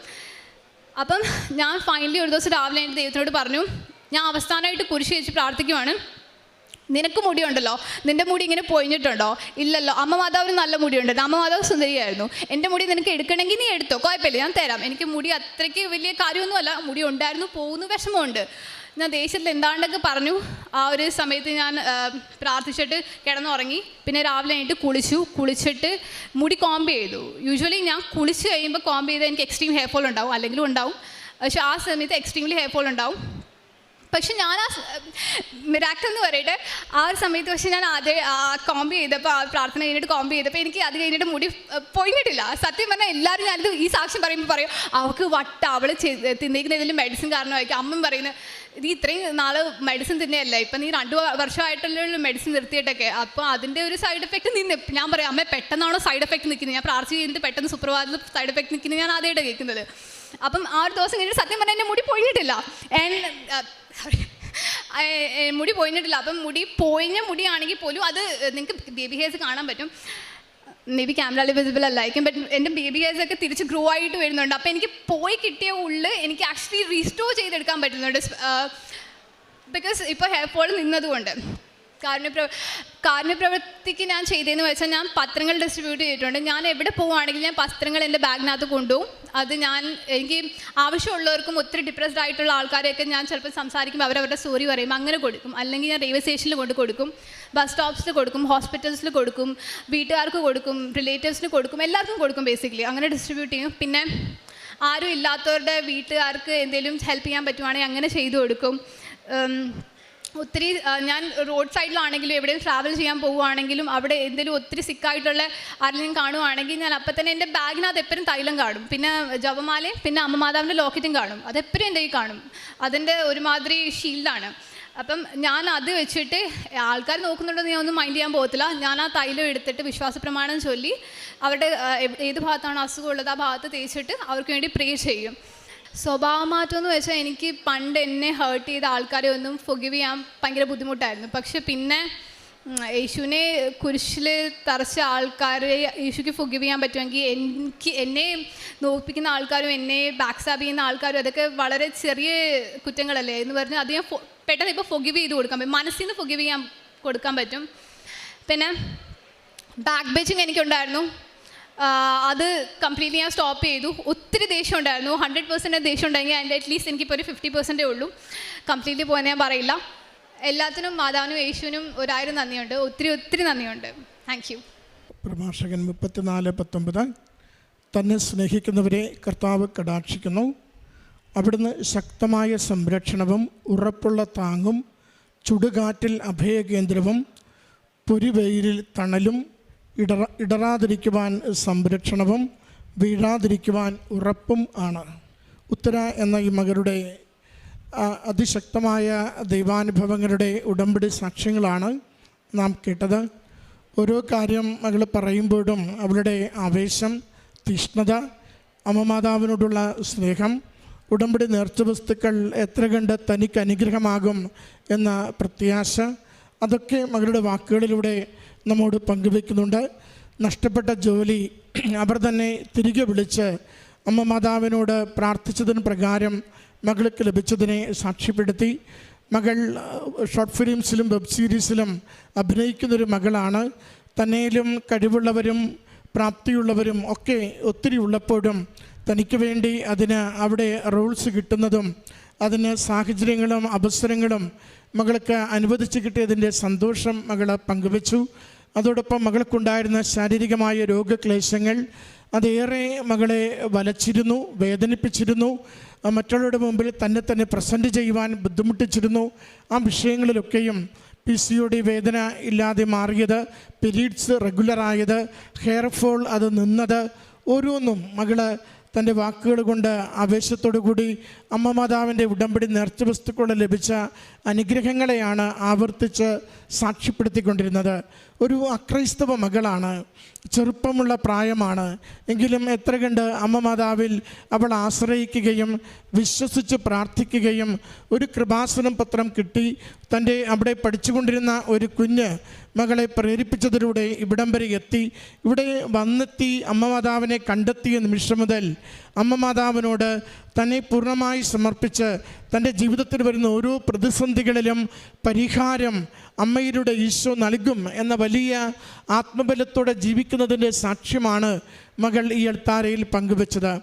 അപ്പം ഞാൻ ഫൈനലി ഒരു ദിവസം രാവിലെ എൻ്റെ ദൈവത്തിനോട് പറഞ്ഞു, ഞാൻ അവസാനമായിട്ട് കുരിശ് വെച്ച് പ്രാർത്ഥിക്കുവാണ്, നിനക്ക് മുടിയുണ്ടല്ലോ, നിൻ്റെ മുടി ഇങ്ങനെ പൊഴിഞ്ഞിട്ടുണ്ടോ? ഇല്ലല്ലോ. അമ്മ മാതാവിന് നല്ല മുടിയുണ്ട്, അമ്മ മാതാവ് സുന്ദരിയായിരുന്നു, എൻ്റെ മുടി നിനക്ക് എടുക്കണമെങ്കിൽ നീ എടുത്തോ, കുഴപ്പമില്ല, ഞാൻ തരാം. എനിക്ക് മുടി അത്രയ്ക്ക് വലിയ കാര്യമൊന്നുമല്ല, മുടി ഉണ്ടായിരുന്നു, പോകുന്നു, വിഷമമുണ്ട്. ഞാൻ ദേഷ്യത്തിൽ എന്താണ്ടൊക്കെ പറഞ്ഞു. ആ ഒരു സമയത്ത് ഞാൻ പ്രാർത്ഥിച്ചിട്ട് കിടന്നുറങ്ങി. പിന്നെ രാവിലെ എണീറ്റ് കുളിച്ചിട്ട് മുടി കോംബ് ചെയ്തു. യൂഷ്വലി ഞാൻ കുളിച്ച് കഴിയുമ്പോൾ കോംബ് ചെയ്താൽ എനിക്ക് എക്സ്ട്രീം ഹെയർ ഫോൾ ഉണ്ടാവും, അല്ലെങ്കിലും ഉണ്ടാവും. പക്ഷേ ആ സമയത്ത് എക്സ്ട്രീംലി ഹെയർ ഫോൾ ഉണ്ടാവും. പക്ഷെ ഞാൻ ആ മിറാക്കിൾ എന്ന് പറയട്ടെ, ആ ഒരു സമയത്ത് പക്ഷേ ഞാൻ കോംബ് ചെയ്തപ്പോൾ, ആ പ്രാർത്ഥന കഴിഞ്ഞിട്ട് കോംബ് ചെയ്തപ്പോൾ എനിക്ക് അത് കഴിഞ്ഞിട്ട് മുടി പോയിട്ടില്ല. സത്യം പറഞ്ഞാൽ എല്ലാവരും ഞാനിത് ഈ സാക്ഷ്യം പറയുമ്പോൾ പറയും അവൾക്ക് അവൾ തിന്നേക്കുന്ന ഇതിൽ മെഡിസിൻ കാരണമായിരിക്കും. അമ്മ പറയുന്നത് ഇത് ഇത്രയും നാൾ മെഡിസിൻ തന്നെയല്ല, ഇപ്പം നീ 2 വർഷമായിട്ടുള്ള മെഡിസിൻ നിർത്തിയിട്ടൊക്കെ, അപ്പോൾ അതിൻ്റെ ഒരു സൈഡ് എഫക്റ്റ് ഞാൻ പറയാം അമ്മ പെട്ടെന്നാണോ സൈഡ് എഫക്റ്റ് നിൽക്കുന്നത്, ഞാൻ പ്രാർത്ഥന ചെയ്തിട്ട് പെട്ടെന്ന് സുപ്രഭാതത്തിൽ സൈഡ് എഫക്റ്റ് നിൽക്കുന്നത് ഞാൻ ആദ്യമായിട്ട് കേൾക്കുന്നത്. അപ്പം ആ ഒരു ദിവസം കഴിഞ്ഞിട്ട് സത്യം പറഞ്ഞാൽ എൻ്റെ മുടി പോയിട്ടില്ല. മുടി പോയിട്ടില്ല. അപ്പം പോയിഞ്ഞ മുടിയാണെങ്കിൽ പോലും അത് നിങ്ങൾക്ക് ബേബി ഹെയർസ് കാണാൻ പറ്റും. മേ ബി ക്യാമറയിൽ വിസിബിൾ അല്ലായിരിക്കും, ബട്ട് എൻ്റെ ബേബി ഹെയർസ് ഒക്കെ തിരിച്ച് ഗ്രോ ആയിട്ട് വരുന്നുണ്ട്. അപ്പോൾ എനിക്ക് പോയി കിട്ടിയ ഉള്ളിൽ എനിക്ക് ആക്ച്വലി റീസ്റ്റോർ ചെയ്തെടുക്കാൻ പറ്റുന്നുണ്ട്. ബിക്കോസ് ഇപ്പോൾ ഹെയർ ഫോൾ നിന്നതുകൊണ്ട്. കാരുണ്യപ്രവൃത്തിക്ക് ഞാൻ ചെയ്തതെന്ന് വെച്ചാൽ ഞാൻ പത്രങ്ങൾ ഡിസ്ട്രിബ്യൂട്ട് ചെയ്തിട്ടുണ്ട്. ഞാൻ എവിടെ പോവുകയാണെങ്കിൽ ഞാൻ പത്രങ്ങൾ എൻ്റെ ബാഗിനകത്ത് കൊണ്ടുപോകും. അത് എനിക്ക് ആവശ്യമുള്ളവർക്കും ഒത്തിരി ഡിപ്രസ്ഡ് ആയിട്ടുള്ള ആൾക്കാരെയൊക്കെ ഞാൻ ചിലപ്പോൾ സംസാരിക്കുമ്പോൾ അവരവരുടെ സ്റ്റോറി പറയുമ്പോൾ അങ്ങനെ കൊടുക്കും. അല്ലെങ്കിൽ ഞാൻ റെയിൽവേ സ്റ്റേഷനിൽ കൊടുക്കും, ബസ് സ്റ്റോപ്സിൽ കൊടുക്കും, ഹോസ്പിറ്റൽസിൽ കൊടുക്കും, വീട്ടുകാർക്ക് കൊടുക്കും, റിലേറ്റീവ്സിന് കൊടുക്കും, എല്ലാവർക്കും കൊടുക്കും. ബേസിക്കലി അങ്ങനെ ഡിസ്ട്രിബ്യൂട്ട് ചെയ്യും. പിന്നെ ആരും ഇല്ലാത്തവരുടെ വീട്ടുകാർക്ക് എന്തെങ്കിലും ഹെൽപ്പ് ചെയ്യാൻ പറ്റുവാണെങ്കിൽ അങ്ങനെ ചെയ്തു കൊടുക്കും. ഒത്തിരി ഞാൻ റോഡ് സൈഡിലാണെങ്കിലും എവിടെയും ട്രാവൽ ചെയ്യാൻ പോവുകയാണെങ്കിലും അവിടെ എന്തെങ്കിലും ഒത്തിരി സിക്കായിട്ടുള്ള ആരെങ്കിലും കാണുവാണെങ്കിൽ ഞാൻ അപ്പം തന്നെ എൻ്റെ ബാഗിനകത്ത് എപ്പോഴും തൈലം കാണും, പിന്നെ ജപമാലയും പിന്നെ അമ്മ മാതാവിൻ്റെ ലോക്കറ്റും കാണും. അതെപ്പോഴും എൻ്റെ കയ്യിൽ കാണും. അതിൻ്റെ ഒരുമാതിരി ഷീൽഡാണ്. അപ്പം ഞാൻ അത് വെച്ചിട്ട് ആൾക്കാർ നോക്കുന്നുണ്ടെന്ന് ഞാൻ ഒന്നും മൈൻഡ് ചെയ്യാൻ പോകത്തില്ല. ഞാൻ ആ തൈലം എടുത്തിട്ട് വിശ്വാസപ്രമാണം ചൊല്ലി അവരുടെ ഏത് ഭാഗത്താണ് അസുഖമുള്ളത് ആ ഭാഗത്ത് തേച്ചിട്ട് അവർക്ക് വേണ്ടി പ്രേ ചെയ്യും. സ്വഭാവമാറ്റം എന്ന് വെച്ചാൽ എനിക്ക് പണ്ട് എന്നെ ഹേർട്ട് ചെയ്ത ആൾക്കാരെ ഒന്നും ഫൊഗീവ് ചെയ്യാൻ ഭയങ്കര ബുദ്ധിമുട്ടായിരുന്നു. പക്ഷെ പിന്നെ യേശുവിനെ കുരിശിൽ തറച്ച ആൾക്കാരെ യേശുക്ക് ഫൊഗീവ് ചെയ്യാൻ പറ്റുമെങ്കിൽ എന്നെ നോക്കിപ്പിക്കുന്ന ആൾക്കാരും എന്നെ ബാക്ക്സ്റ്റാബ് ചെയ്യുന്ന ആൾക്കാരും അതൊക്കെ വളരെ ചെറിയ കുറ്റങ്ങളല്ലേ എന്ന് പറഞ്ഞാൽ അത് ഞാൻ പെട്ടെന്ന് ഇപ്പോൾ ഫൊഗീവ് ചെയ്ത് കൊടുക്കാൻ പറ്റും, മനസ്സിൽ നിന്ന് ഫൊഗീവ് ചെയ്യാൻ കൊടുക്കാൻ പറ്റും. പിന്നെ ബാക്ക് ബേച്ചിങ് എനിക്കുണ്ടായിരുന്നു. അത് കംപ്ലീറ്റ്ലി ഞാൻ സ്റ്റോപ്പ് ചെയ്തു. ഒത്തിരി ദേഷ്യം ഉണ്ടായിരുന്നു. 100% ദേഷ്യം ഉണ്ടെങ്കിൽ അതിൻ്റെ അറ്റ്ലീസ്റ്റ് എനിക്കിപ്പോൾ ഒരു 50% ഉള്ളൂ. കംപ്ലീറ്റ്ലി പോകാൻ ഞാൻ പറയില്ല. എല്ലാത്തിനും മാതാവിനും യേശുവിനും 1000 നന്ദിയുണ്ട്. ഒത്തിരി നന്ദിയുണ്ട്. Thank you. പ്രഭാഷകൻ 34:19 തന്നെ സ്നേഹിക്കുന്നവരെ കർത്താവ് കടാക്ഷിക്കുന്നു. അവിടുന്ന് ശക്തമായ സംരക്ഷണവും ഉറപ്പുള്ള താങ്ങും ചുടുകാറ്റിൽ അഭയകേന്ദ്രവും പൊരിവെയിലിൽ തണലും ഇടറാതിരിക്കുവാൻ സംരക്ഷണവും വീഴാതിരിക്കുവാൻ ഉറപ്പും ആണ്. ഉത്തര എന്ന ഈ മകളുടെ അതിശക്തമായ ദൈവാനുഭവങ്ങളുടെ ഉടമ്പടി സാക്ഷ്യങ്ങളാണ് നാം കേട്ടത്. ഓരോ കാര്യം മകൾ പറയുമ്പോഴും അവളുടെ ആവേശം, തീഷ്ണത, അമ്മമാതാവിനോടുള്ള സ്നേഹം, ഉടമ്പടി നേർച്ചവസ്തുക്കൾ എത്ര കണ്ട് തനിക്ക് അനുഗ്രഹമാകും എന്ന പ്രത്യാശ, അതൊക്കെ മകളുടെ വാക്കുകളിലൂടെ നമ്മോട് പങ്കുവെക്കുന്നുണ്ട്. നഷ്ടപ്പെട്ട ജോലി അവർ തന്നെ തിരികെ വിളിച്ച് അമ്മ മാതാവിനോട് പ്രാർത്ഥിച്ചതിന് പ്രകാരം മകൾക്ക് ലഭിച്ചതിനെ സാക്ഷ്യപ്പെടുത്തി. മകൾ ഷോർട്ട് ഫിലിംസിലും വെബ് സീരീസിലും അഭിനയിക്കുന്നൊരു മകളാണ്. തന്നേലും കഴിവുള്ളവരും പ്രാപ്തിയുള്ളവരും ഒക്കെ ഒത്തിരി ഉള്ളപ്പോഴും തനിക്ക് വേണ്ടി അതിന് അവിടെ റോൾസ് കിട്ടുന്നതും അതിന് സാഹചര്യങ്ങളും അവസരങ്ങളും മകൾക്ക് അനുവദിച്ച് കിട്ടിയതിൻ്റെ സന്തോഷം മകൾ പങ്കുവച്ചു. അതോടൊപ്പം മകൾക്കുണ്ടായിരുന്ന ശാരീരികമായ രോഗക്ലേശങ്ങൾ അതേറെ മകളെ വലച്ചിരുന്നു, വേദനിപ്പിച്ചിരുന്നു, മറ്റുള്ളവരുടെ മുമ്പിൽ തന്നെ പ്രസൻറ്റ് ചെയ്യുവാൻ ബുദ്ധിമുട്ടിച്ചിരുന്നു. ആ വിഷയങ്ങളിലൊക്കെയും PCOD വേദന ഇല്ലാതെ മാറിയത്, പീരീഡ്സ് റെഗുലറായത്, ഹെയർ ഫോൾ അത് നിന്നത്, ഓരോന്നും മകള് തൻ്റെ വാക്കുകൾ കൊണ്ട് ആവേശത്തോടു കൂടി അമ്മ മാതാവിൻ്റെ ഉടമ്പടി നേർച്ച വസ്തുക്കളിൽ ലഭിച്ച അനുഗ്രഹങ്ങളെയാണ് ആവർത്തിച്ച് സാക്ഷ്യപ്പെടുത്തിക്കൊണ്ടിരുന്നത്. ഒരു അക്രൈസ്തവ മകളാണ്, ചെറുപ്പമുള്ള പ്രായമാണ്. എങ്കിലും എത്ര കണ്ട് അമ്മ മാതാവിൽ അവൾ ആശ്രയിക്കുകയും വിശ്വസിച്ച് പ്രാർത്ഥിക്കുകയും ഒരു കൃപാസനം പത്രം കിട്ടി തൻ്റെ അവിടെ പഠിച്ചുകൊണ്ടിരുന്ന ഒരു കുഞ്ഞ് മകളെ പ്രേരിപ്പിച്ചതിലൂടെ ഇവിടം വരെ എത്തി. ഇവിടെ വന്നെത്തി അമ്മ മാതാവിനെ കണ്ടെത്തിയ നിമിഷം മുതൽ അമ്മ മാതാവിനോട് തന്നെ പൂർണ്ണമായി സമർപ്പിച്ച് തൻ്റെ ജീവിതത്തിൽ വരുന്ന ഓരോ പ്രതിസന്ധികളിലും പരിഹാരം അമ്മയിലൂടെ ഈശോ നൽകും എന്ന വലിയ ആത്മബലത്തോടെ ജീവിക്കുന്നതിൻ്റെ സാക്ഷ്യമാണ് മകൾ ഈ അൾത്താരയിൽ പങ്കുവെച്ചത്.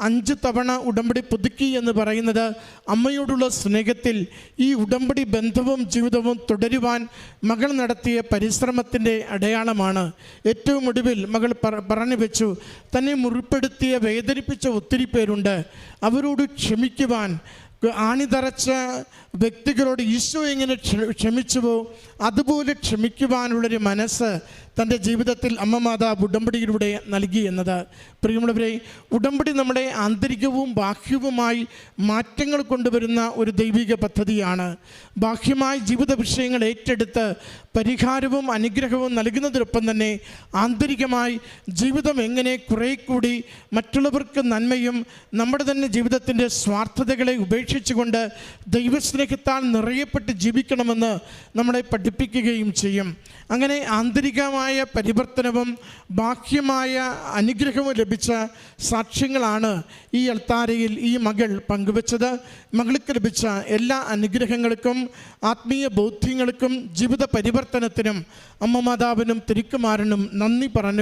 5 തവണ ഉടമ്പടി പുതുക്കി എന്ന് പറയുന്നത് അമ്മയോടുള്ള സ്നേഹത്തിൽ ഈ ഉടമ്പടി ബന്ധവും ജീവിതവും തുടരുവാൻ മകൾ നടത്തിയ പരിശ്രമത്തിൻ്റെ അടയാളമാണ്. ഏറ്റവും ഒടുവിൽ മകൾ പറഞ്ഞു വെച്ചു, തന്നെ മുറിപ്പെടുത്തിയ വേദനിപ്പിച്ച ഒത്തിരി പേരുണ്ട്, അവരോട് ക്ഷമിക്കുവാൻ ആണിതറച്ച വ്യക്തികളോട് ഈശോ എങ്ങനെ ക്ഷമിച്ചുവോ അതുപോലെ ക്ഷമിക്കുവാനുള്ളൊരു മനസ്സ് തൻ്റെ ജീവിതത്തിൽ അമ്മ മാതാവ് ഉടമ്പടിയിലൂടെ നൽകി എന്നത്. പ്രിയമുള്ളവരെ, ഉടമ്പടി നമ്മുടെ ആന്തരികവും ബാഹ്യവുമായി മാറ്റങ്ങൾ കൊണ്ടുവരുന്ന ഒരു ദൈവിക പദ്ധതിയാണ്. ബാഹ്യമായി ജീവിത വിഷയങ്ങൾ ഏറ്റെടുത്ത് പരിഹാരവും അനുഗ്രഹവും നൽകുന്നതിനൊപ്പം തന്നെ ആന്തരികമായി ജീവിതം എങ്ങനെ കുറേ കൂടി മറ്റുള്ളവർക്ക് നന്മയും നമ്മുടെ തന്നെ ജീവിതത്തിൻ്റെ സ്വാർത്ഥതകളെ ഉപേക്ഷിച്ചുകൊണ്ട് ദൈവസ്നേഹത്താൽ നിറയപ്പെട്ട് ജീവിക്കണമെന്ന് നമ്മളെ പഠിപ്പിക്കുകയും ചെയ്യും. അങ്ങനെ ആന്തരികമായ പരിവർത്തനവും ബാഹ്യമായ അനുഗ്രഹവും ലഭിച്ച സാക്ഷ്യങ്ങളാണ് ഈ അൾത്താരയിൽ ഈ മകൾ പങ്കുവച്ചത്. മകൾക്ക് ലഭിച്ച എല്ലാ അനുഗ്രഹങ്ങൾക്കും ആത്മീയ ബോധ്യങ്ങൾക്കും ജീവിത പരിവർത്തനത്തിനും അമ്മ മാതാവിനും തിരുക്കുമാരനും നന്ദി പറഞ്ഞു.